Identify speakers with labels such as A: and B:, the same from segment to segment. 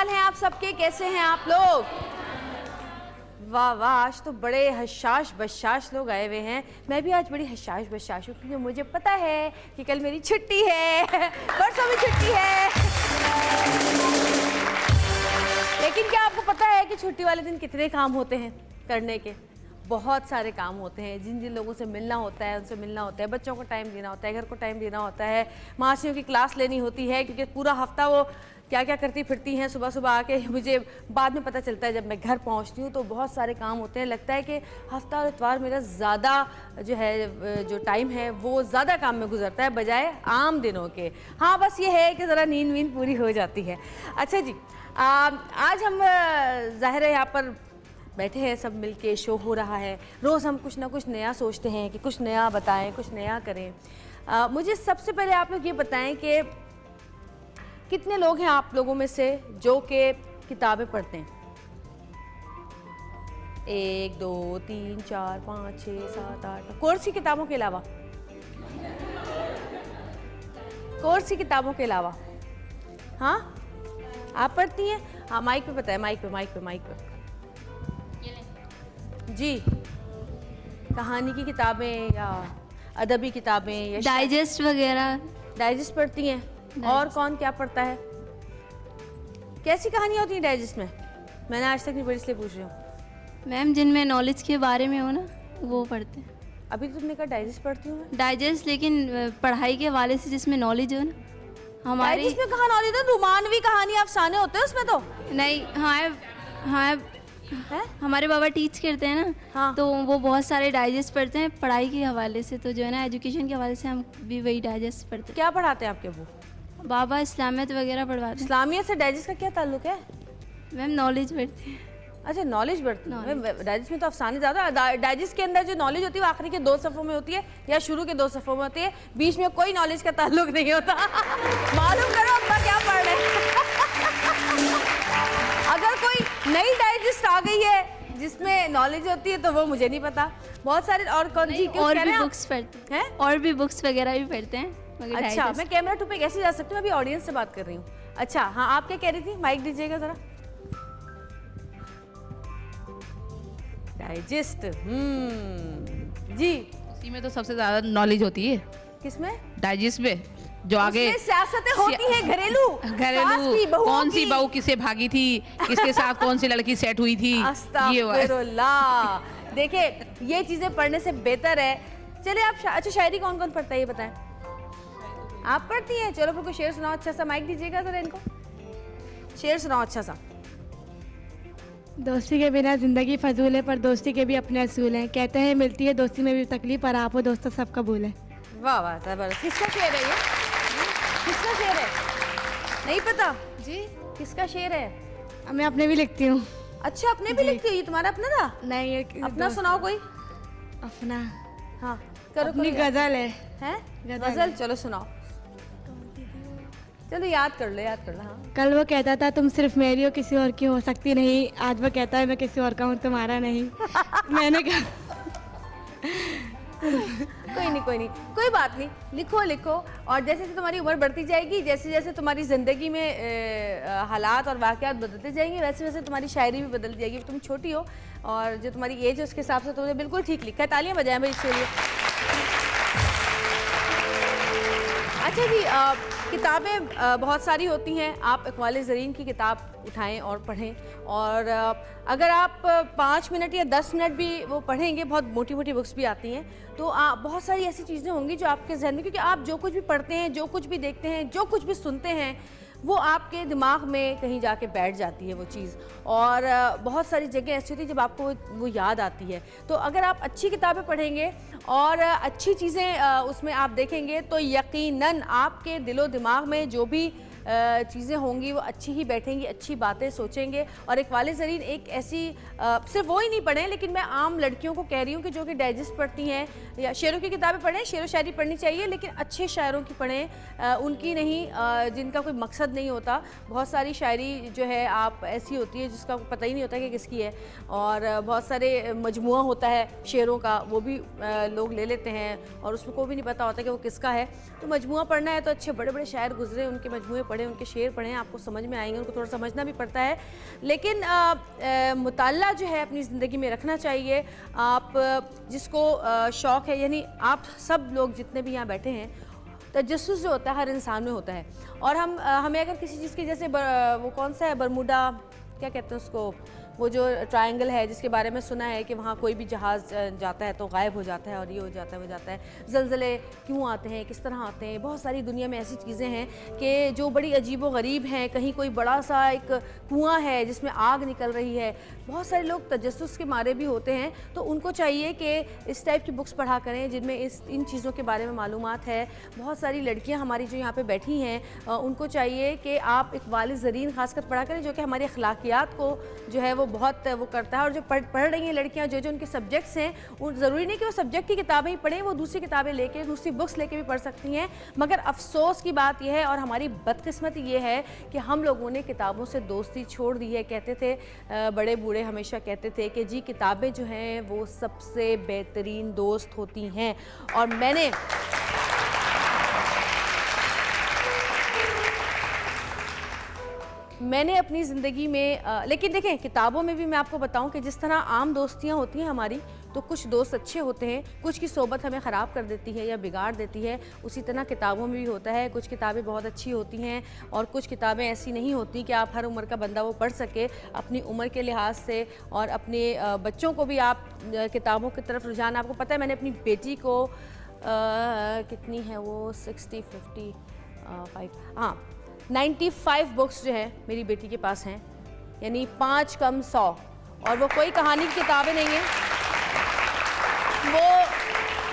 A: हाल हैं आप सबके, कैसे हैं आप लोग? वाह वाह, आज तो बड़े हशाश बशाश लोग आए हुए हैं। मैं भी आज बड़ी हशाश बशाश हूँ क्योंकि मुझे पता है कि कल मेरी छुट्टी है, परसों भी छुट्टी है। लेकिन क्या आपको पता है कि छुट्टी वाले दिन कितने काम होते हैं करने के? बहुत सारे काम होते हैं। जिन जिन लोगों से मिलना होता है उनसे मिलना होता है, बच्चों को टाइम देना होता है, घर को टाइम देना होता है, मासियों की क्लास लेनी होती है क्योंकि पूरा हफ्ता वो क्या क्या करती फिरती हैं। सुबह सुबह आके मुझे बाद में पता चलता है जब मैं घर पहुंचती हूँ तो बहुत सारे काम होते हैं। लगता है कि हफ्ता और इतवार मेरा ज़्यादा जो है जो टाइम है वो ज़्यादा काम में गुजरता है बजाय आम दिनों के। हाँ, बस ये है कि ज़रा नींद वींद पूरी हो जाती है। अच्छा जी, आज हम ज़ाहिर है यहाँ पर बैठे हैं सब मिलके, शो हो रहा है। रोज़ हम कुछ ना कुछ नया सोचते हैं कि कुछ नया बताएं, कुछ नया करें। मुझे सबसे पहले आप लोग ये बताएं कि कितने लोग हैं आप लोगों में से जो कि किताबें पढ़ते हैं? 1 2 3 4 5 6 7 8। कोर्स की किताबों के अलावा, कोर्स की किताबों के अलावा हाँ आप पढ़ती हैं? हाँ, माइक पे बताएं, माइक पे जी। कहानी की किताबें या अदबी किताबें या
B: डाइजेस्ट वगैरह?
A: डाइजेस्ट पढ़ती हैं। और कौन क्या पढ़ता है? कैसी कहानियाँ होती हैं डाइजेस्ट में? मैंने आज तक नहीं पढ़ी इसलिए पूछ रही हूँ।
B: मैम, जिनमें नॉलेज के बारे में हो ना वो पढ़ते हैं।
A: अभी तो तुमने कहा डाइजेस्ट पढ़ती हूँ मैं।
B: डाइजेस्ट लेकिन पढ़ाई के हवाले से जिसमें नॉलेज हो ना हमारे।
A: डाइजेस्ट में कहाँ नॉलेज है? रोमानवी कहानी अफसाने होते हैं उसमें तो।
B: नहीं, हाँ
A: है?
B: हमारे बाबा टीच करते हैं ना।
A: हाँ।
B: तो वो बहुत सारे डाइजेस्ट पढ़ते हैं पढ़ाई के हवाले से, तो जो है ना एजुकेशन के हवाले से हम भी वही डाइजेस्ट पढ़ते हैं।
A: क्या पढ़ाते हैं आपके वो?
B: बाबा इस्लामियत वगैरह पढ़वाते हैं।
A: इस्लामियत से डाइजेस्ट का क्या ताल्लुक है?
B: मैम, नॉलेज बढ़ती है।
A: अच्छा, नॉलेज बढ़ती है। डाइजेस्ट में तो अफसाने ज़्यादा। डाइजेस्ट के अंदर जो नॉलेज होती है वो आखिरी के 2 सफ़ों में होती है या शुरू के 2 सफ़ों में होती है, बीच में कोई नॉलेज का ताल्लुक नहीं होता। मालूम करो अम्मा क्या पढ़ रहे हैं। अगर कोई नई डाइजेस्ट आ गई है जिसमें नॉलेज होती है तो वो मुझे नहीं पता। बहुत सारे और कौन जी
B: और भी बुक्स पढ़ते हैं, और भी बुक्स वगैरह भी पढ़ते हैं।
A: अच्छा, मैं कैमरा 2 पे कैसे जा सकती हूँ? अभी ऑडियंस से बात कर रही हूँ। अच्छा हाँ, आप क्या कह रही थी? माइक दीजिएगा जरा। डाइजेस्ट, जी।
C: इसी में तो सबसे ज्यादा नॉलेज होती है।
A: किसमें?
C: डाइजेस्ट में। जो आगे
A: सियासतें होती हैं, घरेलू
C: कौन सी बहू किसे भागी थी, किसके साथ कौन सी लड़की सेट हुई थी, ये
A: अस्तगफिरुल्लाह। देखिए, ये चीजें पढ़ने से बेहतर है। चलिए आप अच्छा, शायरी कौन कौन पढ़ता है ये बताएं? आप पढ़ती हैं? चलो फिर कोई शेर सुनाओ अच्छा सा। माइक दीजिएगा जरा इनको, शेर सुनाओ अच्छा सा।
D: दोस्ती के बिना जिंदगी फजूल है, पर दोस्ती के भी अपने असूल हैं। कहते हैं मिलती है दोस्ती में भी तकलीफ, पर आप वो दोस्त सब कबूल है।
A: वाह वाह, जबरदस्त। किसका शेर है ये? किसका शेर है? नहीं पता जी किसका शेर है?
D: मैं अपने भी लिखती हूँ।
A: अच्छा, अपने भी लिखती हो? ये तुम्हारा अपना था?
D: नहीं, ये
A: अपना सुनाओ कोई।
D: अपना?
A: हाँ करो।
D: अपनी गजल है।
A: हैं? गजल? चलो सुनाओ। चलो याद कर लो, याद कर लो। हाँ।
D: कल वो कहता था तुम सिर्फ मेरी हो, किसी और की हो सकती नहीं। आज वो कहता है मैं किसी और का हूँ, तुम्हारा नहीं। मैंने कहा
A: कोई नहीं, कोई बात नहीं। लिखो लिखो, और जैसे जैसे तुम्हारी उम्र बढ़ती जाएगी, जैसे जैसे तुम्हारी ज़िंदगी में हालात और वाक़यात बदलते जाएंगे, वैसे वैसे तुम्हारी शायरी भी बदल जाएगी। तुम छोटी हो और जो तुम्हारी एज है उसके हिसाब से तुमने बिल्कुल ठीक लिखा है। तालियां बजाएं भाई इसके लिए। अच्छा जी, किताबें बहुत सारी होती हैं। आप इक़बाल ज़रीन की किताब उठाएं और पढ़ें, और अगर आप 5 मिनट या 10 मिनट भी वो पढ़ेंगे, बहुत मोटी मोटी बुक्स भी आती हैं, तो बहुत सारी ऐसी चीज़ें होंगी जो आपके जहन में, क्योंकि आप जो कुछ भी पढ़ते हैं, जो कुछ भी देखते हैं, जो कुछ भी सुनते हैं, वो आपके दिमाग में कहीं जाके बैठ जाती है वो चीज़। और बहुत सारी जगह ऐसी होती है जब आपको वो याद आती है। तो अगर आप अच्छी किताबें पढ़ेंगे और अच्छी चीज़ें उसमें आप देखेंगे तो यकीनन आपके दिलो दिमाग में जो भी चीज़ें होंगी वो अच्छी ही बैठेंगी, अच्छी बातें सोचेंगे। और इक़बाल ज़रीन एक ऐसी सिर्फ वो ही नहीं पढ़ें, लेकिन मैं आम लड़कियों को कह रही हूँ कि जो कि डाइजेस्ट पढ़ती हैं या शेरों की किताबें पढ़ें। शेर व शायरी पढ़नी चाहिए, लेकिन अच्छे शायरों की पढ़ें, उनकी नहीं जिनका कोई मकसद नहीं होता। बहुत सारी शायरी जो है आप ऐसी होती है जिसका पता ही नहीं होता कि किसकी है, और बहुत सारे मजमुआ होता है शेरों का, वो भी लोग ले लेते हैं और उसमें कोई भी नहीं पता होता कि वो किसका है। तो मजमुआ पढ़ना है तो अच्छे बड़े बड़े शायर गुजरे, उनके मजमुए पढ़ें, उनके शेर पढ़ें, आपको समझ में आएंगे, उनको थोड़ा समझना भी पड़ता है। लेकिन मुताल्ला जो है अपनी ज़िंदगी में रखना चाहिए। आप जिसको शौक़ है, यानी आप सब लोग जितने भी यहाँ बैठे हैं, तजस्सुस जो होता है हर इंसान में होता है। और हमें अगर किसी चीज़ की, जैसे वो कौन सा है बरमूडा, क्या कहते हैं उसको, वो जो ट्रायंगल है जिसके बारे में सुना है कि वहाँ कोई भी जहाज़ जाता है तो गायब हो जाता है और ये हो जाता है, वो जाता है। ज़लज़ले क्यों आते हैं, किस तरह आते हैं, बहुत सारी दुनिया में ऐसी चीज़ें हैं कि जो बड़ी अजीब व गरीब हैं। कहीं कोई बड़ा सा एक कुआं है जिसमें आग निकल रही है। बहुत सारे लोग तजस्सुस के मारे भी होते हैं, तो उनको चाहिए कि इस टाइप की बुक्स पढ़ा करें जिनमें इन चीज़ों के बारे में मालूमात है। बहुत सारी लड़कियाँ हमारी जो यहाँ पर बैठी हैं, उनको चाहिए कि आप इक़बाल ज़रीन ख़ासकर पढ़ा करें, जो कि हमारी अखलाकियात को जो है वो बहुत वो करता है। और जो पढ़ रही हैं लड़कियां, जो उनके सब्जेक्ट्स हैं, वो ज़रूरी नहीं कि वो सब्जेक्ट की किताबें ही पढ़ें, वो दूसरी किताबें लेके, दूसरी बुक्स लेके भी पढ़ सकती हैं। मगर अफसोस की बात यह है और हमारी बदकिस्मती ये है कि हम लोगों ने किताबों से दोस्ती छोड़ दी है। कहते थे बड़े बूढ़े हमेशा कहते थे कि जी किताबें जो हैं वो सबसे बेहतरीन दोस्त होती हैं। और मैंने अपनी ज़िंदगी में लेकिन देखें, किताबों में भी मैं आपको बताऊं कि जिस तरह आम दोस्तियां होती हैं हमारी, तो कुछ दोस्त अच्छे होते हैं, कुछ की सोबत हमें ख़राब कर देती है या बिगाड़ देती है। उसी तरह किताबों में भी होता है, कुछ किताबें बहुत अच्छी होती हैं और कुछ किताबें ऐसी नहीं होती कि आप हर उम्र का बंदा वो पढ़ सके। अपनी उम्र के लिहाज से और अपने बच्चों को भी आप किताबों की तरफ रुझान, आपको पता है मैंने अपनी बेटी को कितनी है वो 60 55 हाँ 95 बुक्स जो है मेरी बेटी के पास हैं, यानी 5 कम 100। और वो कोई कहानी की किताबें नहीं हैं, वो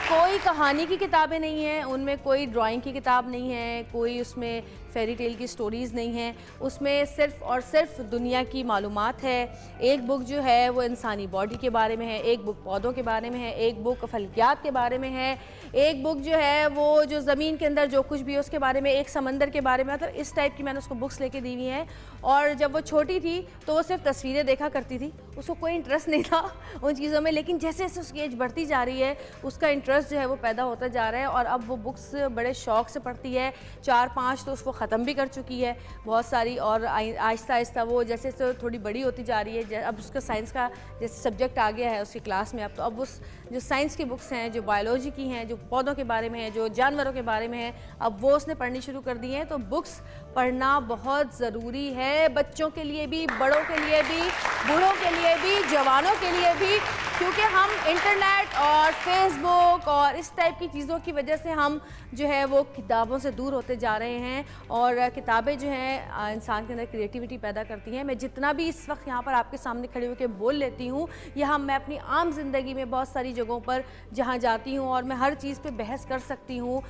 A: कोई कहानी की किताबें नहीं हैं, उनमें कोई ड्राइंग की किताब नहीं है, कोई उसमें फेरी टेल की स्टोरीज़ नहीं हैं, उसमें सिर्फ़ और सिर्फ दुनिया की मालूमात है। एक बुक जो है वो इंसानी बॉडी के बारे में है, एक बुक पौधों के बारे में है, एक बुक फल्कियात के बारे में है, एक बुक जो है वो जो ज़मीन के अंदर जो कुछ भी है उसके बारे में, एक समंदर के बारे में। मतलब इस टाइप की मैंने उसको बुक्स लेके दी हुई हैं। और जब वो छोटी थी तो वो सिर्फ तस्वीरें देखा करती थी, उसको कोई इंटरेस्ट नहीं था उन चीज़ों में। लेकिन जैसे जैसे उसकी एज बढ़ती जा रही है, उसका इंटरेस्ट जो है वो पैदा होता जा रहा है और अब वो बुक्स बड़े शौक़ से पढ़ती है। 4-5 तो उसको ख़त्म भी कर चुकी है बहुत सारी, और आहिस्ता आहिस्ता वो जैसे थोड़ी बड़ी होती जा रही है। अब उसका साइंस का जैसे सब्जेक्ट आ गया है उसकी क्लास में, अब तो अब उस जो साइंस की बुक्स हैं, जो बायोलॉजी की हैं, जो पौधों के बारे में है, जो जानवरों के बारे में है, अब वो उसने पढ़नी शुरू कर दी हैं। तो बुक्स पढ़ना बहुत ज़रूरी है, बच्चों के लिए भी, बड़ों के लिए भी, बूढ़ों के लिए भी, जवानों के लिए भी। क्योंकि हम इंटरनेट और फेसबुक और इस टाइप की चीज़ों की वजह से हम जो है वो किताबों से दूर होते जा रहे हैं। और किताबें जो हैं इंसान के अंदर क्रिएटिविटी पैदा करती हैं। मैं जितना भी इस वक्त यहाँ पर आपके सामने खड़े होकर बोल लेती हूँ, यहाँ मैं अपनी आम जिंदगी में बहुत सारी जगहों पर जहाँ जाती हूँ और मैं हर चीज़ पे बहस कर सकती हूँ।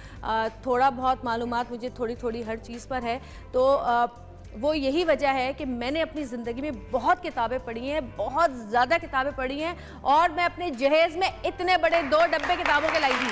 A: थोड़ा बहुत मालूमात मुझे थोड़ी थोड़ी हर चीज़ पर है। तो वो यही वजह है कि मैंने अपनी ज़िंदगी में बहुत किताबें पढ़ी हैं, बहुत ज़्यादा किताबें पढ़ी हैं। और मैं अपने जहेज़ में इतने बड़े 2 डब्बे किताबों के लाई थी।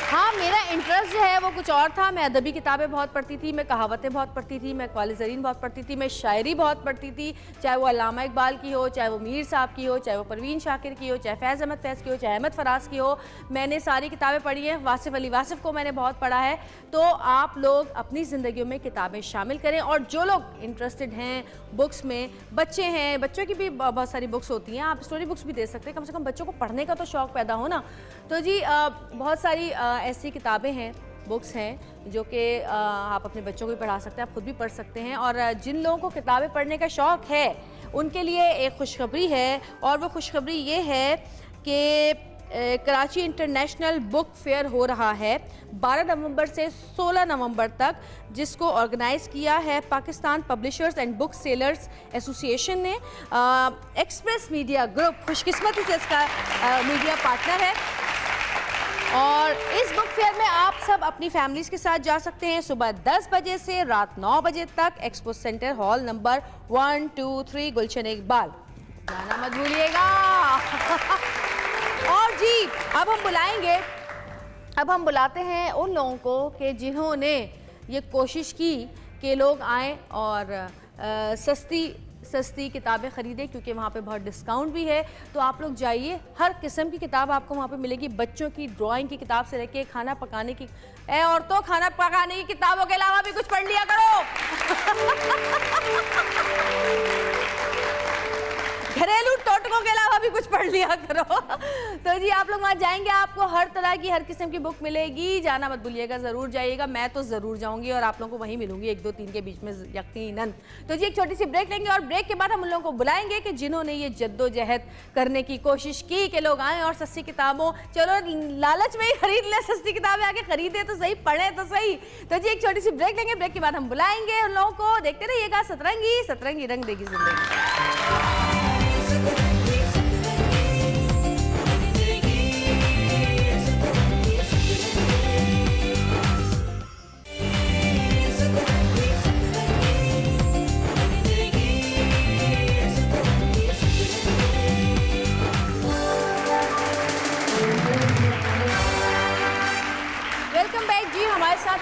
A: हाँ, मेरा इंटरेस्ट जो है वो कुछ और था। मैं अदबी किताबें बहुत पढ़ती थी, मैं कहावतें बहुत पढ़ती थी, मैं इक़बाल ज़रीन बहुत पढ़ती थी, मैं शायरी बहुत पढ़ती थी, चाहे वो अल्लामा इकबाल की हो, चाहे वो मीर साहब की हो, चाहे वो परवीन शाकिर की हो, चाहे फैज़ अहमद फैज़ की हो, चाहे अहमद फराज की हो। मैंने सारी किताबें पढ़ी हैं। वासिफ़ अली वासिफ़ को मैंने बहुत पढ़ा है। तो आप लोग अपनी ज़िंदगियों में किताबें शामिल करें। और जो लोग इंटरेस्टेड हैं बुक्स में, बच्चे हैं, बच्चों की भी बहुत सारी बुक्स होती हैं, आप स्टोरी बुक्स भी दे सकते हैं। कम से कम बच्चों को पढ़ने का तो शौक़ पैदा हो ना। तो जी बहुत सारी ऐसी किताबें हैं, बुक्स हैं जो कि आप अपने बच्चों को भी पढ़ा सकते हैं, आप खुद भी पढ़ सकते हैं। और जिन लोगों को किताबें पढ़ने का शौक़ है उनके लिए एक खुशखबरी है, और वो खुशखबरी ये है कि कराची इंटरनेशनल बुक फेयर हो रहा है 12 नवंबर से 16 नवंबर तक, जिसको ऑर्गेनाइज़ किया है Pakistan publishers and book sellers association ने। एक्सप्रेस मीडिया ग्रुप खुशकिस्मती से इसका मीडिया पार्टनर है। और इस बुक फेयर में आप सब अपनी फैमिलीज़ के साथ जा सकते हैं सुबह 10 बजे से रात 9 बजे तक। Expo center hall number 123 Gulshan Iqbal, जाना मत भूलिएगा। और जी अब हम बुलाते हैं उन लोगों को कि जिन्होंने ये कोशिश की कि लोग आएँ और सस्ती सस्ती किताबें ख़रीदें, क्योंकि वहाँ पे बहुत डिस्काउंट भी है। तो आप लोग जाइए, हर किस्म की किताब आपको वहाँ पे मिलेगी। बच्चों की ड्राइंग की किताब से लेके खाना पकाने की, औरतों खाना पकाने की किताबों के अलावा भी कुछ पढ़ लिया करो। घरेलू टोटकों के अलावा भी कुछ पढ़ लिया करो। तो जी आप लोग वहाँ जाएंगे, आपको हर तरह की, हर किस्म की बुक मिलेगी। जाना मत भूलिएगा, ज़रूर जाइएगा। मैं तो ज़रूर जाऊंगी और आप लोगों को वहीं मिलूंगी 1, 2, 3 के बीच में यकीनन। तो जी एक छोटी सी ब्रेक लेंगे और ब्रेक के बाद हम उन लोगों को बुलाएंगे कि जिन्होंने ये जद्दोजहद करने की कोशिश की कि लोग आएँ और सस्ती किताबों, चलो लालच में ही खरीद ले, सस्ती किताबें आके खरीदे तो सही, पढ़े तो सही। तो जी एक छोटी सी ब्रेक लेंगे, ब्रेक के बाद हम बुलाएंगे उन लोगों को। देखते रहिएगा सतरंगी, सतरंगी रंग देगी जिंदगी।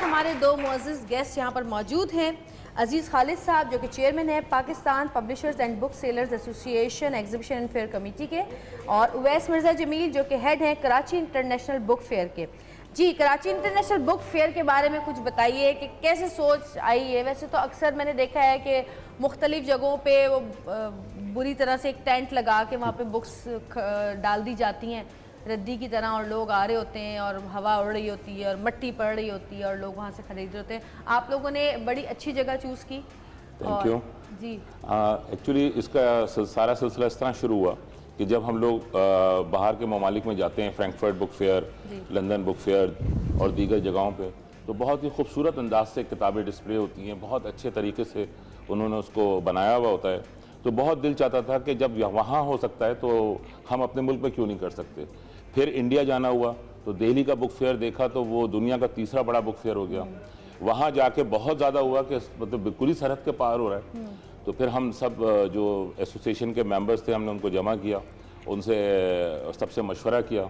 A: हमारे दो मुअज़्ज़िज़ गेस्ट यहाँ पर मौजूद हैं। अजीज़ खालिद साहब जो कि चेयरमैन है Pakistan publishers and book sellers association exhibition and fair committee के, और उवैस मिर्ज़ा जमील जो कि हेड हैं कराची इंटरनेशनल बुक फेयर के। जी, कराची इंटरनेशनल बुक फेयर के बारे में कुछ बताइए कि कैसे सोच आई है। वैसे तो अक्सर मैंने देखा है कि मुख्तलिफ जगहों पे वो बुरी तरह से एक टेंट लगा के वहाँ पे बुक्स डाल दी जाती हैं रद्दी की तरह, और लोग आ रहे होते हैं और हवा उड़ रही होती है और मट्टी पड़ रही होती है और लोग वहाँ से खरीद रहे होते हैं। आप लोगों ने बड़ी अच्छी जगह चूज़ की।
E: Thank you
A: ji.
E: एक्चुअली इसका सारा सिलसिला इस तरह शुरू हुआ कि जब हम लोग बाहर के ममालिक में जाते हैं, Frankfurt book fair, London book fair और दीगर जगहों पे, तो बहुत ही खूबसूरत अंदाज से किताबें डिस्प्ले होती हैं, बहुत अच्छे तरीके से उन्होंने उसको बनाया हुआ होता है। तो बहुत दिल चाहता था कि जब वहाँ हो सकता है तो हम अपने मुल्क में क्यों नहीं कर सकते। फिर इंडिया जाना हुआ तो दिल्ली का बुक फेयर देखा तो वो दुनिया का तीसरा बड़ा बुक फेयर हो गया। वहाँ जाके बहुत ज़्यादा हुआ कि मतलब बिल्कुल ही सरहद के पार हो रहा है। तो फिर हम सब जो एसोसिएशन के मेंबर्स थे हमने उनको जमा किया, उनसे सबसे मशवरा किया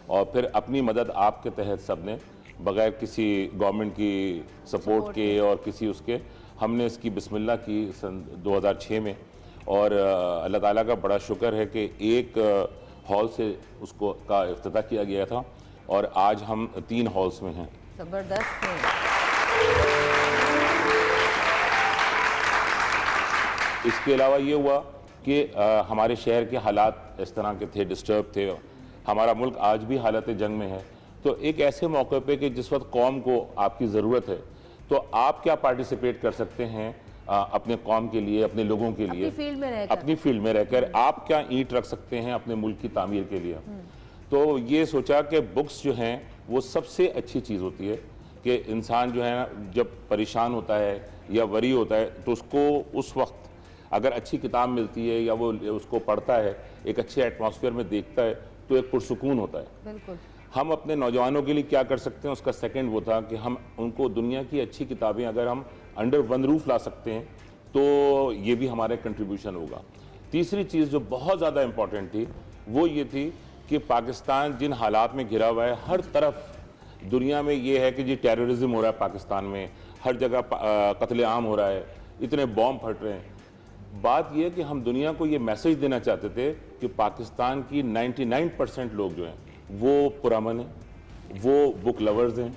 E: और फिर अपनी मदद आपके तहत सब ने बग़ैर किसी गवर्नमेंट की सपोर्ट के और किसी उसके हमने इसकी बिस्मिल्लाह की सन 2006 में। और अल्लाह ताला का बड़ा शुक्र है कि एक हॉल से उसको का इफ्तिताह किया गया था और आज हम 3 हॉल्स में हैं।
A: ज़बरदस्त है।
E: इसके अलावा ये हुआ कि हमारे शहर के हालात इस तरह के थे, डिस्टर्ब थे। हमारा मुल्क आज भी हालत जंग में है। तो एक ऐसे मौके पे कि जिस वक्त कौम को आपकी ज़रूरत है, तो आप क्या पार्टिसिपेट कर सकते हैं अपने कौम के लिए, अपने लोगों के लिए, अपनी फील्ड में रहकर आप क्या ईंट रख सकते हैं अपने मुल्क की तामीर के लिए। तो ये सोचा कि बुक्स जो हैं वो सबसे अच्छी चीज़ होती है कि इंसान जो है ना जब परेशान होता है या वरी होता है तो उसको उस वक्त अगर अच्छी किताब मिलती है या वो उसको पढ़ता है, एक अच्छे एटमॉस्फेयर में देखता है तो एक पुरसुकून होता है।
A: बिल्कुल।
E: हम अपने नौजवानों के लिए क्या कर सकते हैं, उसका सेकंड वो था कि हम उनको दुनिया की अच्छी किताबें अगर हम अंडर वन रूफ ला सकते हैं तो ये भी हमारा कंट्रीब्यूशन होगा। तीसरी चीज़ जो बहुत ज़्यादा इम्पॉर्टेंट थी वो ये थी कि पाकिस्तान जिन हालात में घिरा हुआ है, हर तरफ दुनिया में ये है कि जी टेररिज्म हो रहा है पाकिस्तान में, हर जगह कत्लेआम हो रहा है, इतने बॉम्ब फट रहे हैं। बात यह कि हम दुनिया को ये मैसेज देना चाहते थे कि पाकिस्तान की 99% लोग जो हैं वो पुरअमन हैं, वो बुक लवर्स हैं,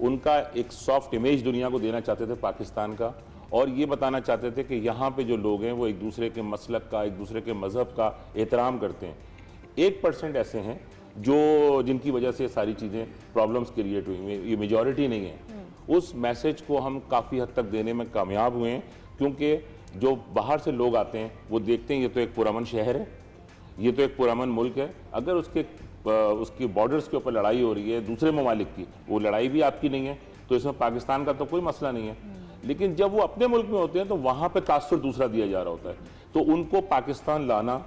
E: उनका एक सॉफ्ट इमेज दुनिया को देना चाहते थे पाकिस्तान का, और ये बताना चाहते थे कि यहाँ पे जो लोग हैं वो एक दूसरे के मसलक का, एक दूसरे के मज़हब का एहतराम करते हैं। 1% ऐसे हैं जो जिनकी वजह से सारी चीज़ें प्रॉब्लम्स क्रिएट हुई हैं, ये मेजॉरिटी नहीं है। उस मैसेज को हम काफ़ी हद तक देने में कामयाब हुए हैं, क्योंकि जो बाहर से लोग आते हैं वो देखते हैं ये तो एक पुरअमन शहर है, ये तो एक पुरअमन मुल्क है। अगर उसकी बॉर्डर्स के ऊपर लड़ाई हो रही है दूसरे ममालिक की, वो लड़ाई भी आपकी नहीं है, तो इसमें पाकिस्तान का तो कोई मसला नहीं है। लेकिन जब वो अपने मुल्क में होते हैं तो वहाँ पे तासुर दूसरा दिया जा रहा होता है। तो उनको पाकिस्तान लाना,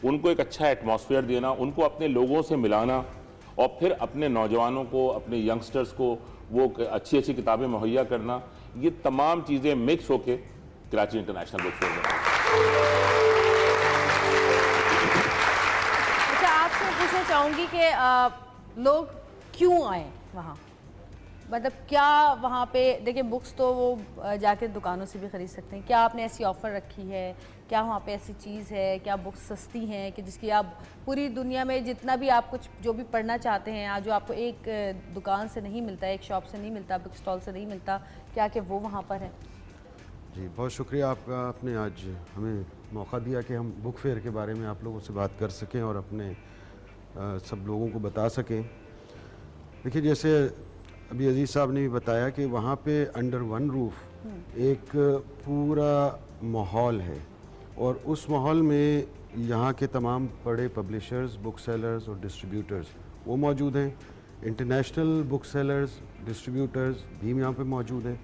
E: उनको एक अच्छा एटमॉस्फेयर देना, उनको अपने लोगों से मिलाना और फिर अपने नौजवानों को, अपने यंगस्टर्स को वो अच्छी अच्छी किताबें मुहैया करना, ये तमाम चीज़ें मिक्स होके कराची इंटरनेशनल बुक फेयर में।
A: अच्छा, आपसे पूछना चाहूँगी कि लोग क्यों आए वहाँ, मतलब क्या वहाँ पे देखिए बुक्स तो वो जाके दुकानों से भी ख़रीद सकते हैं, क्या आपने ऐसी ऑफ़र रखी है क्या वहाँ पे ऐसी चीज़ है, क्या बुक्स सस्ती हैं कि जिसकी आप पूरी दुनिया में जितना भी आप कुछ जो भी पढ़ना चाहते हैं आज जो आपको एक दुकान से नहीं मिलता, एक शॉप से नहीं मिलता, बुक स्टॉल से नहीं मिलता, क्या कि वो वहाँ पर है?
F: जी बहुत शुक्रिया आपका, आपने आज हमें मौका दिया कि हम बुक फेयर के बारे में आप लोगों से बात कर सकें और अपने सब लोगों को बता सकें। देखिए जैसे अभी अजीज़ साहब ने भी बताया कि वहाँ पे अंडर वन रूफ एक पूरा माहौल है और उस माहौल में यहाँ के तमाम बड़े पब्लिशर्स, बुक सेलर्स और डिस्ट्रीब्यूटर्स वो मौजूद हैं। इंटरनेशनल बुक सेलर्स, डिस्ट्रीब्यूटर्स भी यहाँ पे मौजूद हैं।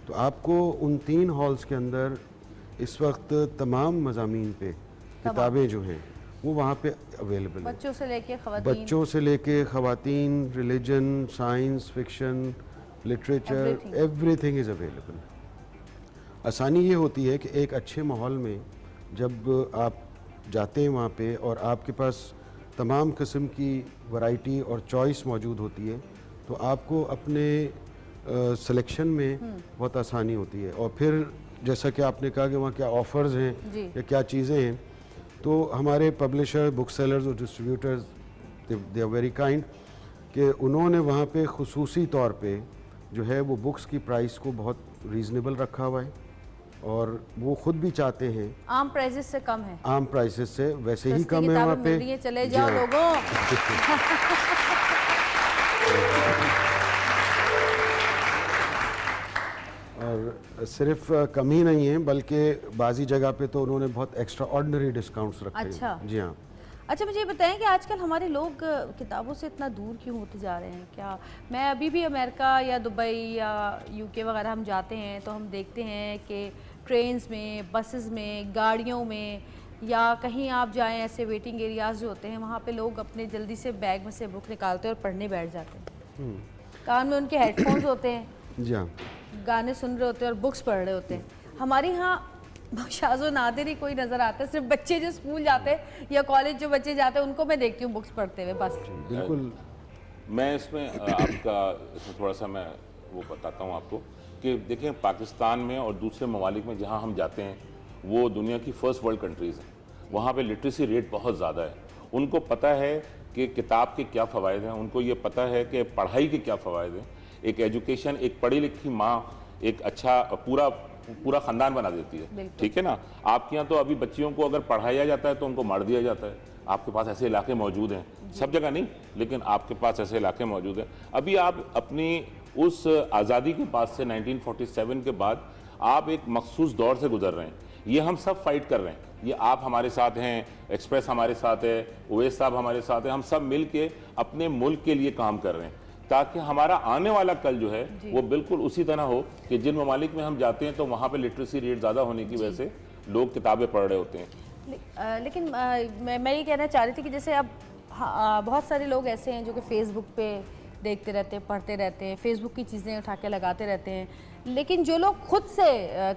F: तो आपको उन 3 हॉल्स के अंदर इस वक्त तमाम मज़ामीन पे किताबें जो हैं वो वहाँ पे अवेलेबल है।
A: बच्चों से लेके
F: ख़वातीन, religion, science, fiction, literature, everything is available. आसानी ये होती है कि एक अच्छे माहौल में जब आप जाते हैं वहाँ पे और आपके पास तमाम किस्म की वैरायटी और चॉइस मौजूद होती है तो आपको अपने सिलेक्शन में बहुत आसानी होती है। और फिर जैसा कि आपने कहा कि वहाँ क्या ऑफ़र्स हैं या क्या चीज़ें हैं, तो हमारे पब्लिशर, बुक सेलर्स और distributors they are very kind कि उन्होंने वहाँ पे खुसूसी तौर पे जो है वो बुक्स की प्राइस को बहुत रीज़नेबल रखा हुआ है और वो ख़ुद भी चाहते हैं
A: आम प्राइसेस से कम है,
F: आम प्राइसेस से वैसे ही
A: सस्ती
F: कम है वहाँ
A: किताबें मिल रही
F: पे।
A: हैं, चले जाओ लोगों।
F: और सिर्फ कम ही नहीं है बल्कि बाज़ी जगह पे तो उन्होंने बहुत एक्स्ट्रा ऑर्डिनरी डिस्काउंट्स रखे हैं।
A: अच्छा।
F: जी हाँ।
A: अच्छा मुझे ये बताएं कि आजकल हमारे लोग किताबों से इतना दूर क्यों होते जा रहे हैं? क्या मैं अभी भी अमेरिका या दुबई या यूके वगैरह हम जाते हैं तो हम देखते हैं कि ट्रेन्स में, बसेस में, गाड़ियों में या कहीं आप जाएं ऐसे वेटिंग एरियाज जो होते हैं वहाँ पे लोग अपने जल्दी से बैग में से बुक निकालते हैं और पढ़ने बैठ जाते हैं। कान में उनके हेडफोन्स होते हैं,
F: जी हाँ,
A: गाने सुन रहे होते हैं और बुक्स पढ़ रहे होते हैं। हमारे यहाँ शाज़ो नादिर ही कोई नज़र आता है, सिर्फ बच्चे जो स्कूल जाते हैं या कॉलेज जो बच्चे जाते हैं उनको मैं देखती हूँ बुक्स पढ़ते हुए बस।
F: बिल्कुल।
E: मैं इसमें आपका थोड़ा सा मैं वो बताता हूँ आपको कि देखें पाकिस्तान में और दूसरे ममालिक में जहाँ हम जाते हैं वो दुनिया की फर्स्ट वर्ल्ड कंट्रीज़ हैं। वहाँ पे लिटरेसी रेट बहुत ज़्यादा है। उनको पता है कि किताब के क्या फ़वाइद हैं, उनको ये पता है कि पढ़ाई के क्या फ़वाइद हैं। एक एजुकेशन, एक पढ़ी लिखी माँ एक अच्छा पूरा ख़ानदान बना देती है, ठीक है ना। आपके यहाँ तो अभी बच्चियों को अगर पढ़ाया जाता है तो उनको मार दिया जाता है। आपके पास ऐसे इलाके मौजूद हैं, सब जगह नहीं लेकिन आपके पास ऐसे इलाके मौजूद हैं। अभी आप अपनी उस आज़ादी के बाद से 1947 के बाद आप एक मखसूस दौर से गुजर रहे हैं। ये हम सब फाइट कर रहे हैं, ये आप हमारे साथ हैं, एक्सप्रेस हमारे साथ है, उवैस साहब हमारे साथ हैं, हम सब मिल के अपने मुल्क के लिए काम कर रहे हैं ताकि हमारा आने वाला कल जो है वो बिल्कुल उसी तरह हो कि जिन ममालिक में हम जाते हैं तो वहाँ पे लिटरेसी रेट ज़्यादा होने की वजह से लोग किताबें पढ़ रहे होते हैं।
A: लेकिन मैं ये कहना चाह रही थी कि जैसे अब बहुत सारे लोग ऐसे हैं जो कि फेसबुक पे देखते रहते हैं, पढ़ते रहते हैं, फेसबुक की चीज़ें उठा के लगाते रहते हैं। लेकिन जो लोग खुद से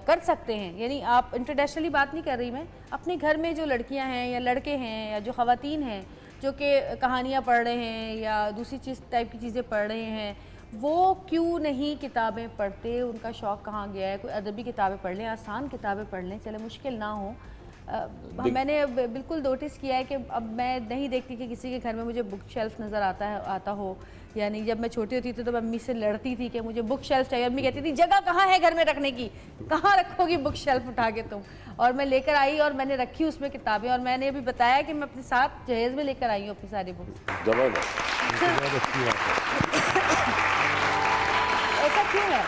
A: कर सकते हैं, यानी आप इंटरनेशनली बात नहीं कर रही मैं, अपने घर में जो लड़कियां हैं या लड़के हैं या जो ख़वातीन हैं जो कि कहानियाँ पढ़ रहे हैं या दूसरी चीज़ टाइप की चीज़ें पढ़ रहे हैं, वो क्यों नहीं किताबें पढ़ते? उनका शौक़ कहाँ गया है? कोई अदबी किताबें पढ़ लें, आसान किताबें पढ़ लें, चले मुश्किल ना हो। मैंने बिल्कुल नोटिस किया है कि अब मैं नहीं देखती कि किसी के घर में मुझे बुक शेल्फ नज़र आता हो। यानी जब मैं छोटी होती थी तो मैं अम्मी से लड़ती थी कि मुझे बुक शेल्फ चाहिए। अम्मी कहती थी जगह कहाँ है घर में रखने की, कहाँ रखोगी बुक शेल्फ उठा के तुम? और मैं लेकर आई और मैंने रखी उसमें किताबें, और मैंने अभी बताया कि मैं अपने साथ जहेज़ में लेकर आई हूँ अपनी सारी बुक्स।
E: जबरदस्त।
A: ऐसा क्यों है?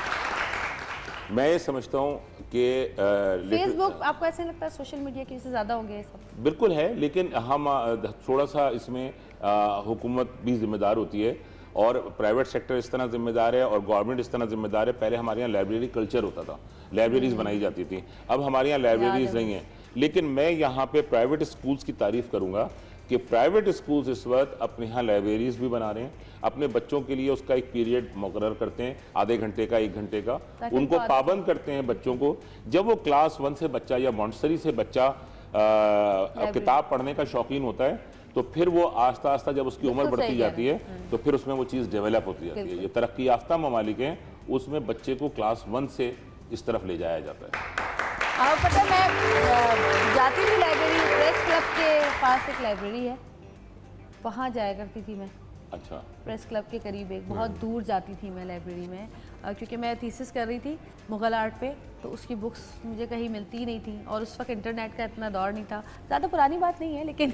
E: मैं ये समझता हूँ कि
A: फेसबुक आपको ऐसे लगता है सोशल मीडिया की वजह से ज़्यादा हो गया है सब?
E: बिल्कुल है, लेकिन हम थोड़ा सा इसमें हुकूमत भी जिम्मेदार होती है और प्राइवेट सेक्टर इस तरह जिम्मेदार है और गवर्नमेंट इस तरह जिम्मेदार है। पहले हमारे यहाँ लाइब्रेरी कल्चर होता था, लाइब्रेरीज बनाई जाती थी, अब हमारे यहाँ लाइब्रेरीज नहीं है। लेकिन मैं यहाँ पे प्राइवेट स्कूल्स की तारीफ करूँगा कि प्राइवेट स्कूल्स इस वक्त अपने यहाँ लाइब्रेरीज भी बना रहे हैं, अपने बच्चों के लिए उसका एक पीरियड मुकर्रर करते हैं, आधे घंटे का, 1 घंटे का, उनको पाबंद करते हैं बच्चों को। जब वो क्लास 1 से बच्चा या मॉन्टेसरी से बच्चा किताब पढ़ने का शौकीन होता है तो फिर वो आस्ता आस्ता जब उसकी उम्र बढ़ती जाती है तो फिर उसमें वो चीज़ डेवलप होती जाती है। ये तरक्की याफ्ता ममालिक हैं, उसमें बच्चे को क्लास 1 से इस तरफ ले जाया जाता है।
A: और पता है मैं जाती थी लाइब्रेरी, प्रेस क्लब के पास एक लाइब्रेरी है, वहाँ जाया करती थी मैं।
E: अच्छा।
A: प्रेस क्लब के करीब एक, बहुत दूर जाती थी मैं लाइब्रेरी में, क्योंकि मैं थीसिस कर रही थी मुग़ल आर्ट पे, तो उसकी बुक्स मुझे कहीं मिलती ही नहीं थी, और उस वक्त इंटरनेट का इतना दौर नहीं था, ज़्यादा पुरानी बात नहीं है लेकिन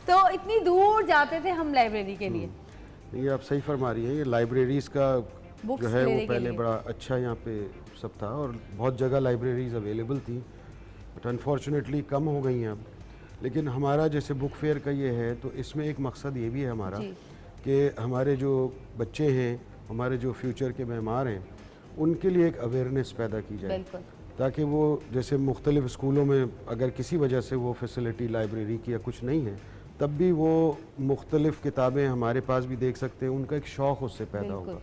A: तो इतनी दूर जाते थे हम लाइब्रेरी के लिए।
F: ये आप सही फरमा रही हैं, ये लाइब्रेरीज़ का
A: Books
F: जो है
A: लेने
F: वो
A: के
F: पहले
A: लिए।
F: बड़ा अच्छा यहाँ पे सब था, और बहुत जगह लाइब्रेरीज़ अवेलेबल थी, बट अनफॉर्चुनेटली कम हो गई हैं अब। लेकिन हमारा जैसे बुक फेयर का ये है, तो इसमें एक मकसद ये भी है हमारा
A: जी।
F: कि हमारे जो बच्चे हैं, हमारे जो फ्यूचर के मेहमान हैं, उनके लिए एक अवेयरनेस पैदा की जाए,
A: बिल्कुल।
F: ताकि वो जैसे मुख्तलिफ स्कूलों में अगर किसी वजह से वो फैसिलिटी लाइब्रेरी की या कुछ नहीं है, तब भी वो मुख्तलिफ किताबें हमारे पास भी देख सकते हैं, उनका एक शौक़ उससे पैदा
A: बिल्कुल।
F: होगा।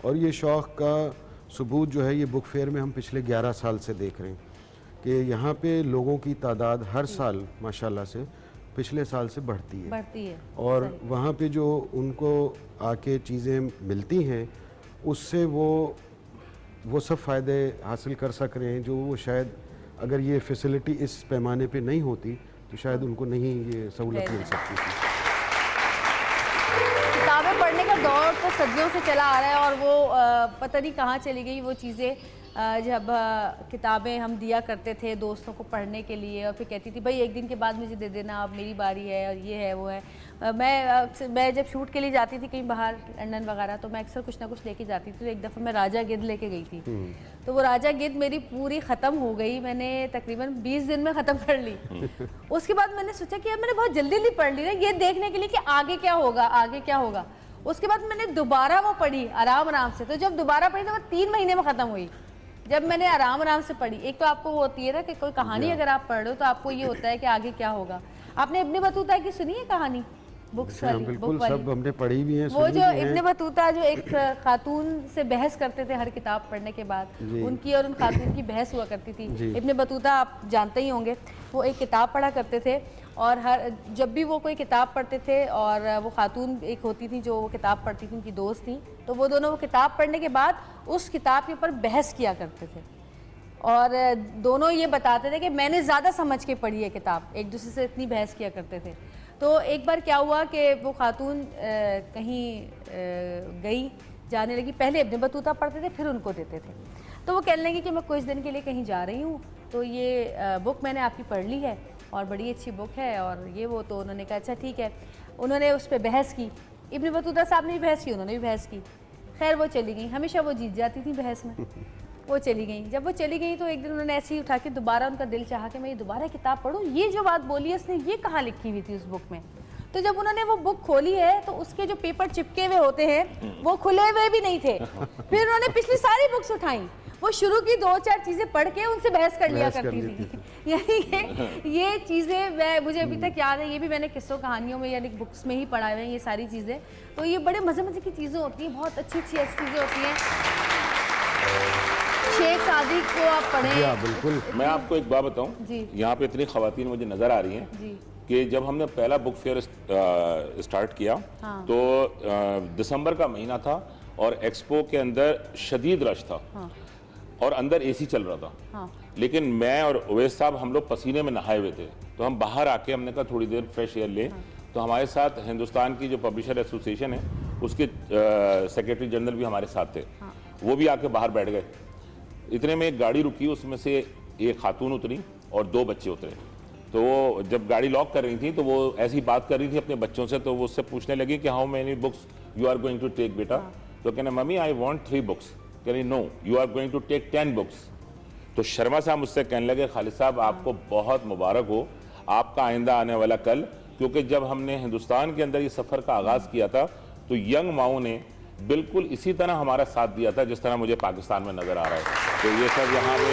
F: और ये शौक़ का सबूत जो है ये बुक फेयर में हम पिछले 11 साल से देख रहे हैं कि यहाँ पे लोगों की तादाद हर साल माशाल्लाह से पिछले साल से बढ़ती है। और वहाँ पे जो उनको आके चीज़ें मिलती हैं, उससे वो सब फ़ायदे हासिल कर सक रहे हैं जो वो शायद अगर ये फैसिलिटी इस पैमाने पे नहीं होती तो शायद उनको नहीं ये सहूलत मिल सकती थी।
A: किताबें पढ़ने का दौर तो सदियों से चला आ रहा है, और वो पता नहीं कहाँ चली गई वो चीज़ें, जब किताबें हम दिया करते थे दोस्तों को पढ़ने के लिए, और फिर कहती थी भाई एक दिन के बाद मुझे दे देना, अब मेरी बारी है, और ये है वो है। मैं जब शूट के लिए जाती थी कहीं बाहर लंदन वगैरह, तो मैं अक्सर कुछ ना कुछ लेके जाती थी। तो एक दफ़ा मैं राजा गिद्ध लेके गई थी, तो वो राजा गिद्ध मेरी पूरी ख़त्म हो गई, मैंने तकरीबन 20 दिन में ख़त्म कर ली। उसके बाद मैंने सोचा कि यार मैंने बहुत जल्दी जल्दी पढ़ ली ना, ये देखने के लिए कि आगे क्या होगा, आगे क्या होगा। उसके बाद मैंने दोबारा वो पढ़ी आराम से, तो जब दोबारा पढ़ी तो वो 3 महीने में ख़त्म हुई। जब मैंने आराम से पढ़ी, एक तो आपको वो होती है ना कि कोई कहानी अगर आप पढ़ रहे हो तो आपको ये होता है कि आगे क्या होगा। आपने इब्न बतूता की सुनी है कहानी, बुक्स वाली?
F: बिल्कुल, सब हमने पढ़ी भी हैं,
A: वो
F: सुनी
A: जो
F: भी हैं।
A: इब्न बतूता जो एक खातून से बहस करते थे हर किताब पढ़ने के बाद, उनकी और उन खातून की बहस हुआ करती थी। इब्न बतूता आप जानते ही होंगे, वो एक किताब पढ़ा करते थे, और जब भी वो कोई किताब पढ़ते थे, और वो खातून एक होती थी जो वो किताब पढ़ती थी, उनकी दोस्त थी, तो वो दोनों वो किताब पढ़ने के बाद उस किताब के ऊपर बहस किया करते थे, और दोनों ये बताते थे कि मैंने ज़्यादा समझ के पढ़ी है किताब, एक दूसरे से इतनी बहस किया करते थे। तो एक बार क्या हुआ कि वो खातून कहीं गई, जाने लगी, पहले इब्न बतूता पढ़ते थे फिर उनको देते थे, तो वो कहने लगी कि मैं कुछ दिन के लिए कहीं जा रही हूँ, तो ये बुक मैंने आपकी पढ़ ली है और बड़ी अच्छी बुक है, और ये वो। तो उन्होंने कहा अच्छा ठीक है। उन्होंने उस पर बहस की, इब्न बतूता साहब ने भी बहस की, उन्होंने भी बहस की। खैर वो चली गई, हमेशा वो जीत जाती थी बहस में। वो चली गई, जब वो चली गई तो एक दिन उन्होंने ऐसे ही उठा के दोबारा, उनका दिल चाहा कि मैं ये दोबारा किताब पढूं, ये जो बात बोली है उसने ये कहाँ लिखी हुई थी उस बुक में। तो जब उन्होंने वो बुक खोली है तो उसके जो पेपर चिपके हुए होते हैं वो खुले हुए भी नहीं थे। फिर उन्होंने पिछली सारी बुक्स उठाई, वो शुरू की 2-4 चीज़ें पढ़ के उनसे बहस कर लिया करती थी। यानी ये चीज़ें मुझे अभी तक याद है, ये भी मैंने किस्सों कहानियों में यानी बुक्स में ही पढ़ा हुए हैं ये सारी चीज़ें। तो ये बड़े मज़े की चीज़ें होती हैं, बहुत अच्छी ऐसी चीज़ें होती हैं। शेख सादिक को आप पढ़ें।
F: बिल्कुल।
E: मैं आपको एक बात बताऊं, यहाँ पे इतनी ख़वातीन मुझे नज़र आ रही हैं कि जब हमने पहला बुक फेयर स्टार्ट किया तो दिसंबर का महीना था और एक्सपो के अंदर शदीद रश था और अंदर एसी चल रहा था। लेकिन मैं और उवैस साहब हम लोग पसीने में नहाए हुए थे, तो हम बाहर आके हमने कहा थोड़ी देर फ्रेश एयर लें। तो हमारे साथ हिंदुस्तान की जो पब्लिशर एसोसिएशन है उसके सेक्रेटरी जनरल भी हमारे साथ थे, वो भी आके बाहर बैठ गए। इतने में एक गाड़ी रुकी, उसमें से एक खातून उतरी और 2 बच्चे उतरे। तो वो जब गाड़ी लॉक कर रही थी तो वो ऐसी बात कर रही थी अपने बच्चों से, तो वो उससे पूछने लगी कि how many books you are going to take बेटा। तो कहना मम्मी आई वांट 3 बुक्स। कह रही no you are going to take 10 books. तो शर्मा साहब मुझसे कहने लगे खालिद साहब आपको बहुत मुबारक हो आपका आइंदा आने वाला कल, क्योंकि जब हमने हिंदुस्तान के अंदर ये सफ़र का आगाज़ किया था तो यंग माओ ने बिल्कुल इसी तरह हमारा साथ दिया था जिस तरह मुझे पाकिस्तान में नज़र आ रहा है। तो ये सब यहाँ पे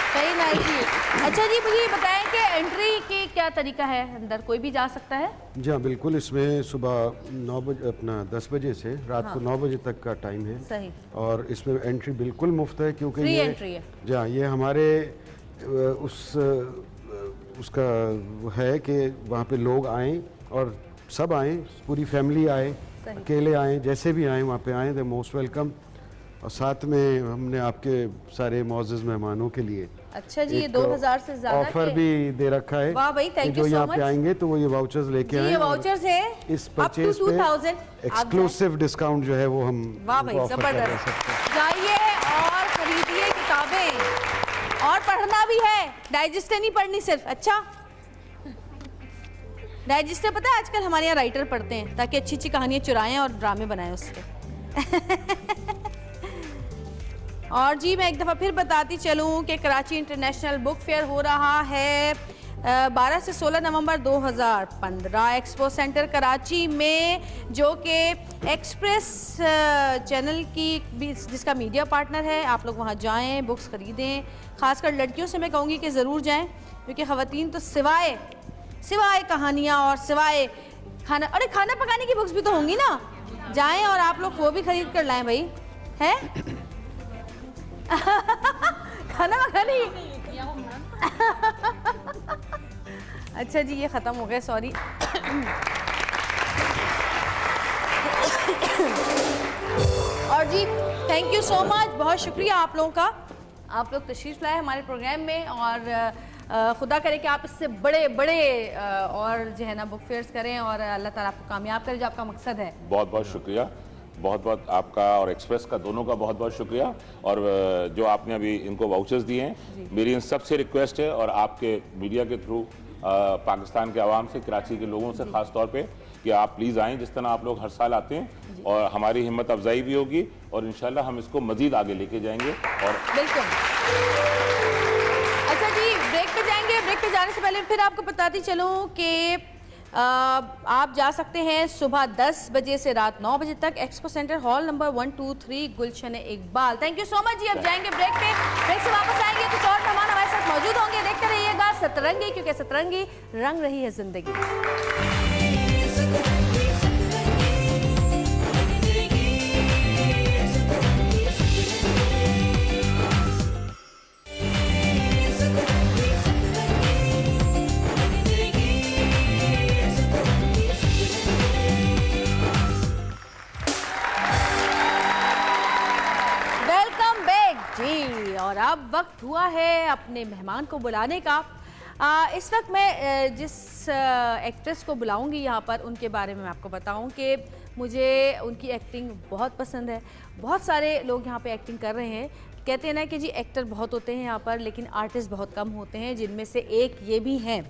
A: सही नाइस जी। अच्छा जी, मुझे ये बताएं कि एंट्री की क्या तरीका है, अंदर कोई भी जा सकता है?
F: जी हाँ बिल्कुल, इसमें सुबह 9 बजे अपना 10 बजे से रात को 9 बजे तक का टाइम है।
A: सही।
F: और इसमें एंट्री बिल्कुल मुफ्त है, क्योंकि
A: फ्री
F: ये
A: एंट्री है।
F: जी हाँ, ये हमारे उसका है कि वहाँ पे लोग आएँ और सब आएँ, पूरी फैमिली आए, अकेले आएँ, जैसे भी आएँ वहाँ पे आएँ, दे मोस्ट वेलकम। और साथ में हमने आपके सारे मौजूद मेहमानों के लिए
A: अच्छा जी, ये 2000 से ज्यादा
F: ऑफर भी दे रखा है।
A: वाह भाई, थैंक यू
F: जो
A: सो
F: यहाँ
A: मच।
F: पे आएंगे तो वो ये वाउचर्स लेके आए।
A: ये वाउचर्स है
F: इस परचेज पे
A: 2000
F: एक्सक्लूसिव डिस्काउंट जो है वो हम
A: वाह भाई,
F: उनको offer कर रहे हैं
A: जबरदस्त। जाइए और खरीदिए किताबें, और पढ़ना भी है, डाइजेस्टर नहीं पढ़नी सिर्फ। अच्छा, डाइजेस्टर पता है आजकल हमारे यहाँ राइटर पढ़ते हैं ताकि अच्छी अच्छी कहानियां चुराएं और ड्रामे बनाएं उससे। और जी मैं एक दफ़ा फिर बताती चलूँ कि कराची इंटरनेशनल बुक फेयर हो रहा है 12 से 16 नवंबर 2015 एक्सपो सेंटर कराची में, जो कि एक्सप्रेस चैनल की जिसका मीडिया पार्टनर है। आप लोग वहाँ जाएं, बुक्स ख़रीदें। ख़ासकर लड़कियों से मैं कहूँगी कि ज़रूर जाएं, क्योंकि ख़वातीन तो सिवाय कहानियाँ और सिवाय खाना, अरे खाना पकाने की बुक्स भी तो होंगी ना, जाएं और आप लोग वो भी खरीद कर लाएं भाई, है खाना पकाने। अच्छा जी, ये ख़त्म हो गया, सॉरी। और जी थैंक यू सो मच, बहुत शुक्रिया आप लोगों का, आप लोग तशरीफ़ लाए हमारे प्रोग्राम में। और खुदा करे कि आप इससे बड़े और जो है ना बुक फेयर्स करें और अल्लाह ताला आपको कामयाब करे, जो आपका मकसद है।
E: बहुत बहुत शुक्रिया, बहुत बहुत आपका और एक्सप्रेस का दोनों का बहुत बहुत शुक्रिया। और जो आपने अभी इनको वाउचर्स दिए हैं, मेरी इन सबसे रिक्वेस्ट है और आपके मीडिया के थ्रू पाकिस्तान के आवाम से, कराची के लोगों से ख़ास तौर पे, कि आप प्लीज़ आएँ जिस तरह आप लोग हर साल आते हैं, और हमारी हिम्मत अफजाई भी होगी और इंशाल्लाह हम इसको मज़ीद आगे लेके जाएंगे। और
A: बिल्कुल। अच्छा जी, ब्रेक पे जाएंगे। ब्रेक पे जाने से पहले फिर आपको बताती चलूँ कि आप जा सकते हैं सुबह 10 बजे से रात 9 बजे तक expo center hall number 123 Gulshan Iqbal. Thank you so much ji. अब जाएंगे ब्रेक पे, ब्रेक से वापस आएंगे कुछ और मेहमान हमारे साथ मौजूद होंगे। देखते रहिएगा सतरंगी, क्योंकि सतरंगी रंग रही है जिंदगी। जी, और अब वक्त हुआ है अपने मेहमान को बुलाने का। इस वक्त मैं जिस एक्ट्रेस को बुलाऊंगी यहाँ पर, उनके बारे में मैं आपको बताऊं कि मुझे उनकी एक्टिंग बहुत पसंद है। बहुत सारे लोग यहाँ पे एक्टिंग कर रहे हैं, कहते हैं ना कि जी एक्टर बहुत होते हैं यहाँ पर, लेकिन आर्टिस्ट बहुत कम होते हैं, जिनमें से एक ये भी हैं।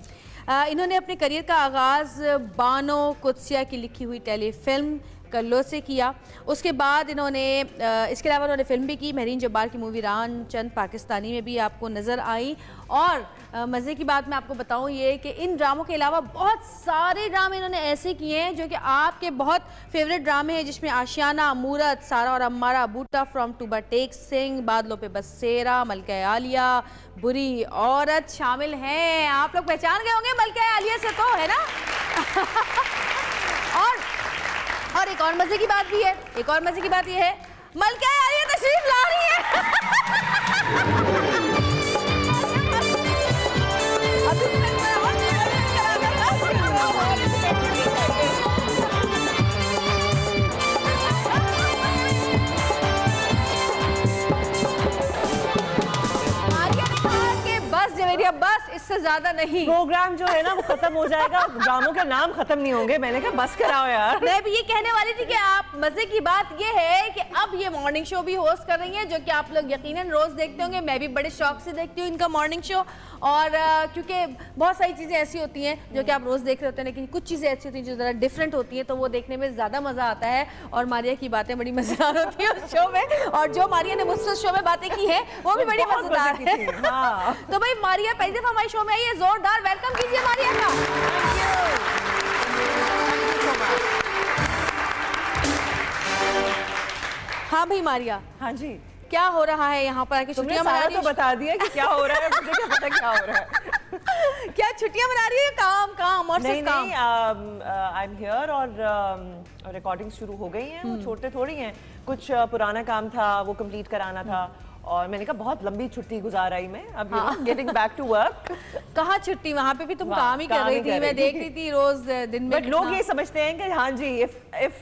A: इन्होंने अपने करियर का आगाज़ बानो कुदसिया की लिखी हुई टेलीफिल्म कल्लो से किया। उसके बाद इन्होंने इसके अलावा उन्होंने फिल्म भी की, महरीन जब्बार की मूवी रान चंद पाकिस्तानी में भी आपको नज़र आई। और मज़े की बात मैं आपको बताऊं ये कि इन ड्रामों के अलावा बहुत सारे ड्रामे इन्होंने ऐसे किए हैं जो कि आपके बहुत फेवरेट ड्रामे हैं, जिसमें आशियाना, मूरत, सारा और अम्मारा, बूटा फ्रॉम टूबा टेक सिंह, बादलों पे बसेरा, मलका आलिया, बुरी औरत शामिल हैं। आप लोग पहचान गए होंगे मलका आलिया से तो, है ना। और एक और मजे की बात भी है, एक और मजे की बात ये है, मलका आलिया तशरीफ ला रही है। बस इससे ज्यादा नहीं,
G: प्रोग्राम जो है ना वो खत्म हो जाएगा, ड्रामों के नाम खत्म नहीं होंगे। मैंने कहा बस कराओ यार।
A: मैं भी ये कहने वाली थी कि आप, मजे की बात ये है कि अब ये मॉर्निंग शो भी होस्ट कर रही हैं, जो कि आप लोग यकीनन रोज देखते होंगे। मैं भी बड़े शौक से देखती हूँ इनका मॉर्निंग शो, और क्योंकि बहुत सारी चीज़ें ऐसी होती हैं जो कि आप रोज़ देख रहे होते हैं, लेकिन कुछ चीज़ें ऐसी होती हैं जो ज़रा डिफरेंट होती हैं, तो वो देखने में ज़्यादा मज़ा आता है। और मारिया की बातें बड़ी मज़ेदार होती हैं उस शो में, और जो मारिया ने मुझसे उस शो में बातें की हैं वो भी बड़ी मज़ेदार है। हाँ। तो भाई मारिया पहली दफ़ा हमारे शो में आई है, जोरदार वेलकम कीजिए मारिया का। हाँ भाई मारिया।
G: हाँ जी,
A: क्या हो रहा है यहाँ पर आके? छुट्टियां मना रही
G: तो बता दिया कि क्या हो रहा है, मुझे क्या पता क्या हो रहा है।
A: क्या छुट्टियां मना रही है? काम और
G: नहीं नहीं, आई एम हियर, और रिकॉर्डिंग शुरू हो गई हैं। वो छोटे थोड़ी हैं, कुछ पुराना काम था वो कंप्लीट कराना था, और मैंने कहा बहुत लंबी छुट्टी गुजार आई मैं, अब गेटिंग बैक टू वर्क।
A: कहाँ छुट्टी, वहाँ पे भी तुम काम ही कर रही थी, मैं देख रही थी रोज दिन में।
G: बट लोग ये समझते हैं कि हाँ जी इफ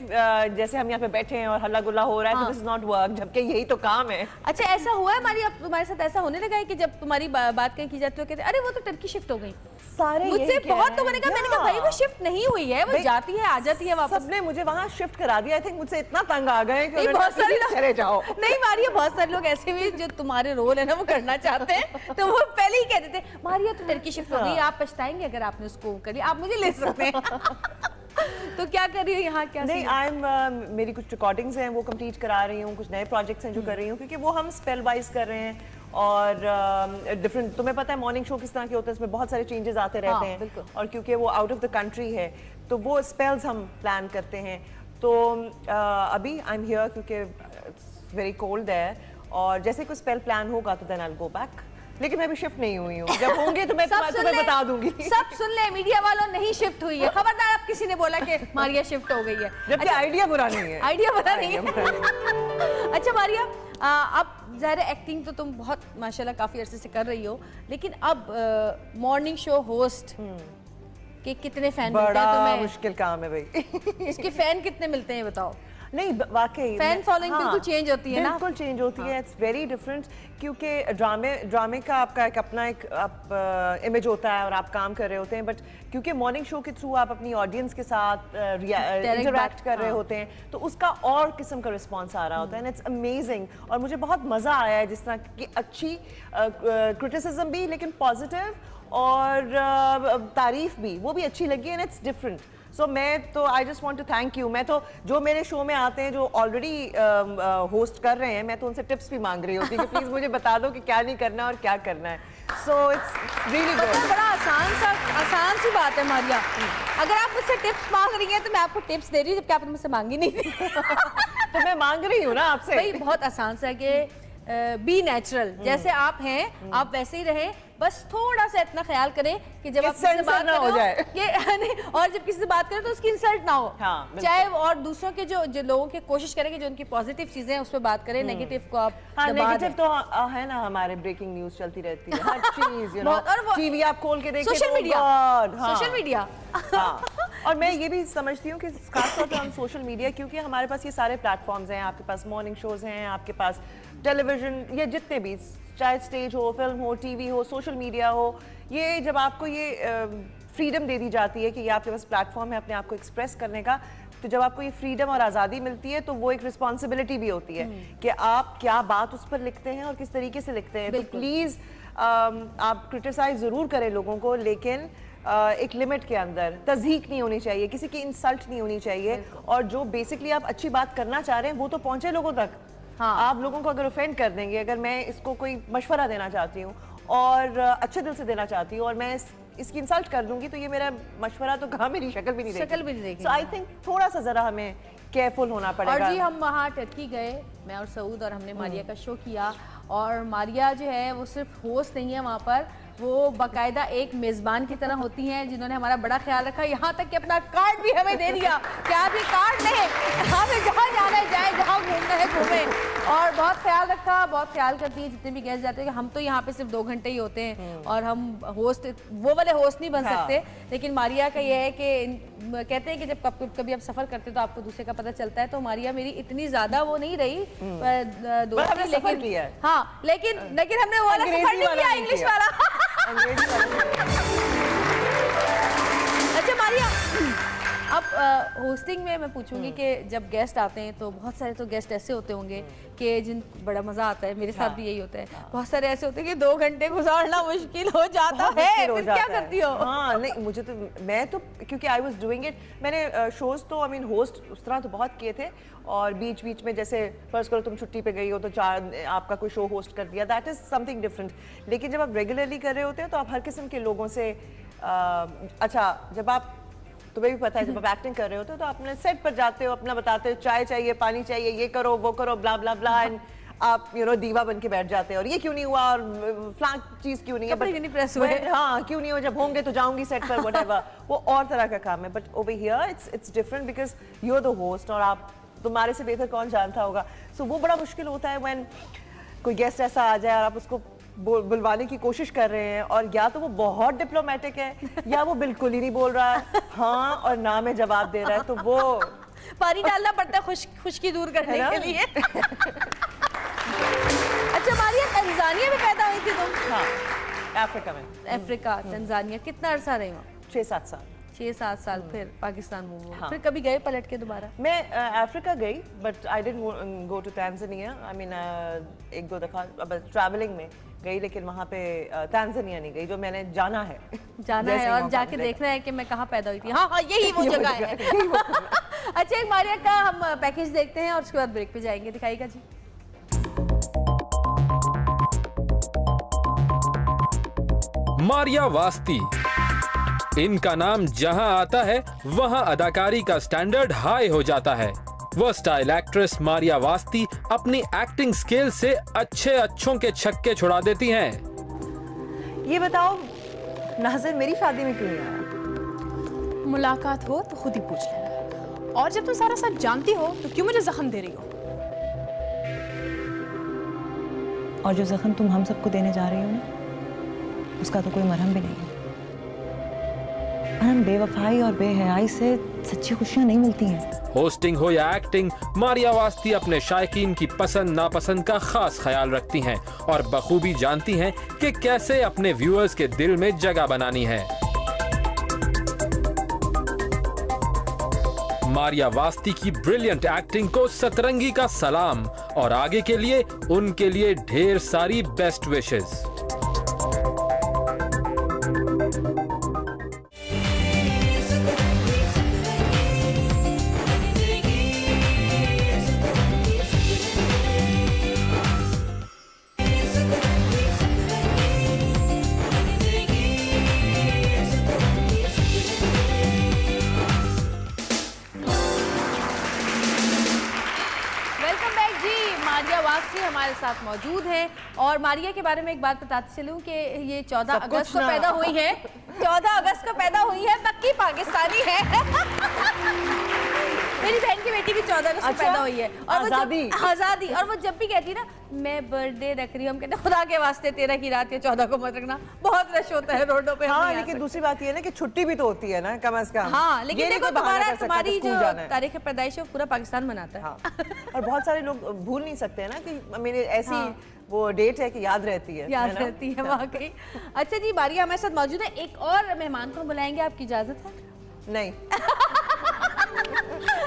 G: जैसे हम यहाँ पे बैठे हैं और हल्ला गुल्ला हो रहा है तो दिस इज नॉट वर्क, जबकि यही तो काम है।
A: अच्छा ऐसा हुआ है हमारी, अब तुम्हारे साथ ऐसा होने लगा है कि जब तुम्हारी बात कहीं की जाती है कहते अरे वो तो टर्की शिफ्ट हो गई,
G: सारे
A: मुझसे बहुत, तो मैंने कहा भाई वो शिफ्ट नहीं हुई है, वो जाती है आ जाती है वापस।
G: सबने मुझे वहाँ शिफ्ट करा दिया, आई थिंक मुझसे इतना तंग आ गए कि
A: बहुत सारे लोग
G: चले जाओ।
A: नहीं मारिया, बहुत सारे लोग ऐसे भी जो तुम्हारे रोल है ना वो करना चाहते हैं, तो वो पहले ही कह देते मारिया तो टर्की शिफ्ट हो गई, आप पछताएंगे अगर आपने उसको करी, आप मुझे ले सकते हैं। तो क्या कर रही हो यहाँ, क्या
G: नहीं आई एम मेरी कुछ रिकॉर्डिंग्स हैं वो कंप्लीट करा रही हूँ, कुछ नए प्रोजेक्ट्स हैं जो कर रही हूँ, क्योंकि वो हम स्पेल वाइज कर रहे हैं और डिफरेंट, तुम्हें पता है मॉर्निंग शो किस तरह के होते हैं, इसमें बहुत सारे चेंजेस आते रहते हैं और क्योंकि वो आउट ऑफ द कंट्री है तो वो स्पेल्स हम प्लान करते हैं। तो अभी आई एम हियर क्योंकि इट्स वेरी कोल्ड है और जैसे कोई स्पेल प्लान होगा तो then I will go back, लेकिन मैं अभी शिफ्ट नहीं हुई हूँ, जब होंगे तो मैं तुम्हें बता दूंगी।
A: सब सुन ले, मीडिया वालों नहीं शिफ्ट हुई है, खबरदार आप किसी ने बोला कि मारिया शिफ्ट हो गई है,
G: जबकि आइडिया बुरा नहीं है,
A: आइडिया बुरा नहीं है। अच्छा मारिया, अब ज़ाहिर एक्टिंग तो तुम बहुत माशाल्लाह काफ़ी अरसे से कर रही हो, लेकिन अब मॉर्निंग शो होस्ट के कितने फैन मिलते हैं तुम्हें?
G: मुश्किल काम है भाई।
A: इसके फैन कितने मिलते हैं बताओ?
G: नहीं वाकई
A: फैन फॉलोइंग बिल्कुल चेंज होती है ना,
G: बिल्कुल चेंज होती है, इट्स वेरी डिफरेंट, क्योंकि ड्रामे का आपका एक अपना एक इमेज होता है और आप काम कर रहे होते हैं, बट क्योंकि मॉर्निंग शो के थ्रू आप अपनी ऑडियंस के साथ इंटरैक्ट कर रहे होते हैं तो उसका और किस्म का रिस्पॉन्स आ रहा होता है, एंड इट्स अमेजिंग। और मुझे बहुत मज़ा आया है जिस तरह की अच्छी क्रिटिसिज्म भी लेकिन पॉजिटिव और तारीफ भी, वो भी अच्छी लगी, एंड इट्स डिफरेंट। सो मैं तो I just want to thank you, मैं तो जो मेरे शो में आते हैं जो ऑलरेडी होस्ट कर रहे हैं, मैं तो उनसे टिप्स भी मांग रही होती कि प्लीज मुझे बता दो कि क्या नहीं करना और क्या करना है। So it's really good.
A: बड़ा आसान सी बात है मारिया, अगर आप मुझसे टिप्स मांग रही हैं तो मैं आपको टिप्स दे रही हूँ, जबकि आपने मुझसे मांगी नहीं थी।
G: तो मैं मांग रही हूँ ना आपसे।
A: भाई बहुत आसान सा है कि बी नेचुरल, जैसे आप हैं आप वैसे ही रहें, बस थोड़ा सा इतना ख्याल करें कि जब आप किसी से बात
G: हो जाए
A: और जब किसी से बात करें तो उसकी इंसल्ट ना हो।
G: हाँ,
A: चाहे और दूसरों के जो लोगों की कोशिश करें कि जो उनकी पॉजिटिव चीजें हैं उस पर बात करें, नेगेटिव को आप
G: नेगेटिव तो है ना, हमारे ब्रेकिंग न्यूज चलती रहती है हर चीज, यू नो, टीवी आप खोल के देखें,
A: सोशल मीडिया।
G: और मैं ये भी समझती हूँ कि खासतौर पर हम सोशल मीडिया, क्योंकि हमारे पास ये सारे प्लेटफॉर्म्स हैं, आपके पास मॉर्निंग शोज हैं, आपके पास टेलीविजन, ये जितने भी, चाहे स्टेज हो, फिल्म हो, टीवी हो, सोशल मीडिया हो, ये जब आपको ये फ्रीडम दे दी जाती है कि ये आपके पास प्लेटफॉर्म है अपने आप को एक्सप्रेस करने का, तो जब आपको ये फ्रीडम और आज़ादी मिलती है तो वो एक रिस्पॉन्सिबिलिटी भी होती है कि आप क्या बात उस पर लिखते हैं और किस तरीके से लिखते हैं। तो प्लीज़ आप क्रिटिसाइज ज़रूर करें लोगों को, लेकिन एक लिमिट के अंदर, तज़हीक नहीं होनी चाहिए, किसी की इंसल्ट नहीं होनी चाहिए, और जो बेसिकली आप अच्छी बात करना चाह रहे हैं वो तो पहुंचे लोगों तक। हाँ, आप लोगों को अगर ऑफेंड कर देंगे, अगर मैं इसको कोई मशवरा देना चाहती हूँ और अच्छे दिल से देना चाहती हूँ और मैं इसकी इंसल्ट कर दूंगी तो ये मेरा मशवरा तो कहाँ, मेरी शक्ल भी नहीं देगी। सो आई थिंक थोड़ा सा जरा हमें केयरफुल होना पड़ेगा।
A: और जी हम वहाँ टर्की गए, मैं और सऊद, और हमने मारिया का शो किया, और मारिया जो है वो सिर्फ होस्ट नहीं है वहाँ पर, वो बाकायदा एक मेज़बान की तरह होती हैं जिन्होंने हमारा बड़ा ख्याल रखा, यहाँ तक कि अपना कार्ड भी हमें दे दिया कि आप ये कार्ड नहीं, हमें जहाँ जाना है जाए, जहाँ घूमना है घूमें, और बहुत ख्याल रखा, बहुत ख्याल करती है जितने भी गेस्ट जाते हैं। हम तो यहाँ पे सिर्फ 2 घंटे ही होते हैं और हम होस्ट, वो वाले होस्ट नहीं बन सकते, लेकिन मारिया का ये है कि कहते हैं कि जब कभी आप सफ़र करते तो आपको दूसरे का पता चलता है, तो मारिया मेरी इतनी ज़्यादा वो नहीं रही दोस्ती, लेकिन हाँ, लेकिन हमने वो वाला सफ़र नहीं किया, इंग्लिश वाला। अच्छा मारिया, अब होस्टिंग में मैं पूछूंगी कि जब गेस्ट आते हैं तो बहुत सारे तो गेस्ट ऐसे होते होंगे कि जिन बड़ा मजा आता है, मेरे साथ भी यही होता है, बहुत सारे ऐसे होते हैं कि 2 घंटे गुजारना मुश्किल हो जाता है, फिर क्या करती हो?
G: हाँ नहीं, मुझे तो, मैं तो क्योंकि आई वाज डूइंग इट, मैंने शोज तो आई मीन होस्ट उस तरह तो बहुत किए थे, और बीच बीच में जैसे फर्स्ट करो तुम छुट्टी पे गई हो तो आपका कोई शो होस्ट कर दिया, दैट इज समथिंग डिफरेंट। लेकिन जब आप रेगुलरली कर रहे होते हैं तो आप हर किस्म के लोगों से अच्छा, जब आप, तुम्हें भी पता है जब आप एक्टिंग कर रहे होते हो तो अपने सेट पर जाते हो, अपना बताते हो चाय चाहिए, पानी चाहिए, ये करो वो करो, ब्ला ब्ला ब्ला, एंड आप दीवा बन के बैठ जाते हैं, और ये क्यों नहीं हुआ और फ्लैंक चीज क्यों नहीं है,
A: नहीं प्रेस हुए,
G: हाँ क्यों नहीं हो, जब होंगे तो जाऊंगी सेट पर, व्हाटएवर, वो और तरह का काम है। But over here it's different because you are the host, और आप, तुम्हारे से बेहतर कौन जानता होगा, सो वो बड़ा मुश्किल होता है व्हेन कोई गेस्ट ऐसा आ जाए और आप उसको बुलवाने की कोशिश कर रहे हैं और या तो वो बहुत डिप्लोमेटिक है या वो बिल्कुल ही नहीं बोल रहा है, हाँ और ना में जवाब दे रहा है, तो वो
A: पानी डालना पड़ता है खुश्की दूर करने के लिए। अच्छा मारिया, तंजानिया में पैदा हुई थी तुम?
G: हाँ, अफ्रीका में।
A: अफ्रीका, तंजानिया, कितना अरसा रही वहाँ?
G: 6-7 साल।
A: 6-7 साल, फिर पाकिस्तान मूव हुआ।
G: हाँ।
A: फिर कभी गए पलट के दोबारा?
G: मैं अफ्रीका गई, but I didn't go to Tanzania. I mean 1-2 दफ़ा ट्रैवलिंग में गई, लेकिन वहाँ पे तंजानिया नहीं गई, जो मैंने जाना है
A: और जाके देखना है कि मैं कहाँ पैदा हुई थी। हाँ हाँ, यही वो जगह है। अच्छा, एक मारिया का हम पैकेज देखते हैं और उसके बाद ब्रेक पे जाएंगे। दिखाइएगा जी।
H: मारिया वास्ती, इनका नाम जहां आता है वहां अदाकारी का स्टैंडर्ड हाई हो जाता है। वर्सटाइल एक्ट्रेस मारिया वास्ती अपनी एक्टिंग स्किल से अच्छों के छक्के छुड़ा देती हैं।
G: ये बताओ नाज़िर, मेरी शादी में क्यों नहीं आया?
I: मुलाकात हो तो खुद ही पूछ लेना, और जब तुम सारा सच जानती हो तो क्यों मुझे जख्म दे रही हो?
G: और जो जख्म तुम हम सबको देने जा रही हो ना, उसका तो कोई मरहम भी नहीं है। हम बेवफाई और बेहयाई से सच्ची खुशियां नहीं मिलती हैं।
H: होस्टिंग हो या एक्टिंग, मारिया वास्ती अपने शायकीन की पसंद नापसंद का खास ख्याल रखती हैं और बखूबी जानती हैं कि कैसे अपने व्यूअर्स के दिल में जगह बनानी है। मारिया वास्ती की ब्रिलियंट एक्टिंग को सतरंगी का सलाम और आगे के लिए उनके लिए ढेर सारी बेस्ट विशेस।
A: हमारे साथ मौजूद हैं और मारिया के बारे में एक बात बताते चलूं कि ये 14 अगस्त को पैदा हुई है। 14 अगस्त को पैदा हुई है, पक्की पाकिस्तानी है। मेरी बहन की बेटी भी 14 अगस्त को पैदा हुई है और आज़ादी, और वो जब भी कहती ना मैं बर्थडे रख रही हूँ, हम कहते हैं खुदा के वास्ते 13 की रात या 14 को मत रखना, बहुत रश होता है रोडों पे।
G: हाँ, लेकिन दूसरी बात ये है ना कि छुट्टी भी तो होती है ना कम से कम।
A: हाँ, लेकिन देखो तुम्हारी जो तारीख पैदाइश है वो पूरा पाकिस्तान मनाता है।
G: हाँ। और बहुत सारे लोग भूल नहीं सकते हैं ना कि मेरे ऐसी वो डेट है कि याद रहती है
A: वाकई। अच्छा जी, मारिया हमारे साथ मौजूद है। एक और मेहमान को बुलाएंगे, आपकी इजाजत है?
G: नहीं।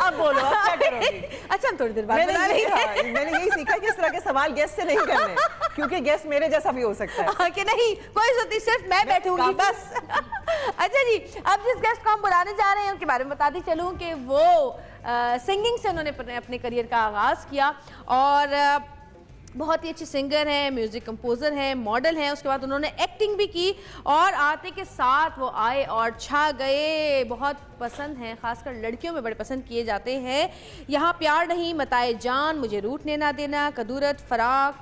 G: अब बोलो, अब क्या करोगी?
A: अच्छा, हम थोड़ी देर बाद
G: मैंने यही सीखा कि इस तरह के सवाल गेस्ट से नहीं करने, क्योंकि गेस्ट मेरे जैसा भी हो सकता है।
A: कि नहीं, कोई जरूरत नहीं, सिर्फ मैं बैठूंगी बस। अच्छा जी, अब जिस गेस्ट को हम बुलाने जा रहे हैं उनके बारे में बताती चलूं कि वो सिंगिंग से उन्होंने अपने करियर का आगाज़ किया और बहुत ही अच्छी सिंगर हैं, म्यूज़िक कंपोज़र हैं, मॉडल हैं। उसके बाद उन्होंने एक्टिंग भी की और आते के साथ वो आए और छा गए। बहुत पसंद हैं, खासकर लड़कियों में बड़े पसंद किए जाते हैं। यहाँ प्यार नहीं, मताए जान, मुझे रूठने ना देना, कदूरत, फराक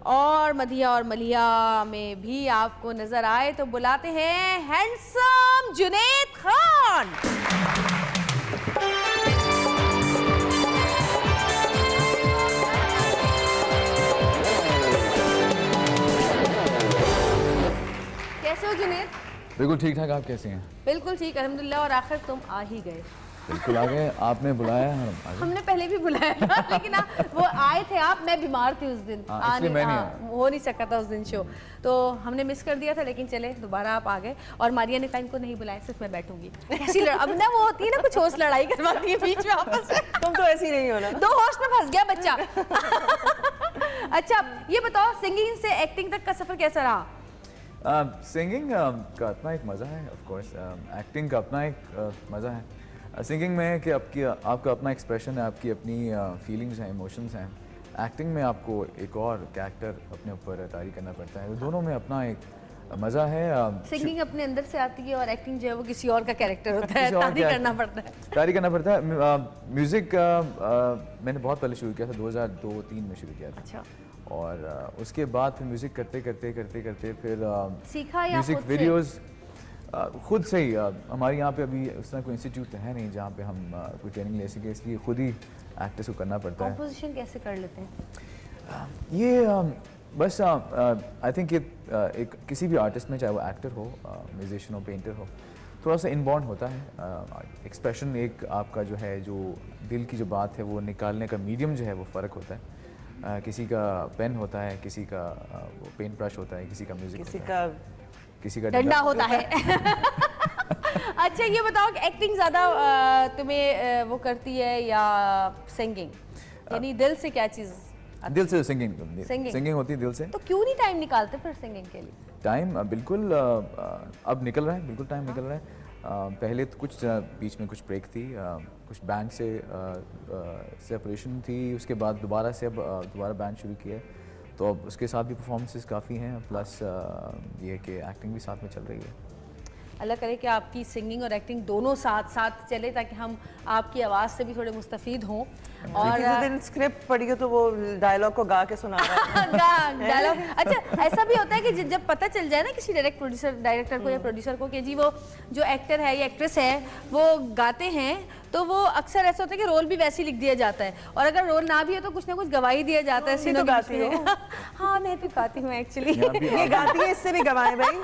A: और मधिया और मलिया में भी आपको नज़र आए तो बुलाते हैं हैंडसम जुनैद खान। कैसे हो जुनैद?
J: बिल्कुल ठीक ठाक, आप कैसे हैं?
A: बिल्कुल ठीक, अल्हम्दुलिल्लाह। और आखिर तुम आ ही गए।
J: बिल्कुल आ गए, आपने बुलाया।
A: हमने पहले भी बुलाया था, लेकिन वो आए थे आप, मैं बीमार थी उस दिन, हो नहीं सका था उस दिन शो, तो हमने मिस कर दिया था। लेकिन चले, दोबारा आप आ गए और मारिया ने कहा इनको नहीं बुलाया, सिर्फ मैं बैठूंगी। ऐसी अब ना वो होती है ना, कुछ होस्ट लड़ाई करवाती है बीच में आपस में।
G: तुम तो ऐसी नहीं हो ना,
A: 2 होस्ट में फंस गया बच्चा। अच्छा, ये बताओ सिंगिंग से एक्टिंग तक का सफर कैसा रहा?
J: सिंगिंग का अपना एक मज़ा है, ऑफ कोर्स एक्टिंग का अपना एक मज़ा है। सिंगिंग में है कि आपका अपना एक्सप्रेशन है, आपकी अपनी फीलिंग्स हैं, इमोशंस हैं। एक्टिंग में आपको एक और कैरेक्टर अपने ऊपर तारी करना पड़ता है, दोनों में अपना एक मज़ा है।
A: सिंगिंग अपने अंदर से आती है और एक्टिंग जो है वो किसी और का कैरेक्टर होता है, तारी करना पड़ता है।
J: तारी करना पड़ता है। म्यूज़िक मैंने बहुत पहले शुरू किया था, 2002-3 में शुरू किया था। अच्छा। और उसके बाद फिर म्यूज़िक करते फिर
A: सीखा या
J: म्यूज़िक वीडियोस खुद से ही। हमारे यहाँ पे अभी उस तरह कोई इंस्टीट्यूट तो है नहीं जहाँ पे हम कोई ट्रेनिंग ले सके, इसलिए खुद ही एक्टर्स को करना पड़ता है।
A: कंपोजिशन कैसे कर लेते हैं?
J: ये बस आई थिंक एक किसी भी आर्टिस्ट में, चाहे वो एक्टर हो, म्यूजिशियन हो, पेंटर हो, थोड़ा सा इनबॉर्न होता है। एक्सप्रेशन एक आपका जो है, जो दिल की जो बात है वो निकालने का मीडियम जो है वो फ़र्क होता है। किसी का पेन होता है, किसी का वो पेंट ब्रश होता है, किसी का म्यूजिक, किसी का
A: डंडा होता है। अच्छा ये बताओ कि एक्टिंग ज़्यादा तुम्हें वो करती है या सिंगिंग? यानी दिल से क्या चीज़?
J: दिल से सिंगिंग होती है दिल से।
A: तो क्यों नहीं टाइम निकालते फिर सिंगिंग के लिए?
J: टाइम बिल्कुल अब निकल रहा है, बिल्कुल टाइम निकल रहा है। पहले तो कुछ बीच में कुछ ब्रेक थी, कुछ बैंड से सेपरेशन थी, उसके बाद दोबारा से अब दोबारा बैंड शुरू किया है, तो अब उसके साथ भी परफॉर्मेंसेस काफ़ी हैं, प्लस ये है कि एक्टिंग भी साथ में चल रही है।
A: अल्लाह करे कि आपकी सिंगिंग और एक्टिंग दोनों साथ साथ चले, ताकि हम आपकी आवाज़ से भी थोड़े मुस्तफ़ीद हों।
G: और दिन स्क्रिप्ट पढ़ी हो तो वो डायलॉग को गा के सुना
A: डायलॉग। अच्छा ऐसा भी होता है कि जब पता चल जाए ना किसी डायरेक्टर को या प्रोड्यूसर को कि जी वो जो एक्टर है या एक्ट्रेस है वो गाते हैं, तो वो अक्सर ऐसा होता है कि रोल भी वैसे ही लिख दिया जाता है, और अगर रोल ना भी हो तो कुछ ना कुछ गवाही दिया जाता है।
G: तो गाती हो?
A: हाँ मैं भी गाती हूँ एक्चुअली।
G: ये गाती है, इससे भी गवाएं भाई।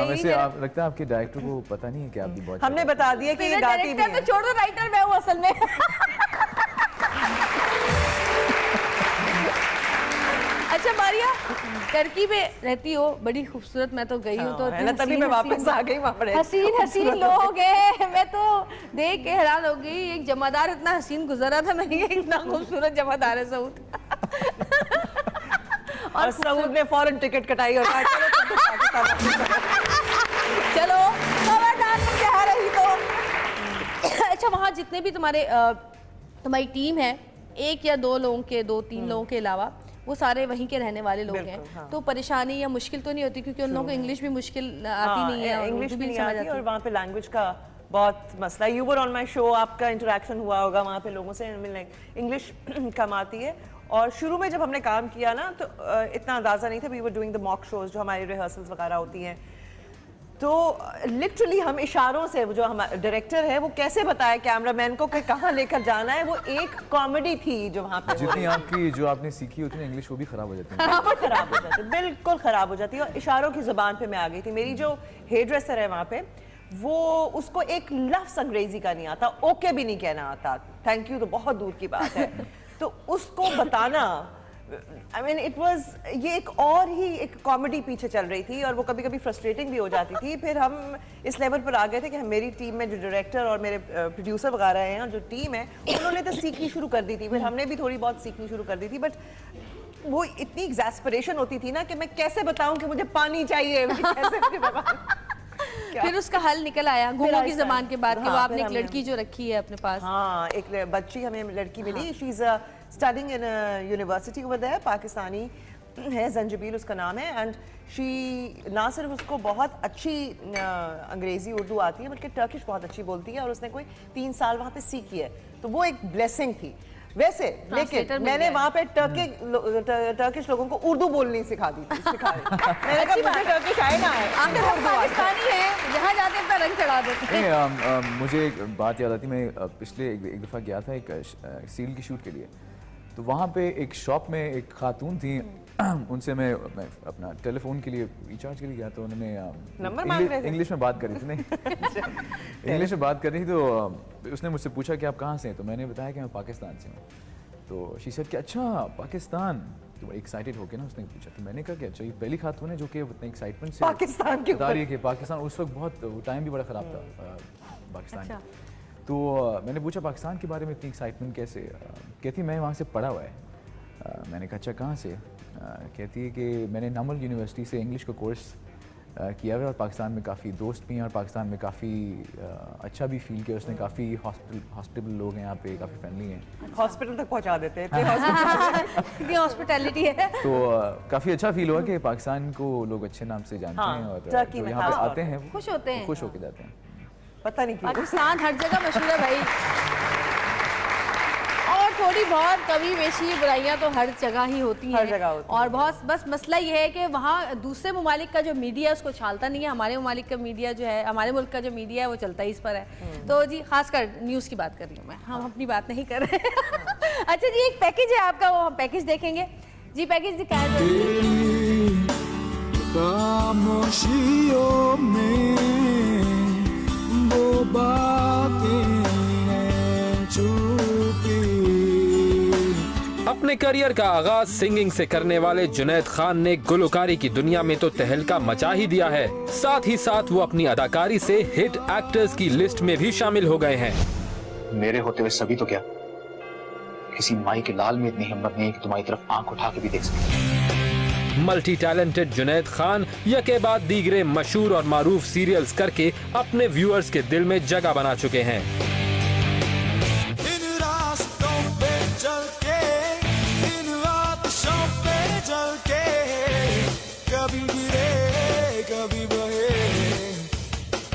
J: वैसे आप लगता है आपके डायरेक्टर को पता नहीं है कि आप भी बहुत,
G: हमने बता दिया कि ये गाती भी है।
A: तो छोड़ दो, राइटर मैं हूँ असल में। अच्छा मारिया, टर्की में रहती हो, बड़ी खूबसूरत, मैं तो गई हूँ तो
G: तभी मैं वापस आ गई वहाँ पर।
A: हसीन लोग हैं, मैं तो देख के हैरान हो गई। एक जमादार इतना हसीन गुजरा था, मैंने कहा इतना खूबसूरत जमादार है सऊद।
G: और सऊद ने फौरन टिकट कटाई और
A: चलो खबरदार तुम कह रही तो। अच्छा वहाँ जितने भी तुम्हारी टीम है, एक या दो लोगों के, 2-3 लोगों के अलावा वो सारे वहीं के रहने वाले लोग हैं, हाँ। तो परेशानी या मुश्किल तो नहीं होती? क्योंकि उन लोगों को इंग्लिश भी मुश्किल आती नहीं है,
G: इंग्लिश भी नहीं आती, और वहाँ पे लैंग्वेज का बहुत मसला है। You were on my show, आपका इंटरेक्शन हुआ होगा वहाँ पे लोगों से, इंग्लिश कम आती है। और शुरू में जब हमने काम किया ना तो इतना अंदाज़ा नहीं था। We were doing the mock shows, जो हमारी रिहर्सल्स वगैरह होती हैं, तो लिटरली हम इशारों से, जो हमारा डायरेक्टर है वो कैसे बताया कैमरामैन को कि कहाँ लेकर जाना है। वो एक कॉमेडी थी जो वहाँ पे,
J: जितनी आपकी जो आपने सीखी उतनी इंग्लिश वो भी खराब हो जाती है।
G: खराब हो जाती है, बिल्कुल खराब हो जाती है। और इशारों की ज़ुबान पे मैं आ गई थी। मेरी जो हेयर ड्रेसर है वहाँ पे, वो उसको एक लफ्ज़ अंग्रेजी का नहीं आता, ओके भी नहीं कहना आता, थैंक यू तो बहुत दूर की बात है। तो उसको बताना, I mean, it was, ये एक और ही एक कॉमेडी पीछे चल रही थी, और वो कभी कभी फ्रस्ट्रेटिंग भी हो जाती थी। फिर हम इस लेवल पर आ गए थे कि मेरी टीम में जो डायरेक्टर और मेरे प्रोड्यूसर वगैरह हैं और जो टीम है, उन्होंने तो सीखनी शुरू कर दी थी, फिर हमने भी थोड़ी बहुत सीखनी शुरू कर दी थी। बट वो इतनी एग्जैस्परेशन होती थी ना कि मैं कैसे बताऊं कि मुझे पानी चाहिए,
A: फिर उसका हल निकल आया घूमों की ज़बान के बाद कि वो आपने एक लड़की जो रखी है अपने पास।
G: हाँ, एक बच्ची हमें लड़की मिली, she is studying in university over there, Pakistani है, जंजबील उसका नाम है। एंड शी ना सिर्फ उसको बहुत अच्छी अंग्रेज़ी उर्दू आती है, बल्कि टर्किश बहुत अच्छी बोलती है, और उसने कोई 3 साल वहाँ पे सीखी है, तो वो एक ब्लेसिंग थी वैसे। लेकिन मैंने वहाँ पे टर्किश लोगों को उर्दू बोलनी सिखा दी थी, मैंने कहा मुझे टर्किश आए ना आए,
A: पाकिस्तानी है, जहाँ जाते हैं रंग चढ़ा देते हैं।
J: मुझे एक बात याद आती, मैं पिछले एक दफ़ा गया था एक सीरियल की शूट के लिए, तो वहाँ पे एक शॉप में एक खातून थी, उनसे मैं अपना टेलीफोन के लिए रिचार्ज के लिए गया, तो उन्होंने इंग्लिश में बात करी थी, नहीं इंग्लिश में बात करी थी, तो उसने मुझसे पूछा कि आप कहाँ से हैं, तो मैंने बताया कि मैं पाकिस्तान से हूँ। तो शी सेड कि अच्छा पाकिस्तान, तो एक्साइटेड होके ना उसने पूछा, तो मैंने कहा कि अच्छा ये पहली खातून है जो कि उतने एक्साइटमेंट से
G: पाकिस्तान की
J: बता रही है कि पाकिस्तान, उस वक्त बहुत टाइम भी बड़ा ख़राब था पाकिस्तान। तो मैंने पूछा पाकिस्तान के बारे में इतनी एक्साइटमेंट कैसे? कहती मैं वहाँ से पढ़ा हुआ है। मैंने कहा अच्छा कहाँ से? कहती है कि मैंने नमल यूनिवर्सिटी से इंग्लिश का कोर्स किया हुआ है, और पाकिस्तान में काफ़ी दोस्त भी हैं, और पाकिस्तान में काफ़ी अच्छा भी फील किया उसने, काफ़ी हॉस्पिटल लोग हैं यहाँ पे, काफ़ी फ्रेंडली हैं,
G: हॉस्पिटल तक पहुँचा देते हैं,
A: हॉस्पिटैलिटी है।
J: तो काफ़ी अच्छा फील हुआ कि पाकिस्तान को लोग अच्छे नाम से जानते हैं, और जो यहाँ पे आते हैं
A: खुश होते हैं,
J: खुश होके जाते हैं।
G: पता नहीं क्यों
A: पाकिस्तान हर जगह मशहूर है भाई, और थोड़ी बहुत कमी बेशी बुराइयां तो हर जगह ही होती हैं, और बहुत बस मसला ये है कि वहाँ दूसरे ममालिक का जो मीडिया है उसको छालता नहीं है। हमारे ममालिक का मीडिया जो है, हमारे मुल्क का जो मीडिया है वो चलता ही इस पर है। तो जी खासकर न्यूज़ की बात कर रही हूँ मैं, हम अपनी बात नहीं कर रहे। अच्छा जी, एक पैकेज है आपका, वो हम पैकेज देखेंगे जी पैकेज दिखाएं तो।
K: खामोशियों में वो बातें छुपी।
H: अपने करियर का आगाज सिंगिंग से करने वाले जुनैद खान ने गुलकारी की दुनिया में तो तहलका मचा ही दिया है, साथ ही साथ वो अपनी अदाकारी से हिट एक्टर्स की लिस्ट में भी शामिल हो गए हैं।
L: मेरे होते हुए सभी तो क्या, किसी माई के लाल में इतनी हिम्मत नहीं कि तुम्हारी तरफ आंख उठा के भी देख सके।
H: मल्टी टैलेंटेड जुनैद खान यके बाद दीगरे मशहूर और मारूफ सीरियल्स करके अपने व्यूअर्स के दिल में जगह बना चुके हैं।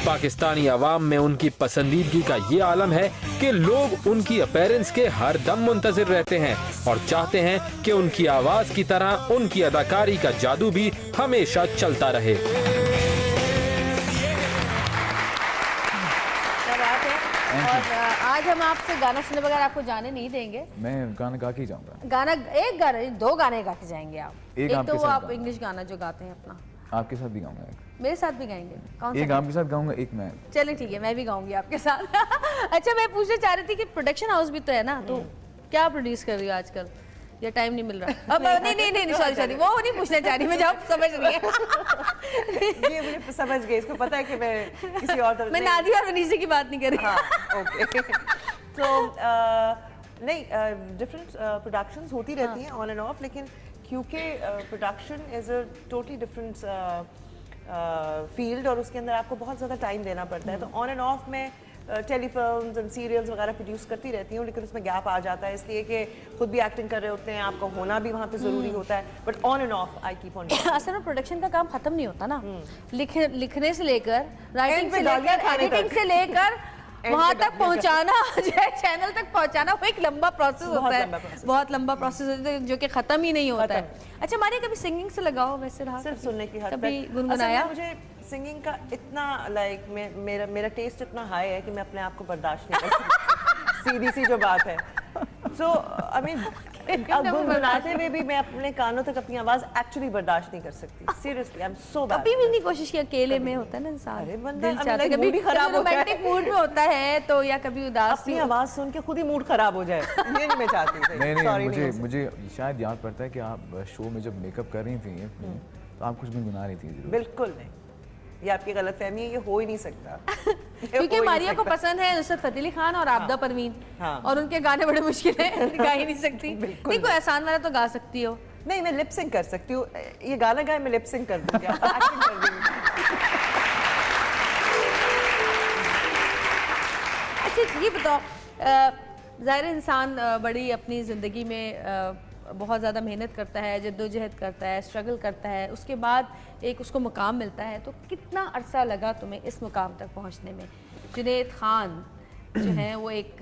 H: पाकिस्तानी अवाम में उनकी पसंदीदगी का ये आलम है कि लोग उनकी अपीयरेंस के हर दम मुंतजिर रहते हैं और चाहते हैं कि उनकी आवाज की तरह उनकी अदाकारी का जादू भी हमेशा चलता रहे।
A: और आज हम आपसे गाना सुनने बगैर आपको जाने नहीं देंगे।
J: मैं गाना गा के जाऊंगा।
A: गाना एक गाने, दो गाने गा के जाएंगे आप। एक तो वो आप
J: गाऊंगा।
A: इंग्लिश गाना जो गाते हैं अपना,
J: आपके साथ भी गाऊंगा एक।
A: मेरे साथ भी गाएंगे? कौन सा?
J: एक आपके साथ गाऊंगा, एक मैं।
A: चलिए ठीक है, मैं भी गाऊंगी आपके साथ। अच्छा, मैं पूछना चाह रही थी कि प्रोडक्शन हाउस भी तो है ना, तो क्या प्रोड्यूस कर रही हो आजकल, या टाइम नहीं मिल रहा? अब नहीं सॉरी वो नहीं पूछना चाह रही मैं, जब समझ रही है।
G: ये मुझे समझ गई, इसको पता है कि मैं किसी और तरह
A: मैं नादिया और वनीसे की बात नहीं कर रही।
G: हाँ, ओके। तो नहीं, डिफरेंट प्रोडक्शंस होती रहती हैं ऑन एंड ऑफ, लेकिन क्योंकि production is a totally different field और उसके अंदर आपको बहुत ज़्यादा टाइम देना पड़ता है, तो ऑन एंड ऑफ में टेलीफिल्म्स एंड सीरियल्स वगैरह प्रोड्यूस करती रहती हूँ, लेकिन उसमें गैप आ जाता है इसलिए कि खुद भी एक्टिंग कर रहे होते हैं, आपका होना भी वहाँ पे ज़रूरी होता है, but on end of I keep on.
A: असल में प्रोडक्शन का काम खत्म नहीं होता ना, लिखने से लेकर राइटिंग से लेकर एडिटिंग से लेकर वहाँ तक पहुँचाना, चैनल तक पहुँचाना, वो एक लंबा प्रोसेस होता है, बहुत लंबा प्रोसेस होता है जो कि खत्म ही नहीं होता है। अच्छा मारिया, कभी सिंगिंग से लगाओ वैसे रहा?
G: सिर्फ सुनने की हद तक।
A: कभी गुनगुनाया?
G: मुझे सिंगिंग का इतना मेरा टेस्ट इतना हाई है कि मैं अपने आप को बर्दाश्त नहीं कर सकती। सीधी सी जो बात है। सो आई मीन अब गुनगुनाते हुए भी मैं अपने कानों तक अपनी आवाज एक्चुअली बर्दाश्त नहीं कर सकती। Seriously I am so bad.
A: कभी भी नहीं कोशिश की? अकेले में होता है ना इंसान,
G: अरे बंदा
A: कभी खराब रोमांटिक मूड में होता है तो, या कभी उदास,
G: अपनी आवाज सुन के खुद ही मूड खराब हो जाए, ये नहीं मैं चाहती।
J: नहीं, मुझे शायद याद पड़ता है कि आप शो में जब मेकअप कर रही थी तो आप कुछ गुनगुना रही थी।
G: बिल्कुल नहीं, ये आपकी गलतफहमी है, ये हो ही नहीं सकता।
A: क्योंकि मारिया को पसंद है नुसरत फतेह अली खान और आबदा परवीन, और उनके गाने बड़े मुश्किल हैं, गा ही नहीं सकती। नहीं, कोई आसान वाला तो गा सकती हो।
G: नहीं, मैं लिप सिंक कर सकती हूँ, ये गाना गाए मैं लिप सिंक कर दूंगी, एक्टिंग कर दूंगी।
A: अच्छा ये बताओ, ज़ाहिर इंसान बड़ी अपनी ज़िंदगी में बहुत ज़्यादा मेहनत करता है, जद्दोजहद करता है, स्ट्रगल करता है, उसके बाद एक उसको मुकाम मिलता है, तो कितना अरसा लगा तुम्हें इस मुकाम तक पहुंचने में? जुनैद खान जो है वो एक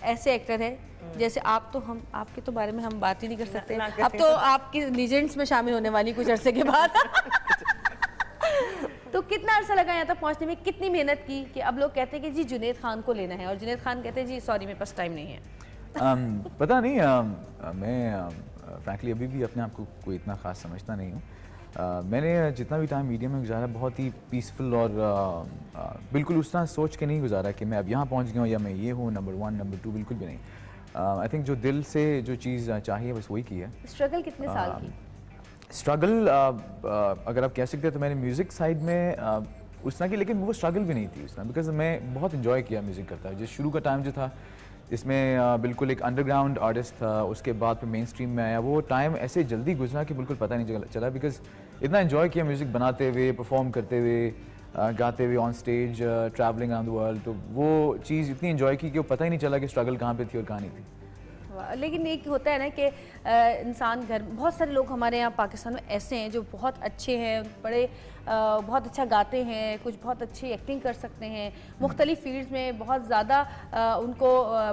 A: ऐसे एक्टर है, जैसे आप तो हम आपके तो बारे में हम बात ही नहीं कर सकते, अब तो आपकी लीजेंड्स में शामिल होने वाली कुछ अरसे के बाद। तो कितना अरसा लगा यहाँ तक पहुँचने में, कितनी मेहनत की कि अब लोग कहते हैं कि जी जुनैद खान को लेना है, और जुनैद खान कहते हैं जी सॉरी मेरे पास टाइम नहीं है?
J: पता नहीं, मैं फ्रैंकली अभी भी अपने आप को कोई इतना ख़ास समझता नहीं हूँ। मैंने जितना भी टाइम मीडिया में गुजारा बहुत ही पीसफुल और बिल्कुल उस तरह सोच के नहीं गुजारा कि मैं अब यहाँ पहुँच गया हूँ या मैं ये हूँ नंबर 1 नंबर 2, बिल्कुल भी नहीं। आई थिंक जो दिल से जो चीज़ चाहिए बस वही की है।
A: स्ट्रगल कितने साल की?
J: स्ट्रगल अगर आप कह सकते हैं तो मैंने म्यूज़िक साइड में उस तरह की, लेकिन वो स्ट्रगल भी नहीं थी उस तरह, बिकॉज मैं बहुत इन्जॉय किया म्यूज़िक करता है। जो शुरू का टाइम जो था इसमें बिल्कुल एक अंडरग्राउंड आर्टिस्ट था, उसके बाद फिर मेन स्ट्रीम में आया, वो टाइम ऐसे जल्दी गुजरा कि बिल्कुल पता नहीं चला, बिकॉज इतना एंजॉय किया म्यूज़िक बनाते हुए, परफॉर्म करते हुए, गाते हुए on stage, travelling around the world, तो वो चीज़ इतनी एंजॉय की कि वो पता ही नहीं चला कि स्ट्रगल कहाँ पे थी और कहाँ नहीं थी।
A: लेकिन एक होता है ना कि इंसान घर, बहुत सारे लोग हमारे यहाँ पाकिस्तान में ऐसे हैं जो बहुत अच्छे हैं, बड़े बहुत अच्छा गाते हैं, कुछ बहुत अच्छी एक्टिंग कर सकते हैं, मुख्तलिफ फील्ड्स में बहुत ज़्यादा उनको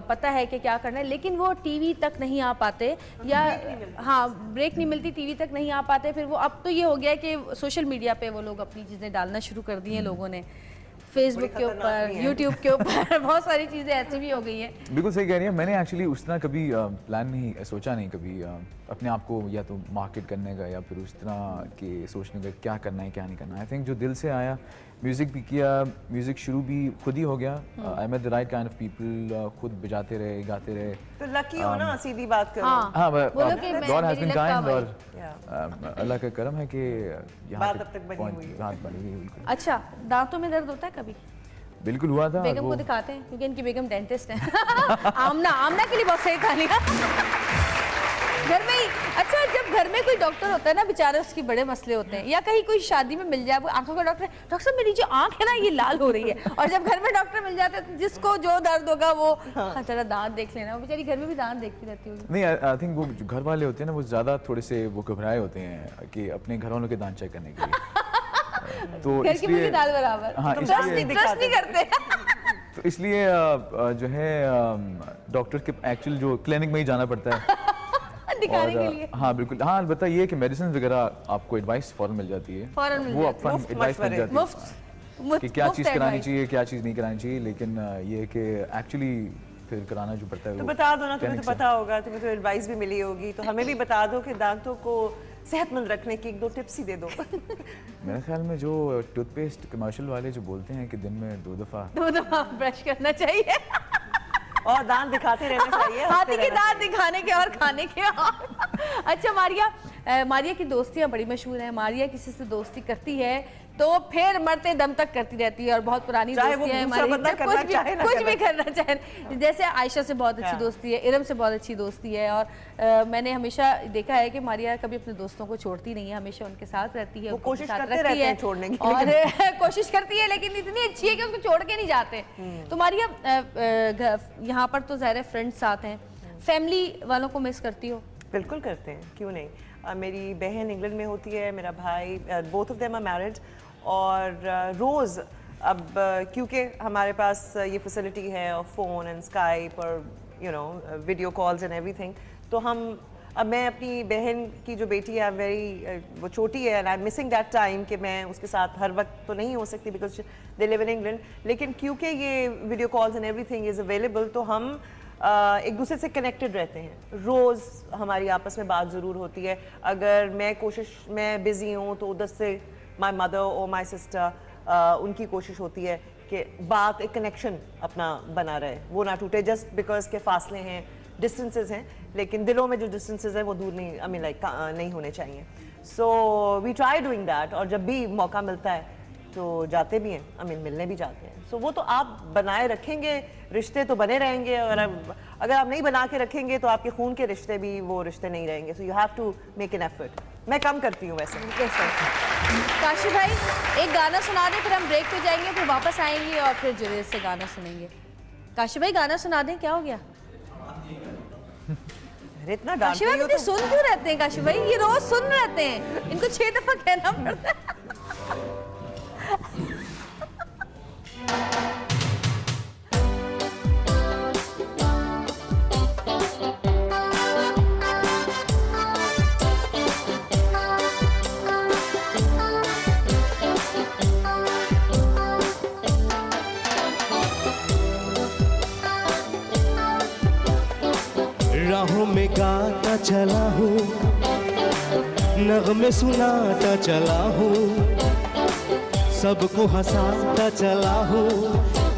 A: पता है कि क्या करना है, लेकिन वो टीवी तक नहीं आ पाते, या हाँ ब्रेक नहीं मिलती, टीवी तक नहीं आ पाते। फिर वो अब तो ये हो गया है कि सोशल मीडिया पे वो लोग अपनी चीज़ें डालना शुरू कर दी हैं लोगों ने, फेसबुक के ऊपर, यूट्यूब के ऊपर, बहुत सारी चीज़ें ऐसी भी हो गई हैं।
J: बिल्कुल सही कह रही है। मैंने एक्चुअली उस तरह कभी प्लान नहीं सोचा नहीं कभी अपने आप को या तो मार्केट करने का या फिर उस तरह के सोचने का क्या करना है क्या नहीं करना। आई थिंक जो दिल से आया, म्यूज़िक भी किया, म्यूज़िक शुरू भी खुद ही हो गया। I met the right kind of people, खुद बजाते रहे, गाते रहे।
G: तो लकी हो ना, सीधी बात करो।
J: हाँ, गॉड हैज़ बीन काइंड और अल्लाह का करम है कि यहाँ
G: बात अब तक बनी हुई है।
J: बात बनी हुई है।
A: अच्छा, दांतों में दर्द होता है कभी?
J: बिल्कुल हुआ था।
A: बेगम को दिखाते हैं क्योंकि इनकी बेगम डेंटिस्ट है। आमना के लिए बहुत सही कहानी घर में ही। अच्छा, जब घर में कोई डॉक्टर होता है ना, बेचारे उसकी बड़े मसले होते हैं, या कहीं कोई शादी में मिल जाए वो आंखों का डॉक्टर साहब मेरी जो आंख है ना ये लाल हो रही है, और जब घर में डॉक्टर मिल जाते हैं जिसको जो दर्द होगा वो जरा दांत देख लेना, वो बेचारी घर में भी दांत देखती रहती होगी।
J: नहीं, आई थिंक वो जो घर वाले होते हैं ना वो ज़्यादा थोड़े से वो घबराए होते हैं कि अपने घर वालों के दांत चेक करने के लिए। तो
A: घर की मुर्गी दाल बराबर।
J: हाँ,
A: ट्रस्ट नहीं करते।
J: तो इसलिए जो है डॉक्टर के एक्चुअल जो क्लिनिक में ही जाना पड़ता है
A: दिखाने के लिए।
J: हाँ बिल्कुल। हाँ, अलबत्ता ये कि मेडिसिन वगैरह आपको एडवाइस फौरन मिल जाती है, वो अपफ्रंट एडवाइस मिल जाती है कि क्या चीज़ करानी चाहिए क्या चीज़ नहीं करानी चाहिए। लेकिन ये है कि एक्चुअली फिर कराना जो पड़ता है।
G: तो बता दो ना, तुम्हें तो पता होगा, तुम्हें तो एडवाइस भी मिली होगी, तो हमें भी बता दो कि दांतों को सेहतमंद रखने की 1-2 टिप्स ही दे दो।
J: मेरे ख्याल में जो टूथपेस्ट कमर्शियल वाले जो बोलते हैं कि दिन में 2
A: दफा ब्रश करना चाहिए
G: और दांत दिखाते रहना चाहिए।
A: हाथी के दांत दिखाने के और खाने के और। अच्छा मारिया की दोस्तियां बड़ी मशहूर हैं। मारिया किसी से दोस्ती करती है तो फिर मरते दम तक करती रहती है, और बहुत पुरानी दोस्ती है हमारी, कुछ भी करना चाहे। जैसे आयशा से बहुत अच्छी दोस्ती है, इरम से बहुत अच्छी दोस्ती है, और मैंने हमेशा देखा है कि मारिया कभी अपने दोस्तों को छोड़ती नहीं है, हमेशा उनके साथ रहती है,
G: वो कोशिश करते रहते हैं छोड़ने की,
A: और कोशिश करती है लेकिन इतनी अच्छी है कि उसको छोड़ के नहीं जाते। तो मारिया यहाँ पर तो ज़ाहिर है फ्रेंड्स साथ हैं, फैमिली वालों को मिस करती हो?
G: बिल्कुल करते हैं, क्यों नहीं। मेरी बहन इंग्लैंड में होती है, मेरा भाई, both of them are married, और रोज़ अब क्योंकि हमारे पास ये फैसिलिटी है और फ़ोन एंड स्काइप और you know video calls and everything, तो अब मैं अपनी बहन की जो बेटी है वो छोटी है, and I am missing that time कि मैं उसके साथ हर वक्त तो नहीं हो सकती because they live in England, लेकिन क्योंकि ये video calls and everything is available, तो हम एक दूसरे से कनेक्टेड रहते हैं। रोज़ हमारी आपस में बात ज़रूर होती है। अगर मैं बिज़ी हूँ तो उधर से माई मदर और माई सिस्टर उनकी कोशिश होती है कि बात, एक कनेक्शन अपना बना रहे, वो ना टूटे, जस्ट बिकॉज के फासले हैं, डिस्टेंसेस हैं, लेकिन दिलों में जो डिस्टेंसेस हैं वो दूर नहीं, आई मीन लाइक नहीं होने चाहिए। So we try doing that, और जब भी मौका मिलता है तो जाते भी हैं, आई मीन मिलने भी जाते हैं। सो वो तो आप बनाए रखेंगे, रिश्ते तो बने रहेंगे, और अगर आप नहीं बना के रखेंगे तो आपके खून के रिश्ते भी वो रिश्ते नहीं रहेंगे। So you have to make an effort. मैं कम करती हूँ वैसे।
A: काशी भाई एक गाना सुना दें, फिर हम ब्रेक पे जाएंगे, फिर वापस आएंगे और फिर जुरेद से गाना सुनेंगे। काशी भाई गाना सुना दें, क्या हो गया?
G: इतना
A: काशी भाई तो सुन क्यों रहते हैं? काशी भाई ये रोज सुन रहते हैं, इनको 6 दफा कहना पड़ता है।
M: राहों में गाता चला हूँ, नगमे सुनाता चला हूँ, सबको हंसाता चला हूँ।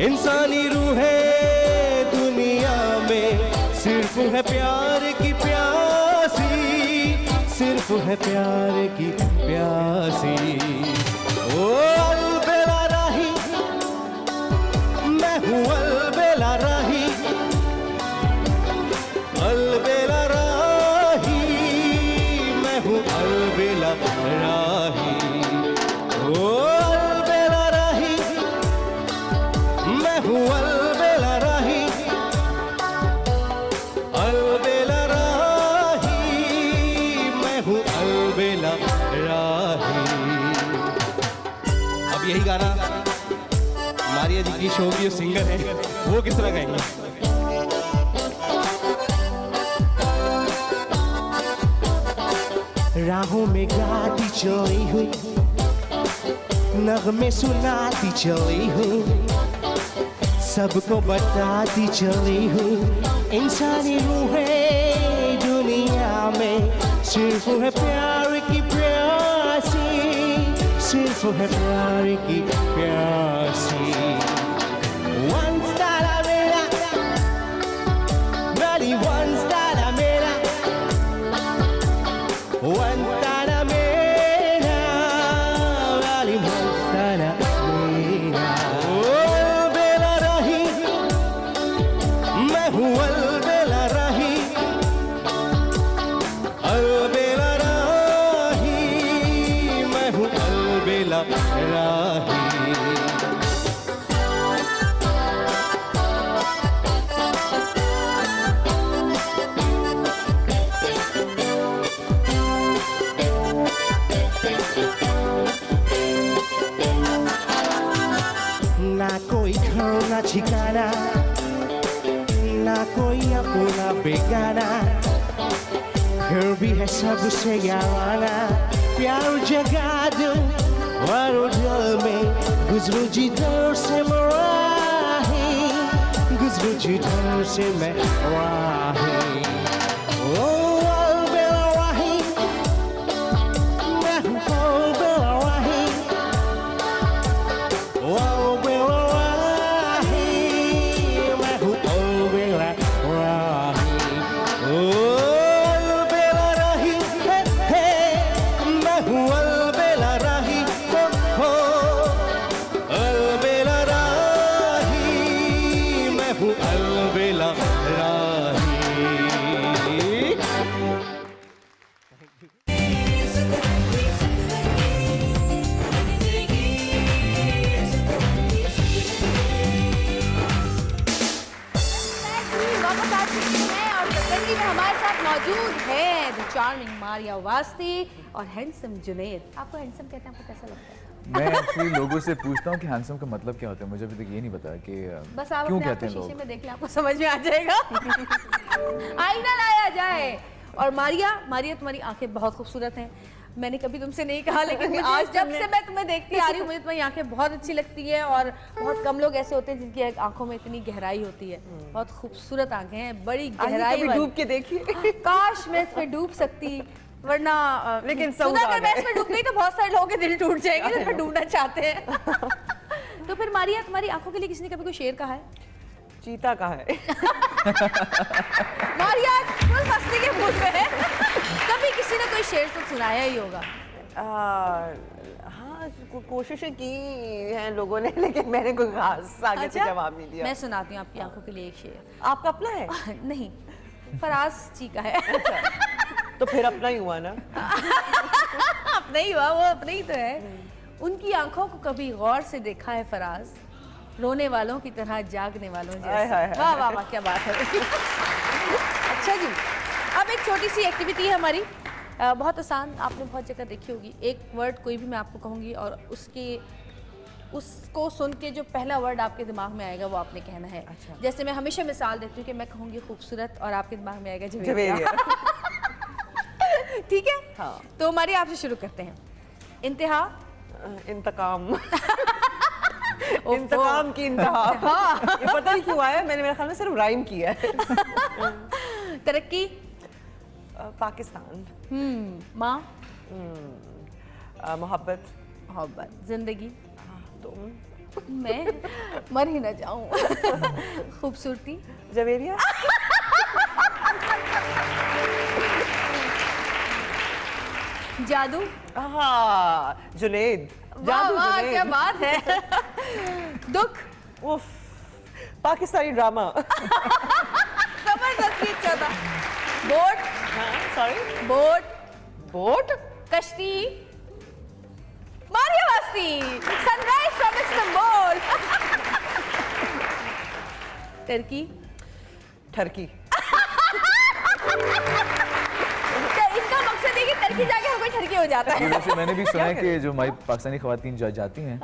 M: इंसानी रूह है दुनिया में, सिर्फ है प्यार की प्यासी, सिर्फ है प्यार की प्यासी। ओ अलबेला राही, मैं हूँ अलबेला राही, अलबेला राही, मैं हूँ अलबेला राही। ओ अलबेला राही, मैं हूँ अलबेला राही, अलबेला राही, मैं हूँ अलबेला राही। अब यही गाना मारिया जी की शो की जो सिंगर है वो किस तरह गाएंगे? राहों में गाती चली हूँ, नगमे सुनाती चली हूँ, सबको बताती चली हूँ। इंसानी रूह है दुनिया
K: में सिर्फ है प्यार की प्यासी, सिर्फ है प्यार की प्यासी। Once that I made really once that I made once that I made really once that I made अलबेला रही मैं हूँ अलबेला रही, अलबेला रही मैं हूँ अलबेला रही। ना कोई घर ना ठिकाना, ना कोई अपना बेगाना, फिर भी है सबसे याराना। प्यार जगा दो और दिल में गुजरू जिधर से मैं राही, गुजरू जिधर से मैं राही। ओ अलबेला राही मैं हूँ अलबेला राही, अलबेला राही मैं हूँ अलबेला राही। अलबेला रही मैं हूँ अलबेला रही, अलबेला रही मैं हूँ अलबेला रही।
A: वापस आ चुके हैं और सतरंगी में हमारे साथ मौजूद है द चार्मिंग मारिया वास्ती और हैंडसम जुनैद। आपको हैंडसम कहते हैं, आपको कैसा लगता है?
J: मैं एक्चुअली लोगों से पूछता हूँ कि हैंडसम का मतलब क्या होता है, मुझे अभी तक ये नहीं पता कि
A: बस आप
J: क्यों
A: अपने आप
J: कहते
A: को
J: हैं
A: शीशे
J: लोग।
A: में देख लें, आपको समझ में आ जाएगा। आईना लाया जाए। और मारिया, मारिया तुम्हारी आंखें बहुत खूबसूरत हैं। मैंने कभी तुमसे नहीं कहा, लेकिन आज जब से मैं तुम्हें देखती आ रही हूँ मुझे तुम्हारी आंखें बहुत अच्छी लगती है। और बहुत कम लोग ऐसे होते हैं जिनकी आंखों में इतनी गहराई होती है। बहुत खूबसूरत आंखें हैं, बड़ी गहराई वाली।
G: डूब के देखिए।
A: काश मैं इसमें डूब सकती, वरना
G: लेकिन
A: अगर मैं इसमें डूब गई तो बहुत सारे लोगों के दिल टूट जाएंगे जो इसमें डूबना चाहते हैं। तो फिर मारिया, तुम्हारी आंखों के लिए किसी ने कभी कोई शेर कहा है?
G: चीता कहा है।
A: मारिया फुल मस्ती के मूड में है। कभी किसी ने कोई शेर तो सुनाया ही होगा।
G: हाँ, कोशिशें की हैं लोगों ने, लेकिन मैंने कोई खास आगे से जवाब नहीं दिया।
A: मैं सुनाती हूँ आपकी आंखों के लिए एक शेर।
G: आपका अपना है?
A: नहीं, फराज जी का है।
G: तो फिर अपना ही हुआ ना।
A: अपना ही हुआ, वो अपना ही तो है। उनकी आंखों को कभी गौर से देखा है फराज, रोने वालों की तरह जागने वालों जैसे। वाह वाह वाह, क्या बात है। अच्छा जी, अब एक छोटी सी एक्टिविटी है हमारी, बहुत आसान, आपने बहुत जगह देखी होगी। एक वर्ड कोई भी मैं आपको कहूँगी और उसको सुन के जो पहला वर्ड आपके दिमाग में आएगा वो आपने कहना है। अच्छा। जैसे मैं हमेशा मिसाल देती हूँ कि मैं कहूँगी खूबसूरत और आपके दिमाग में आएगा जवेरिया। ठीक है?
G: हाँ।
A: तो हमारी आपसे शुरू करते हैं। इंतहा,
G: इंतकाम। इंतकाम की इंतहा। ये पता नहीं क्यों आया, मैंने मेरे ख्याल में सिर्फ राइम किया है।
A: तरक्की,
G: पाकिस्तान।
A: माँ,
G: मोहब्बत।
A: मोहब्बत। जिंदगी,
G: तुम।
A: मैं मर ही ना जाऊं। खूबसूरती,
G: जवेरिया।
A: जादू,
G: हाँ जुनैद।
A: जादू, वाह क्या बात है। दुख,
G: उफ, पाकिस्तानी ड्रामा।
A: जबरदस्त, अच्छा था। बोट,
G: सॉरी,
A: बोट,
G: बोट,
A: कश्ती, मारिया वास्ती, सनराइज फ्रॉम इस्तांबुल। टर्की,
G: ठरकी।
A: इनका मकसद है कि टर्की जाके हर कोई ठरकी हो जाता है।
J: वैसे मैंने भी सुना है कि जो हमारी पाकिस्तानी खवातीन जाती हैं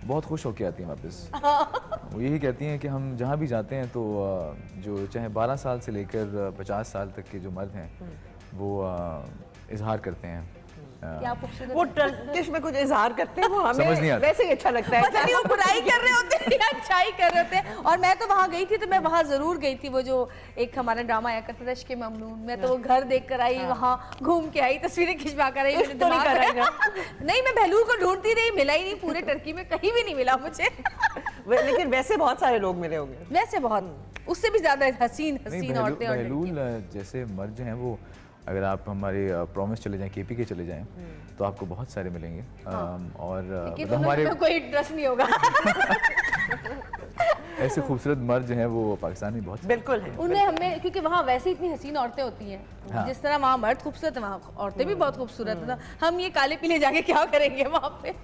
J: बहुत खुश होकर आती हैं वापस। वो यही कहती हैं कि हम जहाँ भी जाते हैं तो जो चाहे 12 साल से लेकर 50 साल तक के जो मर्द हैं वो इजहार करते हैं
A: क्या खूबसूरत
G: वो टर्किश में कुछ इजहार करते हैं, वो
J: समझ नहीं
G: हमें
J: आता।
G: वैसे ही अच्छा लगता है।
A: पता नहीं वो बुराई कर रहे होते हैं या अच्छाई कर रहे होते हैं। और मैं तो वहाँ गई थी, तो मैं वहाँ जरूर गई थी, वो जो एक हमारा ड्रामा आया करता था इश्क़ ममनून, मैं तो वो घर देख कर आई, वहाँ घूम के आई, तस्वीरें खिंचवा कर आई। मेरे
G: तो नहीं
A: दिमाग
G: कराएगा।
A: नहीं, मैं बहलूल को ढूंढती रही, मिला ही नहीं, पूरे टर्की में कहीं भी नहीं मिला मुझे।
G: लेकिन वैसे बहुत सारे लोग मिले होंगे।
A: वैसे बहुत, उससे भी ज्यादा हसीन हसीन औरतें और
J: बहलूल जैसे मर्द जो हैं वो, अगर आप हमारे प्रॉमिस चले जाएं, केपी के चले जाएं, तो आपको बहुत सारे मिलेंगे। और मतलब
A: हमारे कोई इंटरेस्ट नहीं होगा।
J: ऐसे खूबसूरत मर्द जो हैं वो पाकिस्तान में बहुत
G: बिल्कुल है।
A: उन्हें हमें, क्योंकि वहाँ वैसे इतनी हसीन औरतें होती हैं,
J: हाँ।
A: जिस तरह वहाँ मर्द खूबसूरत है, वहाँ औरतें भी बहुत खूबसूरत है। हम ये काले पीले जाके क्या करेंगे वहाँ पे।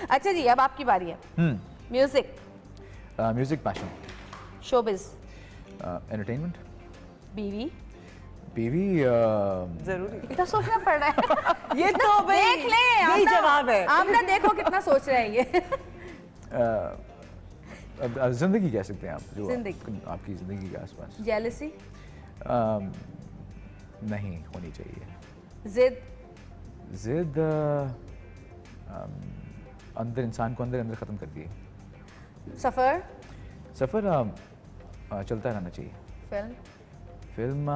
A: अच्छा जी, अब आपकी बारी है। Music,
J: music, passion,
A: showbiz,
J: entertainment,
A: बीवी,
J: बीवी
G: जरूरी,
A: इतना सोचना पड़ रहा है।
G: ये तो
A: देख ले,
G: यही जवाब है।
A: आप ना देखो कितना सोच रहे हैं ये।
J: जिंदगी कह सकते हैं आप, जो
A: जिंदगी।
J: आपकी जिंदगी के आसपास।
A: जेलसी,
J: नहीं होनी चाहिए।
A: जिद,
J: जिद अंदर इंसान को अंदर ख़त्म कर दिए।
A: सफर,
J: सफ़र चलता रहना चाहिए। फिल्म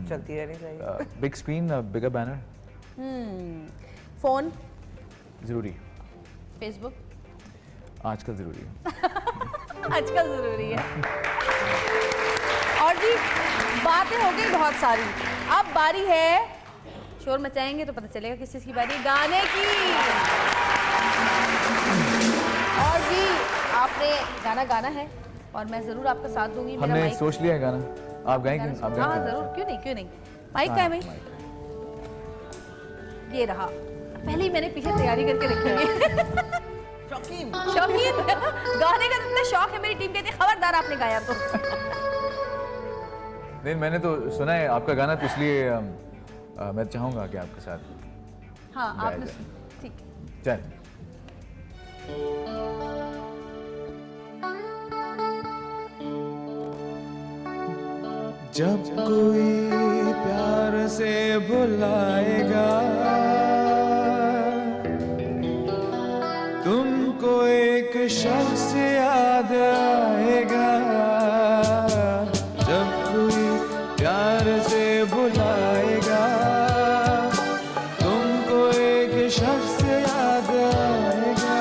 G: चलती रहनी चाहिए।
J: बिग स्क्रीन, बिगर बैनर।
A: फोन
J: ज़रूरी,
A: फेसबुक
J: आजकल ज़रूरी है।
A: आजकल ज़रूरी है। और जी बातें हो गई बहुत सारी, अब बारी है, शोर मचाएंगे तो पता चलेगा किस चीज़ की बारी है, गाने की। और जी आपने गाना गाना है और मैं ज़रूर आपका साथ दूंगी। मेरा
J: हमने
A: माइक
J: सोच लिया है गाना, आप गाएंगे? आप
A: हाँ
J: गाएंगे?
A: ज़रूर, क्यों नहीं, क्यों नहीं। माइक का है भाई, ये रहा। पहले ही मैंने पीछे तैयारी करके रखी है।
G: शौकीन
A: गाने का इतना शौक है, मेरी टीम कहती है खबरदार आपने गाया तो।
J: नहीं, मैंने तो सुना है आपका गाना, तो इसलिए मैं चाहूँगा कि आपके साथ।
A: हाँ आपने, ठीक है।
J: चल।
K: जब कोई प्यार से बुलाएगा तुमको एक शख्स याद आएगा। जब कोई प्यार से बुलाएगा तुमको एक शख्स याद आएगा।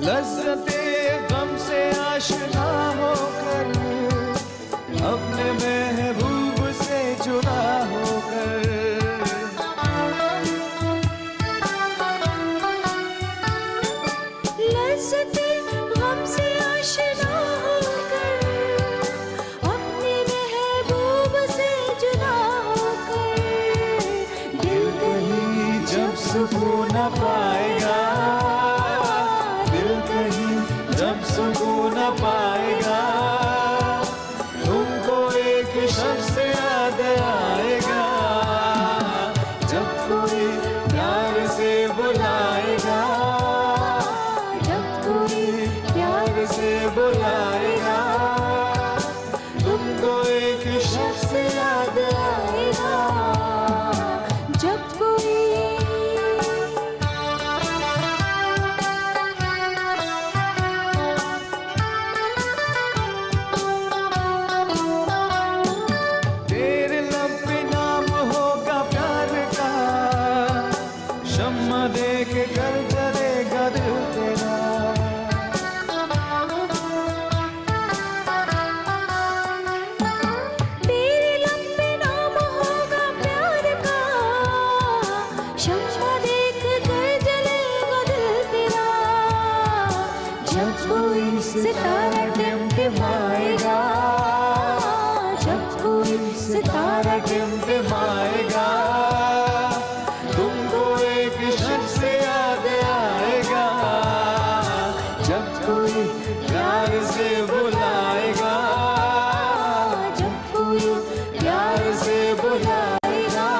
K: लज़्ज़ते गम से आशना होकर अपने महबूब से जुदा होकर
N: लज़्ज़ते गम से आशना होकर अपने महबूब से जुदा होकर
K: दिल कहीं जब सुकून न पाएगा, दिल कहीं जब सुकून न पाएगा तुमको एक शख्स याद आएगा। जब कोई प्यार से बुलाएगा,
N: जब कोई
K: प्यार से बुलाएगा तुमको एक शख्स याद आएगा।
N: जब कोई
K: तेरे लब पे नाम होगा प्यार का, शम्मा देख कर जलेगा दिल तेरा।
N: तेरे लब पे नाम होगा प्यार का, शम्मा देख कर जलेगा दिल तेरा। जब कोई सितारा टिमटिमाएगा, जब कोई सितारा
K: टिमटिमाएगा तुमको एक शख्स याद आएगा। जब कोई प्यार से बुलाएगा,
N: जब कोई
K: प्यार से बुलाएगा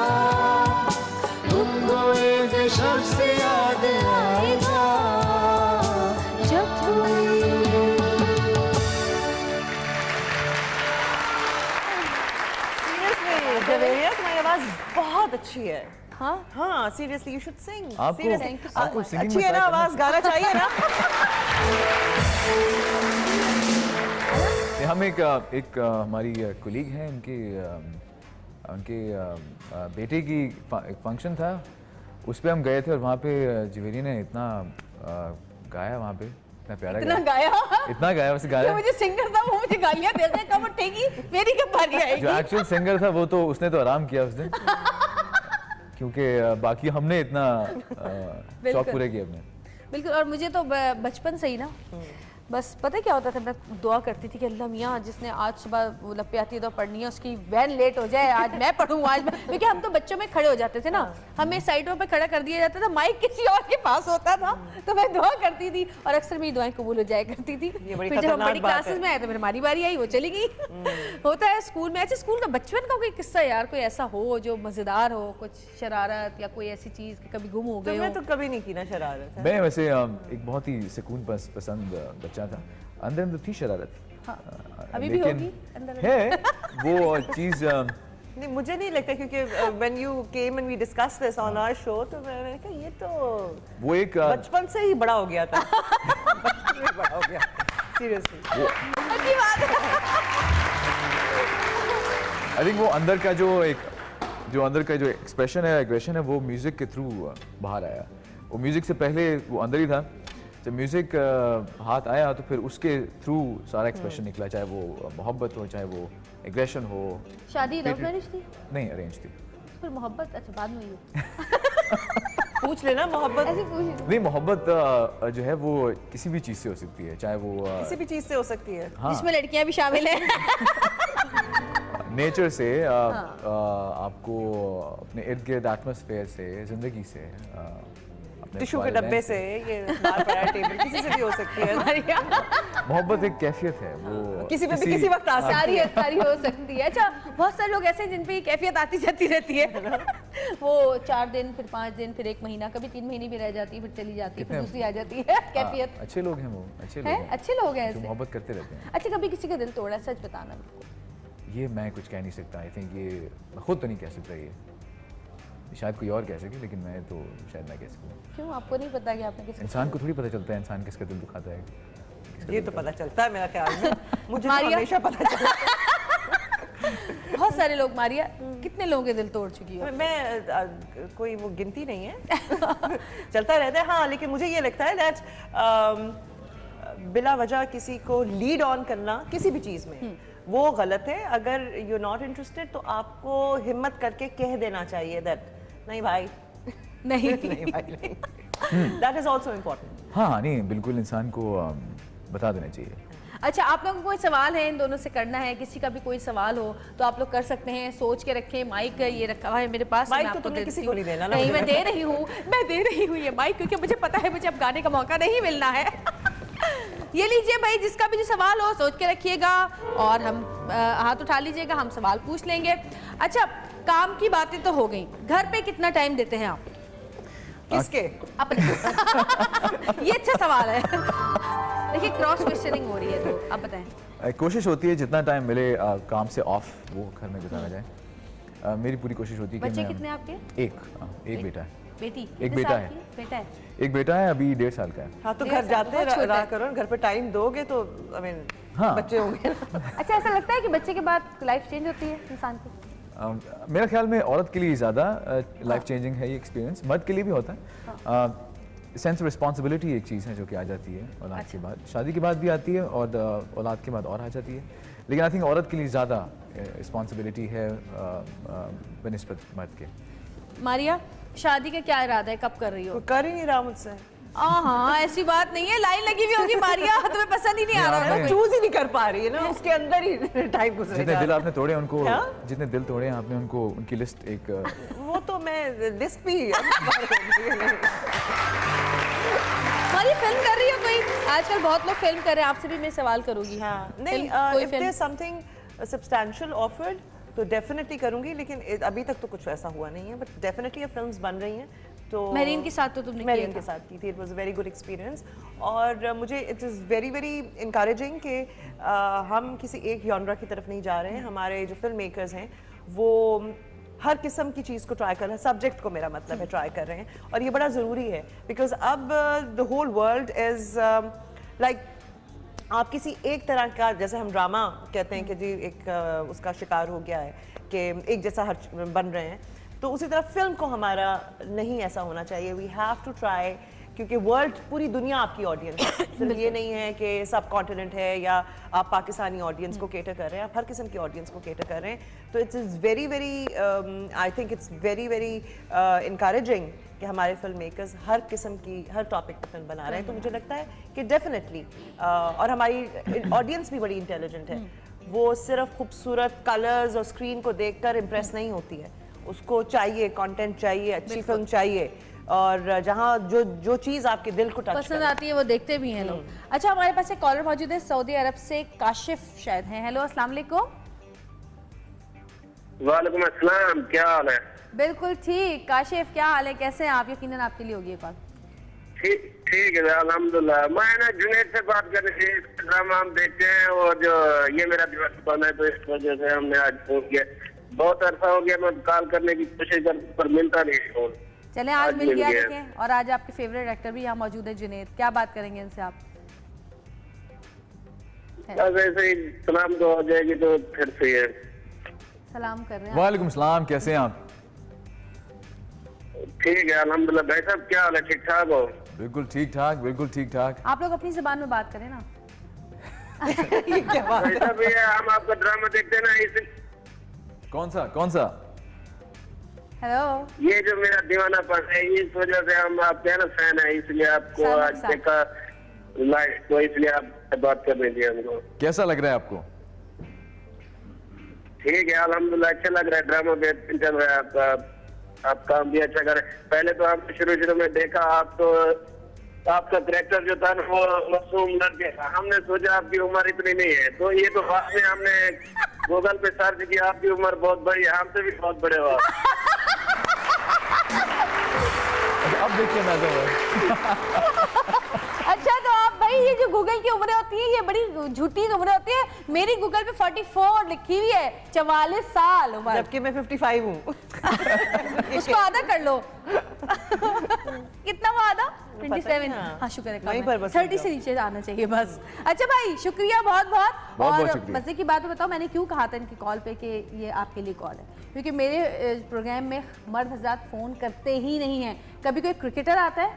K: तुमको एक शख्स याद आएगा।
N: जब कोई
G: अच्छी है।
A: हाँ
G: हाँ, सीरियसली यू शुड सिंग।
J: आपको सिंगिंग
G: अच्छी है ना आवाज, गाना चाहिए ना।
J: हम एक हमारी कोलीग हैं, उनके बेटे की एक फंक्शन था, उस पे हम गए थे और वहाँ पे जवेरी ने इतना गाया वहाँ पे, इतना प्यारा इतना गाया वैसे गाया।
A: मुझे सिंगर था वो मुझे गालियाँ देते हैं, कब उठेगी मेरी कब बारी आएगी।
J: जो एक्चुअल सिंगर था वो तो उसने तो आराम किया उस दिन क्योंकि बाकी हमने इतना शौक पूरे किए अपने।
A: बिल्कुल। और मुझे तो बचपन से ही ना बस पता है क्या होता था, मैं दुआ करती थी कि अल्लाह मियाँ जिसने आज सुबह वो लपियाती तो पढ़नी है उसकी वैन लेट हो जाए, आज मैं पढ़ूँ आज मैं, क्योंकि हम तो बच्चों में खड़े हो जाते थे ना, हमें साइडों पे खड़ा कर दिया जाता था, माइक किसी और के पास होता था, तो मैं दुआ करती थी और अक्सर मेरी दुआएं कबूल हो जाया करती थी। फिर जब हम बड़ी क्लासेस में आए तो फिर हमारी बारी आई, वो चली गई। होता है स्कूल में। अच्छा, स्कूल का बचपन का कोई किस्सा यार कोई ऐसा हो जो मजेदार हो, कुछ शरारत या कोई ऐसी चीज कि कभी गुम हो गए?
G: मैं तो कभी नहीं की ना शरारत।
J: मैं वैसे एक बहुत ही सुकून पसंद बच्चा था, अंदर अंदर थी शरारत।
A: हाँ, अभी भी होगी अंदर
J: है वो चीज।
G: नहीं, मुझे नहीं लगता क्योंकि when you came and we discussed this on our show, तो मैंने कहा ये तो
J: वो एक
G: बचपन से ही बड़ा हो गया था। बचपन में बड़ा हो गया सीरियसली।
A: अच्छी बात है।
J: आई थिंक वो अंदर का जो एक्सप्रेशन है, एग्रेशन है, वो म्यूजिक के थ्रू बाहर आया। वो म्यूजिक से पहले वो अंदर ही था, जब म्यूजिक हाथ आया तो फिर उसके थ्रू सारा एक्सप्रेशन निकला, चाहे वो मोहब्बत हो, चाहे वो एग्रेशन हो।
A: शादी लव मैरिज थी?
J: नहीं, अरेंज थी।
A: फिर मोहब्बत अच्छा बाद में हुई?
G: पूछ लेना मोहब्बत।
A: ऐसे पूछ
J: नहीं, मोहब्बत जो है वो किसी भी चीज से हो सकती है, चाहे वो
G: किसी भी चीज से हो सकती है।
J: हाँ।
A: जिसमें लड़कियां भी शामिल हैं।
J: नेचर से आपको अपने इर्द गिर्द एटमॉस्फेयर से, जिंदगी से,
G: टिश्यू के डब्बे से, ये बार पड़ा टेबल, किसी से भी हो सकती है।
J: मोहब्बत एक कैफियत है, वो
G: किसी पे भी किसी वक्त आ
A: सकती है, सारी हो सकती है। अच्छा, बहुत सारे लोग ऐसे हैं जिन पे ये कैफियत आती जाती रहती है। वो 4 दिन, फिर 5 दिन, फिर 1 महीना, कभी 3 महीने भी रह जाती है, फिर चली जाती है, फिर दूसरी आ जाती है कैफियत।
J: अच्छे लोग हैं वो,
A: अच्छे लोग हैं
J: जो मोहब्बत करते रहते हैं।
A: अच्छा, कभी किसी का दिल तोड़ा? सच बताना।
J: ये मैं कुछ कह नहीं सकता। आई थिंक ये मैं खुद तो नहीं कह सकता, ये शायद कोई और कह सके, लेकिन मैं तो शायद ना कह सकूँ।
A: क्यों? आपको नहीं पता कि आपने किसी
J: इंसान को थोड़ी पता चलता है इंसान किसका दिल दुखाता है?
G: ये तो पता चलता है मेरा ख्याल में, मुझे हमेशा पता चलता है।
A: बहुत सारे लोग। मारिया, कितने लोगों के दिल तोड़ चुकी हो?
G: मैं कोई वो गिनती नहीं है। चलता रहता है। हाँ, लेकिन मुझे ये लगता है दैट बिला वजह किसी को लीड ऑन करना किसी भी चीज़ में वो गलत है। अगर यू नॉट इंटरेस्टेड तो आपको हिम्मत करके कह देना चाहिए दैट नहीं भाई
A: नहीं
G: नहीं भाई नहीं। That is also important.
J: हाँ, नहीं, बिल्कुल इंसान को बता देना चाहिए।
A: अच्छा, आप लोगों को कोई सवाल है इन दोनों से करना है? किसी का भी कोई सवाल हो तो आप लोग कर सकते हैं, सोच के रखें। माइक ये रखा हुआ है मेरे पास,
G: माइक तो तुमने किसी को नहीं देना ना।
A: नहीं, मैं दे रही हूँ ये माइक, क्योंकि मुझे पता है मुझे अब गाने का मौका नहीं मिलना है। ये लीजिए भाई, जिसका भी जो सवाल हो सोच के रखिएगा और हम हाथ उठा लीजिएगा, हम सवाल पूछ लेंगे। अच्छा, काम की बातें तो हो गई, घर पे कितना टाइम देते हैं आप?
G: किसके?
A: अपने। ये अच्छा सवाल है। देखिए, क्रॉस क्वेश्चनिंग हो रही है, तो आप बताएं।
J: कोशिश होती है जितना टाइम मिले काम से ऑफ वो घर में बिताना जाए। मेरी पूरी कोशिश होती है कि
A: बच्चे कितने आपके?
J: एक बेटा है।
A: बेटी?
J: एक बेटा है। एक बेटा है, अभी 1.5 साल का है।
G: हाँ, तो घर जाते रहा करो, घर पे टाइम दोगे तो आई मीन बच्चे होंगे।
A: अच्छा, ऐसा लगता है कि बच्चे के बाद लाइफ चेंज होती है इंसान की?
J: मेरा ख्याल में औरत के लिए ज़्यादा लाइफ चेंजिंग है ये एक्सपीरियंस, मर्द के लिए भी होता है। सेंस ऑफ रिस्पॉन्सिबिलिटी एक चीज़ है जो कि आ जाती है औलाद के बाद, शादी के बाद भी आती है और औलाद के बाद और आ जाती है, लेकिन आई थिंक औरत के लिए ज़्यादा रिस्पॉन्सिबिलिटी है बनिस्बत मर्द के।
A: मारिया, शादी का क्या इरादा है? कब कर रही हो?
G: कर ही नहीं रहा मुझसे।
A: हाँ, ऐसी बात नहीं है, लाइन लगी हुई होगी मारिया, तुम्हें पसंद ही नहीं आ रहा है,
G: चूज ही नहीं कर पा रही है ना, उसके अंदर ही टाइम गुजर
J: जितने दिल आपने तोड़े उनको, जितने दिल तोड़े आपने उनको, उनकी लिस्ट एक
G: वो तो मैं लिस्ट भी
A: हमारी फिल्म कर रही हो कोई? आजकल बहुत लोग फिल्म कर रहे हैं, आपसे भी मैं सवाल करूंगी।
G: हाँ, नहीं, if there's something substantial offered तो डेफिनेटली करूंगी, लेकिन अभी तक तो कुछ ऐसा हुआ नहीं है, बट डेफिनेटली अब फिल्म्स बन रही हैं। तो
A: महरीन के साथ तो तुमने
G: महरीन के साथ की थी, it was a very good experience, और मुझे it is very very encouraging कि हम किसी एक जॉनरा की तरफ नहीं जा रहे हैं। हमारे जो फिल्म मेकर्स हैं वो हर किस्म की चीज़ को ट्राई कर रहे हैं, सब्जेक्ट को मेरा मतलब है ट्राई कर रहे हैं, और ये बड़ा ज़रूरी है बिकॉज अब the whole world is like आप किसी एक तरह का, जैसे हम ड्रामा कहते हैं कि जी एक उसका शिकार हो गया है कि एक जैसा हर बन रहे हैं, तो उसी तरह फिल्म को हमारा नहीं ऐसा होना चाहिए। वी हैव टू ट्राई, क्योंकि वर्ल्ड, पूरी दुनिया आपकी ऑडियंस है, सिर्फ ये नहीं है कि सब कॉन्टिनेंट है या आप पाकिस्तानी ऑडियंस को केटर कर रहे हैं, आप हर किस्म की ऑडियंस को केटर कर रहे हैं। तो it's very very I think it's very very encouraging कि हमारे फिल्म मेकर्स हर किस्म की, हर टॉपिक पर फिल्म बना रहे हैं। तो मुझे लगता है कि डेफिनेटली और हमारी ऑडियंस भी बड़ी इंटेलिजेंट है, वो सिर्फ खूबसूरत कलर्स और स्क्रीन को देखकर इम्प्रेस नहीं होती है, उसको चाहिए कंटेंट चाहिए, अच्छी फिल्म चाहिए, और जहाँ जो चीज़ आपके दिल को टच
A: पसंद आती है वो देखते भी हैं लोग। अच्छा, हमारे पास एक कॉलर मौजूद है सऊदी अरब से, काशिफ शायद हैं। हेलो, अस्सलाम वालेकुम।
O: वालेकुम अस्सलाम, क्या हाल है?
A: बिल्कुल ठीक। काशिफ, क्या हाल है, कैसे हैं आप? यकीनन आपके लिए होगी ये कॉल।
O: ठीक है अल्हम्दुलिल्लाह। मैं ना जुनैद से बात करनी थी, ड्रामा हम देखते हैं और जो ये मेरा दिवस बना है, तो इस वजह से हमने आज फोन किया। बहुत अरसा हो गया, मैं कॉल करने की कोशिश कर पर मिलता नहीं फोन।
A: चले आज मिल गया, देखें। और आज आपके फेवरेट एक्टर भी यहाँ मौजूद है, जुनैद। क्या बात करेंगे इनसे आप?
O: बस ऐसे ही सलाम तो हो जाएगी तो फिर से है।
A: सलाम कर रहे हैं।
J: वालेकुम सलाम, कैसे हैं आप?
O: ठीक है अल्हम्दुलिल्लाह। भाई साहब क्या हाल है, ठीक ठाक हो?
J: बिल्कुल ठीक ठाक, बिल्कुल ठीक ठाक।
A: आप लोग अपनी ज़बान में बात करें ना।
O: ये क्या बात है? भाई साहब ये हम आपका ड्रामा देखते हैं ना, इस
J: कौन सा?
A: हेलो,
O: ये जो मेरा दीवानापन है, इस वजह से हम आपके ना फैन है, इसलिए आपको आज देखा लाइव, तो इसलिए आप बात करने दिया हमको।
J: कैसा लग रहा है आपको?
O: ठीक है अल्हम्दुलिल्लाह, अच्छा लग रहा है, ड्रामा बेहतरीन चल रहा है आपका, आप काम भी अच्छा कर रहे हैं। पहले तो हमने शुरू में देखा, आप तो आपका कैरेक्टर जो था ना वो मासूम लड़के था, हमने सोचा आपकी उम्र इतनी नहीं है, तो ये तो बाद में हमने गूगल पे सर्च किया, आपकी उम्र बहुत बड़ी है, हमसे भी बहुत बड़े हो आप।
J: अब देखिए मैं तो
A: अच्छा, तो आप भाई ये जो गूगल की उम्रें होती है ये बड़ी झूठी उम्रें होती है। मेरी गूगल पे 44 लिखी हुई है, 44 साल उम्र,
G: जबकि मैं 55 हूँ।
A: उसको आधा कर लो। कितना वो आधा? 27। हाँ शुक्र है, 30 से नीचे आना चाहिए बस। अच्छा भाई, शुक्रिया बहुत बहुत। और मजे की बात बताओ, मैंने क्यों कहा था इनकी कॉल पे कि ये आपके लिए कॉल है, क्योंकि मेरे प्रोग्राम में मर्द हज़रात फ़ोन करते ही नहीं हैं। कभी कोई क्रिकेटर आता है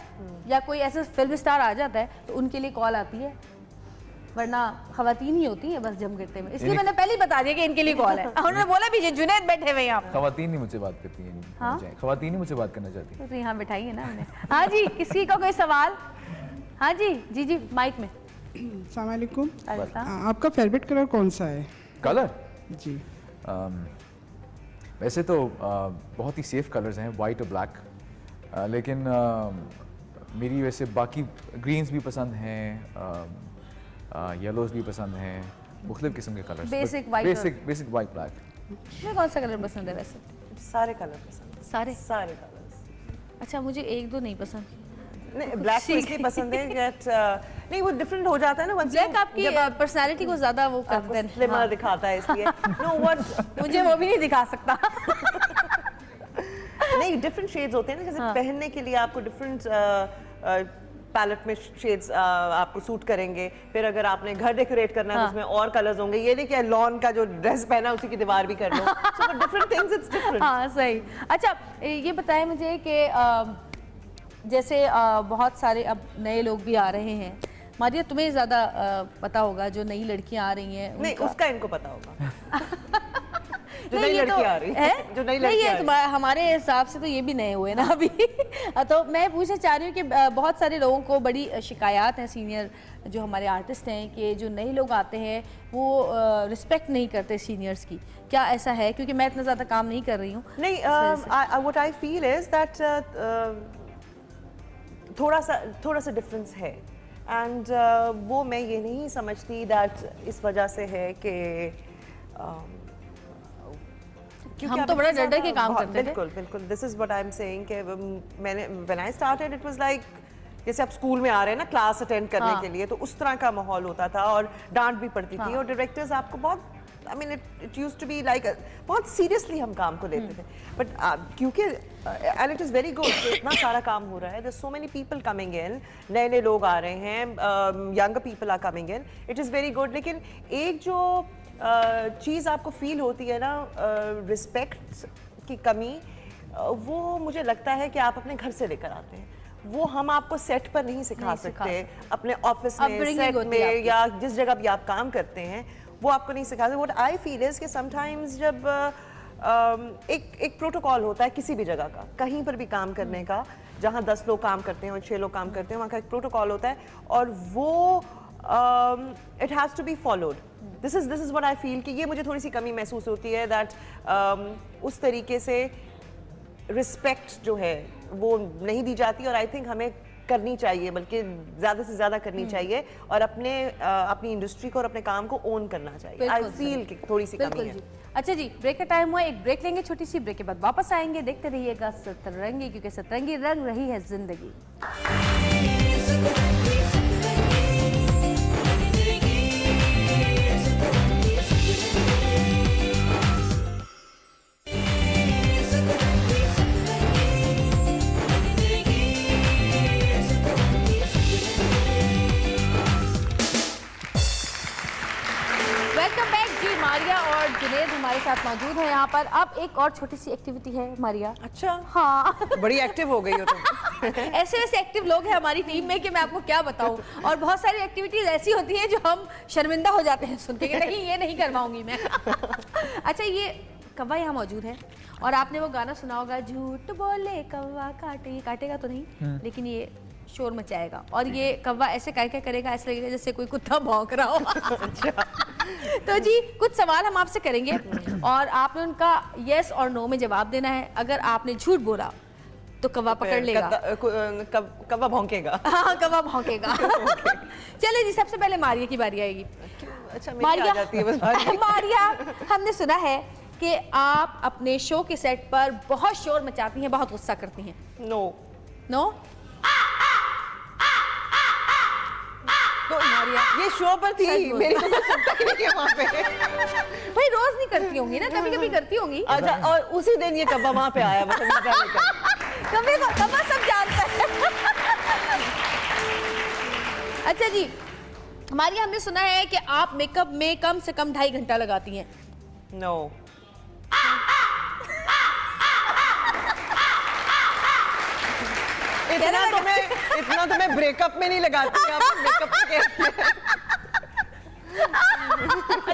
A: या कोई ऐसा फिल्म स्टार आ जाता है तो उनके लिए कॉल आती है, वरना खवातीन ही होती है बस जम करते में। इसलिए मैंने पहले ही बता दिया कि इनके लिए कॉल है। उन्होंने बोला भी जुनैद बैठे हुए यहाँ।
J: खवातीन ही मुझसे बात करती हैं। हाँ? खवातीन ही मुझसे बात करना चाहती हैं।
A: तो यहाँ बैठाई है ना हमने। हाँ जी, किसी का कोई सवाल? हाँ जी, जी माइक में।
P: अस्सलाम वालेकुम। आपका फेवरेट कलर कौन सा है?
J: कलर
P: जी
J: वैसे तो बहुत ही सेफ कलर्स हैं, वाइट और ब्लैक, लेकिन मेरी वैसे बाकी ग्रीन्स भी पसंद हैं, येलोज भी पसंद हैं, मुख्तलिफ किस्म के कलर्स।
A: Basic white
J: black.
A: मुझे कौन सा कलर पसंद है वैसे?
G: सारे कलर पसंद है।
A: सारे
G: कलर्स।
A: अच्छा, मुझे एक दो नहीं पसंद।
G: नहीं, ब्लैक तो इसलिए पसंद है कि नहीं वो डिफरेंट हो जाता है ना,
A: ब्लैक आपकी पर्सनालिटी को ज्यादा वो कर देते हैं,
G: स्लिमर दिखाता है इसलिए। नो व्हाट,
A: मुझे वो भी नहीं दिखा सकता।
G: नहीं, डिफरेंट शेड्स होते हैं ना, जैसे पहनने के लिए आपको डिफरेंट पैलेट में शेड्स आपको सूट करेंगे। फिर अगर आपने घर डेकोरेट करना है तो उसमें और कलर्स होंगे। ये नहीं कि लॉन का जो ड्रेस पहना उसी की दीवार भी कर लो। So different things, it's different.
A: हाँ सही। अच्छा, ये बताएं मुझे कि जैसे बहुत सारे अब नए लोग भी आ रहे हैं। मारिया, तुम्हें ज़्यादा पता होगा, जो नई लड़कियां आ रही हैं।
G: नहीं, उसका इनको पता होगा। जो
A: नई
G: लड़की आ रही है, जो नई लड़की आ रही है।
A: हमारे हिसाब से तो ये भी नए हुए ना अभी। तो मैं पूछना चाह रही हूँ कि बहुत सारे लोगों को बड़ी शिकायत है, सीनियर जो हमारे आर्टिस्ट हैं, कि जो नए लोग आते हैं वो रिस्पेक्ट नहीं करते सीनियर्स की। क्या ऐसा है? क्योंकि मैं इतना ज़्यादा काम नहीं कर रही हूँ।
G: नहीं, what I feel is that थोड़ा सा डिफरेंस है, एंड वो मैं ये नहीं समझती दैट इस वजह से है कि
A: हम तो बड़ा डर के काम करते थे।
G: बिल्कुल this is what I am saying कि मैंने when I started it was like जैसे आप स्कूल में आ रहे हैं ना क्लास अटेंड करने के लिए, तो उस तरह का माहौल होता था और डांट भी पड़ती थी और डायरेक्टर्स आपको बहुत I mean it used to be like बहुत सीरियसली हम काम को लेते थे, बट क्योंकि and it is very good, इतना सारा काम हो रहा है, there so many people coming in, नए नए लोग आ रहे हैं, younger people are coming in, it is very good. लेकिन एक जो चीज़ आपको फील होती है ना, रिस्पेक्ट की कमी, वो मुझे लगता है कि आप अपने घर से लेकर आते हैं, वो हम आपको सेट पर नहीं सिखा सकते, अपने ऑफिस में, सेट में, या जिस जगह भी आप काम करते हैं वो आपको नहीं सिखाते। व्हाट आई फील इज कि समटाइम्स जब एक प्रोटोकॉल होता है किसी भी जगह का, कहीं पर भी काम करने का, जहाँ 10 लोग काम करते हैं और 6 लोग काम करते हैं, वहाँ का एक प्रोटोकॉल होता है और वो it has to be followed. This is what I feel कि ये मुझे थोड़ी सी कमी महसूस होती है, दैट उस तरीके से रिस्पेक्ट जो है वो नहीं दी जाती, और आई थिंक हमें करनी चाहिए, बल्कि ज़्यादा से ज़्यादा करनी चाहिए, और अपनी इंडस्ट्री को और अपने काम को ओन करना चाहिए। आई फील कि थोड़ी सी कमी है।
A: अच्छा जी, ब्रेक का टाइम हुआ, एक ब्रेक लेंगे छोटी सी, ब्रेक के बाद वापस आएंगे। देखते रहिएगा सतरंगी, क्योंकि सतरंगी रंग रही है जिंदगी। जुनैद हमारे साथ मौजूद है यहाँ पर। अब एक और छोटी सी एक्टिविटी है मारिया।
G: अच्छा,
A: हाँ
G: बड़ी एक्टिव हो गई हो तुम।
A: ऐसे वैसे एक्टिव लोग हैं हमारी टीम में कि मैं आपको क्या बताऊँ, और बहुत सारी एक्टिविटीज ऐसी होती हैं जो हम शर्मिंदा हो जाते हैं सुन के, नहीं ये नहीं करवाऊंगी मैं। अच्छा, ये कौवा यहाँ मौजूद है और आपने वो गाना सुना होगा, झूठ बोले कौवा काटे, ये काटेगा तो नहीं लेकिन ये शोर मचाएगा, और ये कौवा ऐसे क्या करेगा, ऐसे लगेगा जैसे कोई कुत्ता भौंक रहा हो। अच्छा। तो जी कुछ सवाल हम आपसे करेंगे और आपने उनका यस और नो में जवाब देना है। अगर आपने झूठ बोला तो कौवा पकड़ लेगा,
G: कौवा भौंकेगा।
A: हाँ, कौवा भौंकेगा। चलिए जी, सबसे पहले मारिया की बारी आएगी।
G: अच्छा,
A: मारिया,
G: आ जाती है बस
A: मारिया, हमने सुना है कि आप अपने शो के सेट पर बहुत शोर मचाती हैं, बहुत गुस्सा करती हैं।
G: नो
A: नो
G: तो मारिया ये शो पर थी, मेरी तो कुछ सुनता ही नहीं है वहाँ पे।
A: भाई रोज नहीं करती होंगी ना, कभी कभी करती होंगी।
G: अच्छा, और उसी दिन ये कौवा वहाँ पे आया, मतलब मजा लेकर।
A: कौवा सब जानता है। अच्छा जी, मारिया, हमने सुना है कि आप मेकअप में कम से कम 2.5 घंटा लगाती हैं।
G: नो इतना तो मैं ब्रेकअप में नहीं लगाती, आप मेकअप में कहते हैं।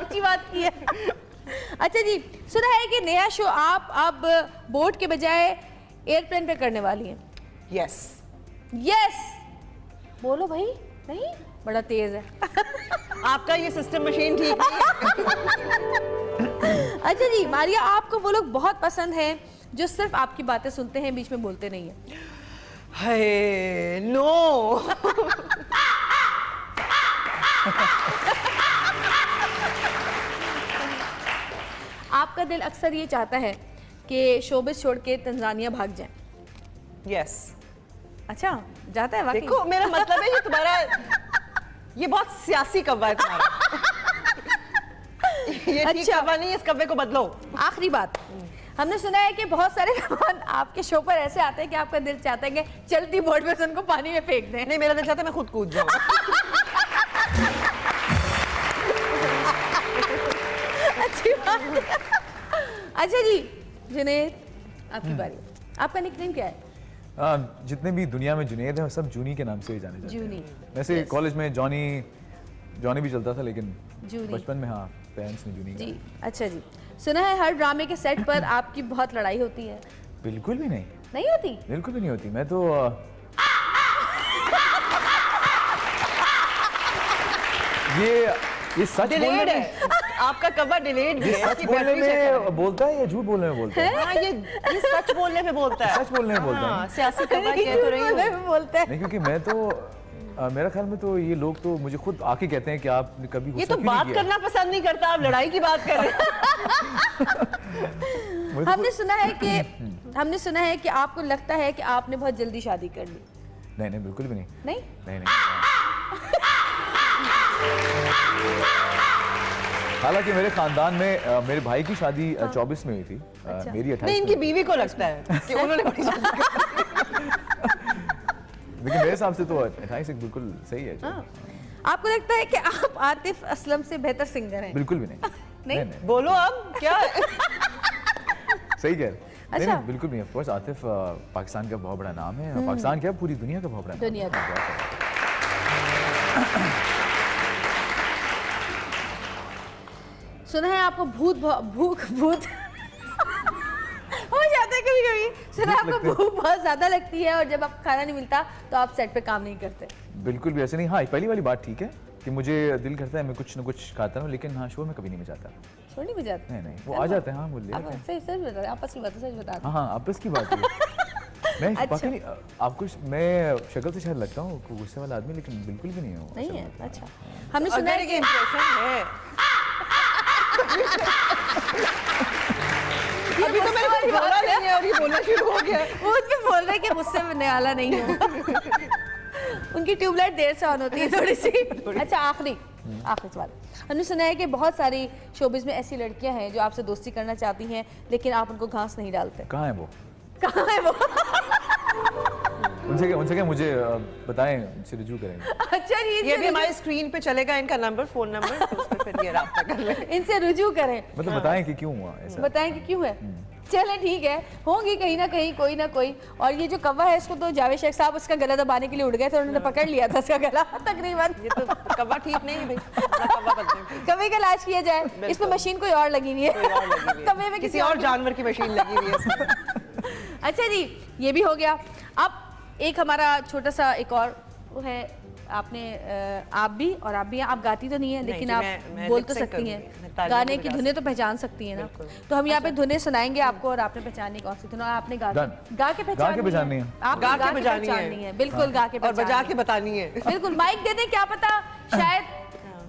A: अच्छी बात की है। अच्छा जी, सुना है कि नया शो आप अब बोट के बजाय एयरप्लेन पे करने वाली हैं।
G: यस
A: यस बोलो भाई। नहीं, बड़ा तेज है।
G: आपका ये सिस्टम मशीन ठीक नहीं है।
A: अच्छा जी, मारिया, आपको वो लोग बहुत पसंद हैं जो सिर्फ आपकी बातें सुनते हैं, बीच में बोलते नहीं है।
G: हाय नो।
A: आपका दिल अक्सर ये चाहता है कि शोबिस छोड़ के तंजानिया भाग जाएं।
G: यस।
A: अच्छा, जाता है वाकई?
G: देखो, मेरा मतलब है ये तुम्हारा ये बहुत सियासी कौवा है तुम्हारा। ये ठीक कौवा नहीं है, इस कौवे को बदलो।
A: आखिरी बात, हमने सुना है कि बहुत सारे मेहमान आपके शो पर ऐसे आते हैं कि आपका दिल चाहता है कि चलती बोट में से उनको पानी में फेंक दें।
G: नहीं, मेरा दिल चाहता है मैं खुद कूद जाऊं।
A: अच्छी बात। अच्छा जी, जुनैद, आपकी बारी। आपका निकनेम क्या है?
J: जितने भी दुनिया में जुनैद है सब जूनी के नाम से ही जाने जाते
A: जूनी।
J: हैं। वैसे कॉलेज में जॉनी भी चलता था, लेकिन बचपन में हाँ पेरेंट्स ने जूनी
A: जी। अच्छा जी, सुना है हर ड्रामे के सेट पर आपकी बहुत लड़ाई होती है।
J: बिल्कुल भी नहीं।
A: नहीं होती?
J: बिल्कुल भी नहीं होती। मैं तो ये सच
G: डिलेड है। आपका कवर डिलेड है।
J: सच बोलने में बोलता है या झूठ बोलने में बोलता है?
G: हाँ, ये सच बोलने में बोलता है।
J: सच बोलने में बोलता है।
G: सियासी कवर कह तो रही हूँ।
A: बोलता है।
J: नहीं, क्योंकि मैं तो मेरा ख्याल में तो ये लोग तो मुझे खुद आके कहते हैं कि आप कभी
G: ये तो बात करना पसंद नहीं करता, आप लड़ाई की बात कर रहे हैं।
A: हमने सुना है कि आपको लगता है कि आपने बहुत जल्दी शादी कर ली।
J: नहीं, बिल्कुल भी नहीं।
A: नहीं।
J: हालांकि मेरे खानदान में मेरे भाई की शादी 24 में हुई थी, मेरी 28
G: नहीं, इनकी बीवी को लगता है कि उन्होंने बड़ी शादी
J: लेकिन मेरे हिसाब से तो 28 बिल्कुल सही है।
A: आपको लगता है कि आप आतिफ असलम से बेहतर सिंगर हैं?
J: बिल्कुल भी नहीं।
A: नहीं?
G: बोलो अब क्या
J: सही कह रहे। अच्छा। नहीं, बिल्कुल नहीं। ऑफ कोर्स आतिफ पाकिस्तान का बहुत बड़ा नाम है, पाकिस्तान क्या पूरी दुनिया का बहुत बड़ा
A: दुनिया का। सुना है आपको भूख हो जाता है कभी कभी। सुना है आपको भूख बहुत ज्यादा लगती है और जब आप खाना नहीं मिलता तो आप सेट पे काम नहीं करते?
J: बिल्कुल भी ऐसे नहीं। हाँ, पहली वाली बात ठीक है कि मुझे दिल करता है मैं कुछ न कुछ खाता हूँ, लेकिन हाँ शो में कभी नहीं में जाता।
A: शो नहीं में जाता?
J: नहीं, वो आ जाते हैं। हाँ, बोलिए।
A: सही सच बता रहे, आपस की बात है, सच बता रहे।
J: हाँ, आपस की बात है। मैं पता नहीं आपको, मैं शक्ल से शायद लगता हूँ गुस्से वाला आदमी, लेकिन बिल्कुल भी नहीं हूँ।
A: नहीं है? अच्छा, हमने सुना है कि
G: इम्प्रेशन है। अभी तो मैंने कुछ बोला नहीं है और ये बोलना शुरू हो गया।
A: वो उसमें बोल रहे हैं कि मुझसे मिलने वाला नहीं हूँ। उनकी ट्यूबलाइट देर से ऑन होती है थोड़ी सी। अच्छा, आखिरी सवाल। हमने सुना है कि बहुत सारी शोबिज में ऐसी लड़कियां हैं जो आपसे दोस्ती करना चाहती हैं, लेकिन आप उनको घास नहीं डालते।
J: कहाँ है वो?
A: कहाँ है वो?
J: उनसे क्या मुझे बताएं, उनसे रुजू करेंगे।
A: अच्छा,
G: ये भी हमारी स्क्रीन पे चलेगा इनका नंबर, फोन नंबर, तो उस पे फिर ये राब्ता कर लें।
A: इनसे रुजू करें,
J: मतलब बताएं कि क्यों हुआ ऐसा।
A: बताएं कि क्यों है। चले ठीक है, होंगी कहीं ना कहीं कोई ना कोई। और ये जो कव्वा है, इसको तो जावेद शेख साहब उसका गला दबाने के लिए उड़ गए थे, उन्होंने पकड़ लिया था इसका गला तकरीबन।
G: ये तो कव्वा ठीक नहीं है भाई, कव्वा बदले।
A: कव्वे का इलाज किया जाए, इसमें मशीन कोई और लगी हुई है, कव्वे में
G: किसी और जानवर की मशीन लगी हुई है।
A: अच्छा जी, ये भी हो गया। अब एक हमारा छोटा सा एक और वो है, आपने आप भी और आप भी, आप गाती तो नहीं है लेकिन आप बोल तो सकती हैं, गाने की धुनें तो पहचान सकती हैं ना। तो हम यहाँ पे धुनें सुनाएंगे आपको और आपने पहचानी कौन सी धुन, आपने गा के पहचानी है। आप गा के पहचानी है, बिल्कुल गा के
G: और बजा के बतानी है।
A: बिल्कुल, माइक दे दें, क्या पता शायद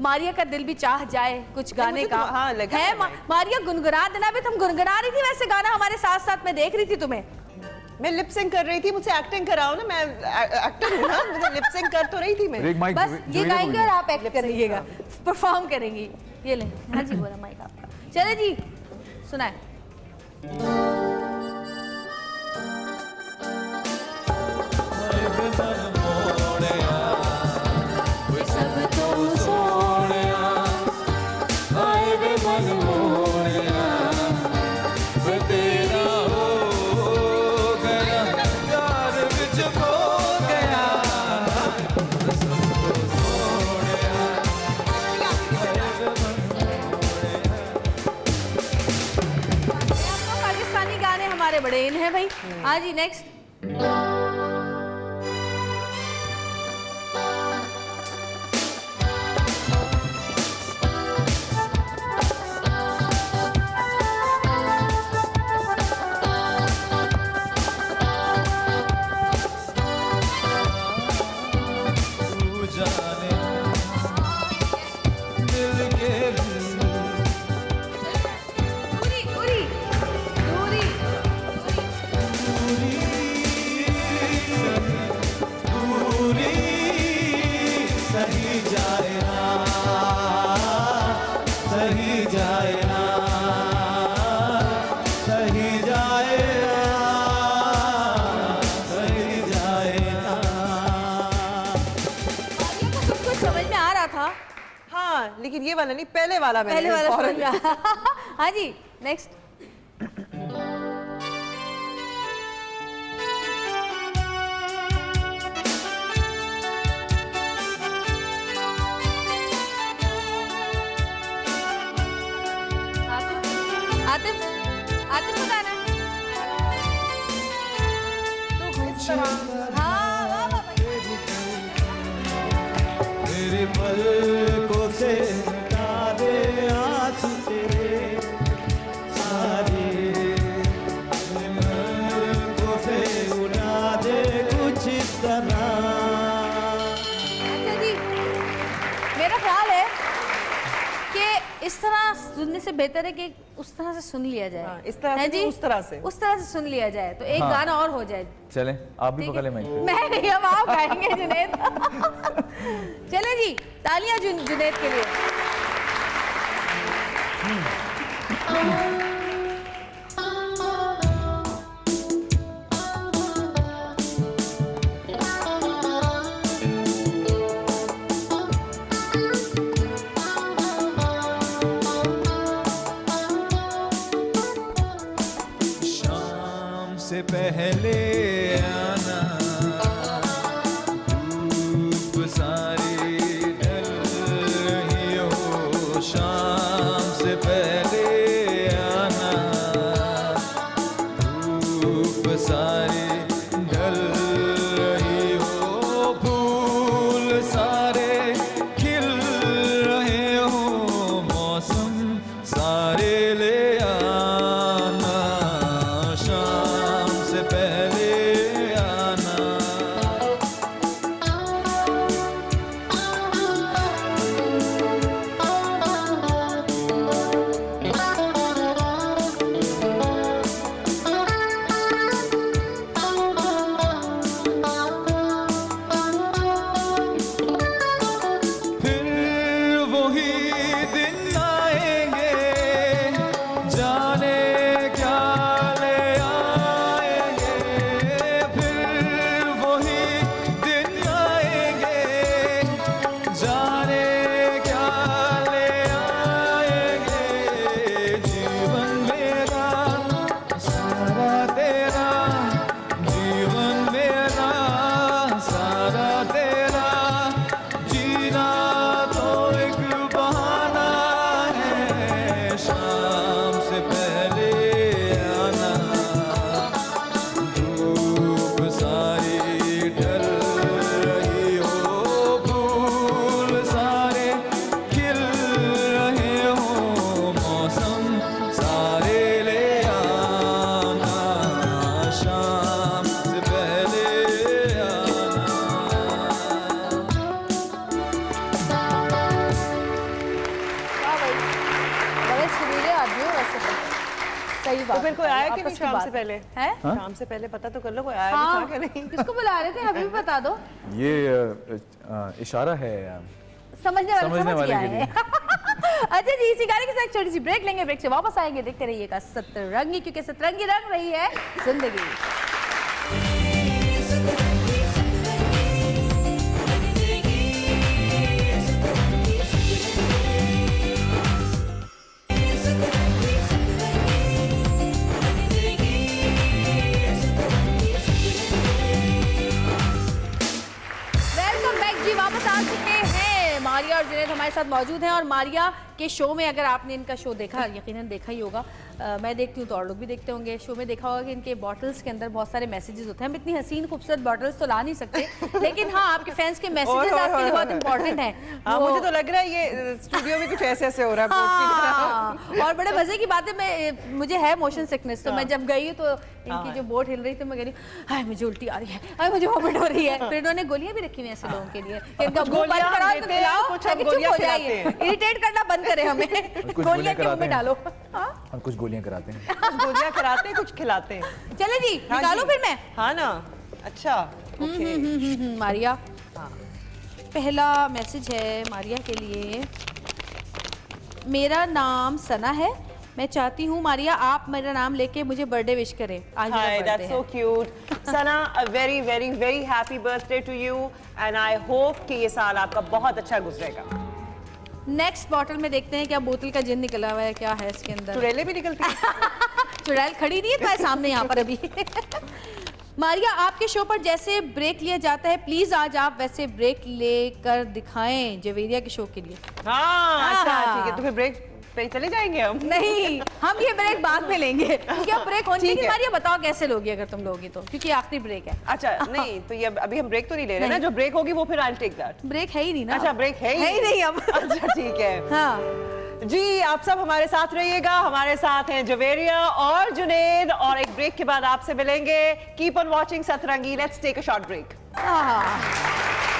A: मारिया का दिल भी चाह जाए कुछ गाने का।
G: हाँ,
A: है मारिया, गुनगुना देना भी। तुम गुनगुना रही थी वैसे गाना हमारे साथ साथ, मैं देख रही थी तुम्हें।
G: मैं लिप सिंक कर रही थी, मुझसे एक्टिंग कराओ ना, मैं एक्टर हूँ ना, मुझे लिप सिंक कर तो रही थी मैं।
A: बस ये गाएंगे और आप एक्ट करिएगा, परफॉर्म करेंगी। ये ले, हाँ जी, बोला माइक आपका। चले जी, सुनाए। बड़े इन है भाई। हाँ जी, नेक्स्ट।
G: लेकिन ये वाला नहीं, पहले वाला
A: पहले वाला हाँ जी, नेक्स्ट। आतिफ बता रहे
K: मेरे पलकों से तारे आंसू तेरे सारे पलकों से उड़ा दे कुछ इस तरह।
A: अच्छा जी, मेरा ख्याल है कि इस तरह सुनने से बेहतर है कि उस तरह से सुन लिया जाए।
G: हाँ, इस तरह से उस तरह से
A: सुन लिया जाए तो एक गाना और हो जाए।
J: चलें, आप भी पकड़ लें माइक।
A: मैं नहीं, अब आप गाएंगे जुनैद। चले जी, तालियां जुनैद के लिए।
K: से पहले आना, धूप सारी ढल रही हो, शाम से पहले आना, धूप सारी ढल रही हो, फूल सारे खिल रहे हो, मौसम सारे ले आना, शाम से पहले आना। फिर वही दिन आएंगे, जाने क्या ले आएंगे, फिर वही दिन आएंगे, जाने क्या ले आएंगे, जीवन मेरा सारा तेरा, जीवन मेरा सारा तेरा, जीना तो एक बहाना है, शाम से पहले आना, धूप सारी ढल रही हो, फूल सारे खिल रहे हो, मौसम सारे ले आना, शाम से पहले आना।
A: बड़े सुरीले आदमी हो वैसे तो। सही बात
G: तो फिर कोई आया कि
A: आपस
G: नहीं
A: की
G: शाम
A: बात
G: से पहले?
A: है?
G: शाम से पहले पता तो कर लो, कोई आया
A: हाँ,
G: भी था कि नहीं?
A: किसको बुला रहे थे अभी भी बता दो।
J: ये इशारा है
A: समझने वाले
J: समझने
A: समझ
J: वाले
A: गया
J: के
A: है। अच्छा जी, इसी गाने के साथ छोटी सी ब्रेक लेंगे, ब्रेक से वापस आएंगे, देखते रहिएगा सतरंगी, क्योंकि सतरंगी रंग रही है जिंदगी। वेलकम बैक जी, वापस आ चुके हैं। मारिया और जुनैद हमारे साथ मौजूद हैं और मारिया के शो में, अगर आपने इनका शो देखा, यकीनन देखा ही होगा, मैं देखती हूँ तो और लोग भी देखते होंगे, शो में देखा होगा कि इनके बॉटल्स के अंदर बहुत सारे मैसेजेस होते हैं। हम इतनी हसीन खूबसूरत बॉटल्स तो ला नहीं सकते, लेकिन हाँ, आपके फैंस के मैसेजेस आपके लिए बहुत इंपॉर्टेंट हैं।
G: हाँ, मुझे तो लग रहा है ये स्टूडियो में कुछ ऐसे ऐसे हो रहा है।
A: हाँ, और बड़े मजे की बात है, मुझे है मोशन सिकनेस, तो मैं जब गई तो इनकी जो बोट हिल रही थी, मैं कह रही हूँ हाय मुझे उल्टी आ रही है, हाय मुझे वॉमिट हो रही है। फिर इन्होंने गोलियां भी रखी हुई हैं ऐसे लोगों के लिए, इनका मुंह बंद कराओ तो खिलाओ,
G: कुछ
A: ताकि चुप हो जाइए, इरिटेट करना बंद करे हमें, गोलियां के मुंह में डालो।
J: हम कुछ गोलियां कराते हैं,
G: कुछ गोलियां कराते हैं, कुछ खिलाते हैं।
A: चले जी,
G: हाँ
A: निकालो
G: जी।
A: फिर मैं।
G: हाँ ना, अच्छा
A: मारिया, पहला मैसेज है मारिया के लिए। मेरा नाम सना है, मैं चाहती हूँ मारिया आप मेरा नाम लेके मुझे बर्थडे विश करें। आज मेरा
G: Hi,
A: birthday
G: that's so
A: है।
G: cute. Sana, a very, very, very happy birthday to you, and I hope कि ये साल आपका बहुत अच्छा गुजरेगा।
A: नेक्स्ट बॉटल में देखते हैं क्या बोतल का जिन निकला हुआ है, क्या है इसके अंदर।
G: चुड़ैलें भी निकलती हैं।
A: चुड़ैल खड़ी नहीं है तुम्हारे सामने यहाँ पर अभी। मारिया, आपके शो पर जैसे ब्रेक लिया जाता है, प्लीज आज आप वैसे ब्रेक लेकर दिखाएं जवेरिया के शो के लिए।
G: हाँ, अच्छा ठीक है, तो फिर ब्रेक पे चले जाएंगे हम।
A: नहीं, हम ये ब्रेक बाद में लेंगे, क्योंकि अब ब्रेक होनी
G: ठीक
A: चाहिए।
G: है।
A: मारिया बताओ कैसे लोगी अगर तुम लोगी तो, क्योंकि आखिरी ब्रेक है।
G: अच्छा नहीं, तो ये अभी हम ब्रेक तो नहीं ले रहे ना,
A: नहीं।
G: जो ब्रेक होगी वो फिर आई टेक दैट।
A: ब्रेक है ही नहीं ना।
G: अच्छा ब्रेक है
A: ही नहीं अब।
G: अच्छा ठीक है।
A: हाँ
G: जी, आप सब हमारे साथ रहिएगा, हमारे साथ हैं जवेरिया और जुनैद, और एक ब्रेक के बाद आपसे मिलेंगे। Keep on watching Satrangi, let's take a short break.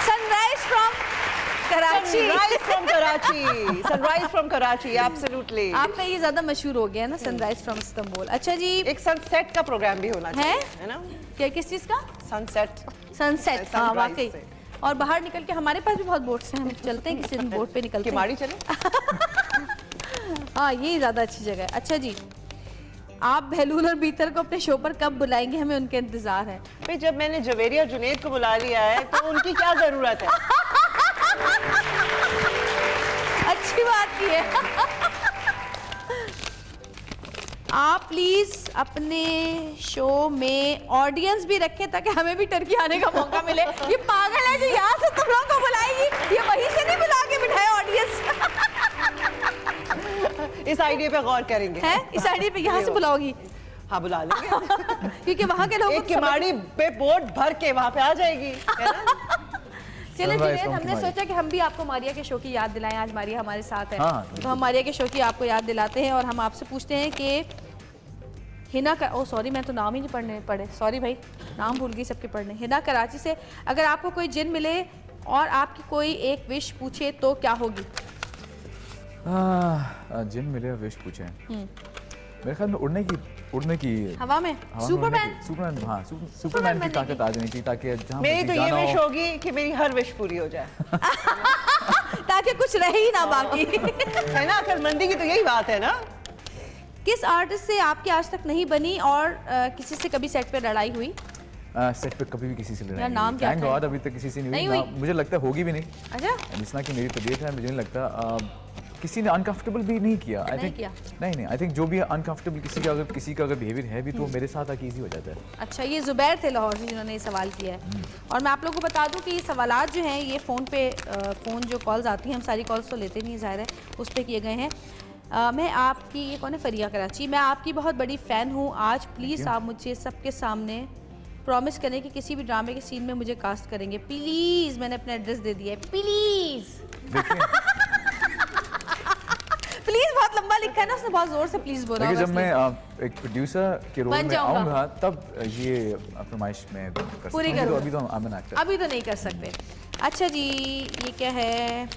A: Sunrise from Karachi.
G: Sunrise from Karachi, sunrise from Karachi, absolutely.
A: आपका ये ज्यादा मशहूर हो गया ना, सनराइज फ्रॉम इस्तांबुल। अच्छा जी,
G: एक सनसेट का प्रोग्राम भी होना चाहिए, है ना?
A: क्या, किस चीज का?
G: सनसेट।
A: सनसेट, हाँ वाकई। और बाहर निकल के, हमारे पास भी बहुत बोट्स हैं, हम चलते हैं किसी दिन बोट पे निकल के।
G: किमाड़ी चले।
A: हाँ ये ज़्यादा अच्छी जगह है। अच्छा जी, आप बहलूल और बीतर को अपने शो पर कब बुलाएंगे? हमें उनके इंतजार है।
G: भाई जब मैंने जवेरिया जुनेद को बुला लिया है तो उनकी क्या जरूरत है?
A: अच्छी बात की है। आप प्लीज अपने शो में ऑडियंस भी रखें ताकि हमें भी टर्की आने का मौका मिले। ये पागल है जो यहाँ से तुम लोगों को बुलाएगी, ये वहीं से नहीं बुला के बिठाए ऑडियंस।
G: इस आइडिया पे गौर करेंगे।
A: हैं? इस आइडिया पे यहाँ से बुलाओगी?
G: हाँ बुला लेंगे।
A: क्योंकि वहाँ के लोग
G: एक किमाड़ी पे बोट भर के वहाँ पे आ जाएगी।
A: चलिए जुनेद, हमने सोचा कि हम भी आपको मारिया के शो की याद दिलाएं। आज मारिया हमारे साथ है। तो हम मारिया के शो की आपको याद दिलाते हैं और हम आपसे पूछते हैं कि हिना का, ओ सॉरी मैं तो नाम ही नहीं पढ़े, सॉरी भाई, नाम भूल गई सबके पढ़ने। हिना कराची से, अगर आपको कोई जिन मिले और आपकी कोई एक विश पूछे तो क्या होगी?
J: जिन मिले विश पूछे, मेरे ख्याल में उड़ने की
A: हवा में
J: सुपरमैन, हाँ सुपरमैन की ताकत आ जानी चाहिए ताकि जहाँ
G: मेरी तो ये विश होगी कि मेरी हर विश पूरी हो जाए।
A: ताकि कुछ रहे ही ना बाकी।
G: है ना, अक्लमंदी की तो यही बात है ना।
A: किस आर्टिस्ट से आपकी आज तक नहीं बनी और किसी से कभी सेट पे लड़ाई हुई?
J: सेट पे कभी भी किसी से लड़ाई
A: नाम क्या
J: है? अभी तक किसी से नहीं हुई। मुझे लगता है होगी भी नहीं।
A: अच्छा,
J: जिसना कि मेरी तबीयत है, मुझे नहीं लगता किसी ने अनकंफर्टेबल भी नहीं किया। आई थिंक नहीं, आई थिंक जो भी अनकंफर्टेबल किसी का अगर बिहेवियर है भी तो मेरे साथ आके इजी हो जाता है।
A: अच्छा, ये जुबैर थे लाहौर से जिन्होंने ये सवाल किया है। और मैं आप लोगों को बता दूं कि ये सवालात जो हैं ये फ़ोन जो कॉल्स आती हैं, हम सारी कॉल्स तो लेते नहीं, ज़ाहिर है, उस पर किए गए हैं। मैं आपकी, ये कौन है, फरिया कराची, मैं आपकी बहुत बड़ी फ़ैन हूँ। आज प्लीज़ आप मुझे सबके सामने प्रॉमिस करें कि किसी भी ड्रामे के सीन में मुझे कास्ट करेंगे प्लीज़। मैंने अपना एड्रेस दे दिया है, प्लीज़। प्लीज बहुत लंबा लिखा है ना उसने, बहुत जोर से प्लीज बोला।
J: देखिए जब मैं एक प्रोड्यूसर के रोल में आऊंगा तब ये फरमाइश में
A: पूरी करूंगा।
J: अभी तो I'm an actor।
A: अभी तो नहीं कर सकते। अच्छा जी, ये क्या है,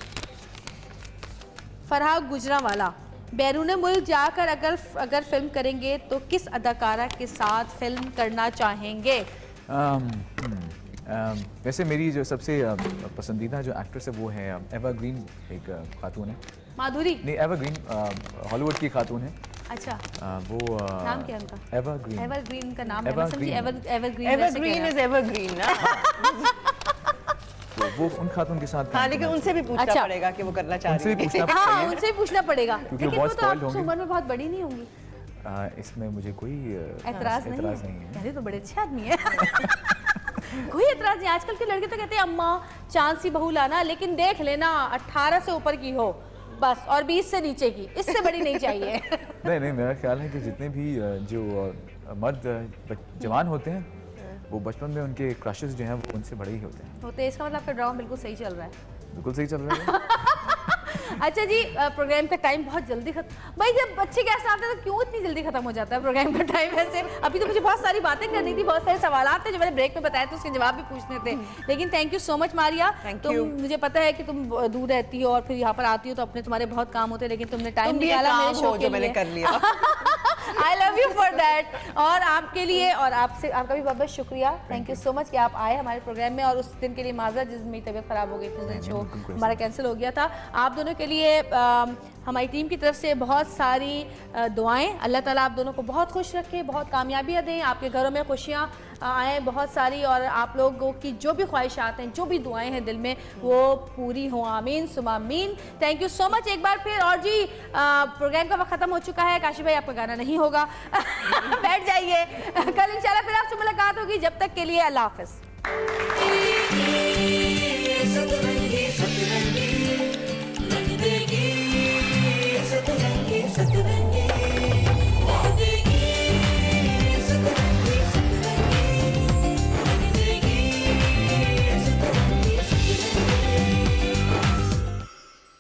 A: फरहा गुजरावाला, बैरून मुल्क जाकर अगर फिल्म करेंगे तो किस अदाकारा के साथ फिल्म करना चाहेंगे?
J: वैसे मेरी जो सबसे पसंदीदा जो एक्ट्रेस है वो है एवरग्रीन, एक खातून है।
A: माधुरी?
J: नहीं, एवरग्रीन हॉलीवुड की खातून है।
A: अच्छा,
J: वो
A: नाम क्या है उनका?
J: एवरग्रीन।
A: एवरग्रीन का नाम है, मैं समझी एवरग्रीन।
G: एवरग्रीन इज एवरग्रीन ना।
J: तो वो उन खातून के साथ।
G: हाँ, लेकिन उनसे भी पूछना पड़ेगा कि वो करना चाहती
J: है।
A: हाँ, उनसे भी पूछना पड़ेगा।
J: लेकिन वो तो
A: आपकी उम्र में बहुत बड़ी नहीं होंगी।
J: इसमें मुझे कोई
A: एतराज नहीं है। यानी तो बड़े अच्छे आदमी है। कोई एतराज नहीं। आजकल के लड़के तो कहते हैं अम्मा चांद सी बहू लाना, लेकिन देख लेना 18 से ऊपर की हो बस, और 20 से नीचे की, इससे बड़ी नहीं चाहिए।
J: नहीं, मेरा ख्याल है कि जितने भी जो मर्द जवान होते हैं वो बचपन में उनके क्रशेस जो हैं वो उनसे बड़े ही होते हैं।
A: इसका मतलब आपका ड्रामा बिल्कुल सही चल रहा है।
J: बिल्कुल सही चल रहा है।
A: अच्छा जी, प्रोग्राम का टाइम बहुत जल्दी खत्म। भाई जब बच्चे गेस्ट आते हैं तो क्यों इतनी जल्दी खत्म हो जाता है प्रोग्राम का टाइम? वैसे अभी तो मुझे बहुत सारी बातें करनी थी, बहुत सारे सवाल थे जो मैंने ब्रेक में बताए थे, उसके जवाब भी पूछने थे। लेकिन thank you so much Maria. मुझे पता है कि तुम दूर रहती हो और फिर यहाँ पर आती हो तो अपने तुम्हारे बहुत काम होते हैं, लेकिन तुमने टाइम निकाला मेरे शो के लिए।
G: कर लिया।
A: I love you for that. और आपके लिए और आपसे आपका भी बहुत बहुत शुक्रिया। थैंक यू सो मच कि आप आए हमारे प्रोग्राम में। और उस दिन के लिए माजरत जिस दिन मेरी तबीयत खराब हो गई थी, उस दिन शो हमारा कैंसिल हो गया था। आप दोनों के लिए हमारी टीम की तरफ से बहुत सारी दुआएं। अल्लाह ताला आप दोनों को बहुत खुश रखे, बहुत कामयाबियाँ दें, आपके घरों में खुशियाँ आए बहुत सारी, और आप लोगों की जो भी ख्वाहिशात हैं, जो भी दुआएं हैं दिल में, वो पूरी हों। आमीन सुमा आमीन। थैंक यू सो मच एक बार फिर। और जी प्रोग्राम का वक्त ख़त्म हो चुका है। काशी भाई आपका गाना नहीं होगा। बैठ जाइए, कल इंशाल्लाह फिर आपसे मुलाकात होगी। जब तक के लिए अल्लाह हाफ़िज़।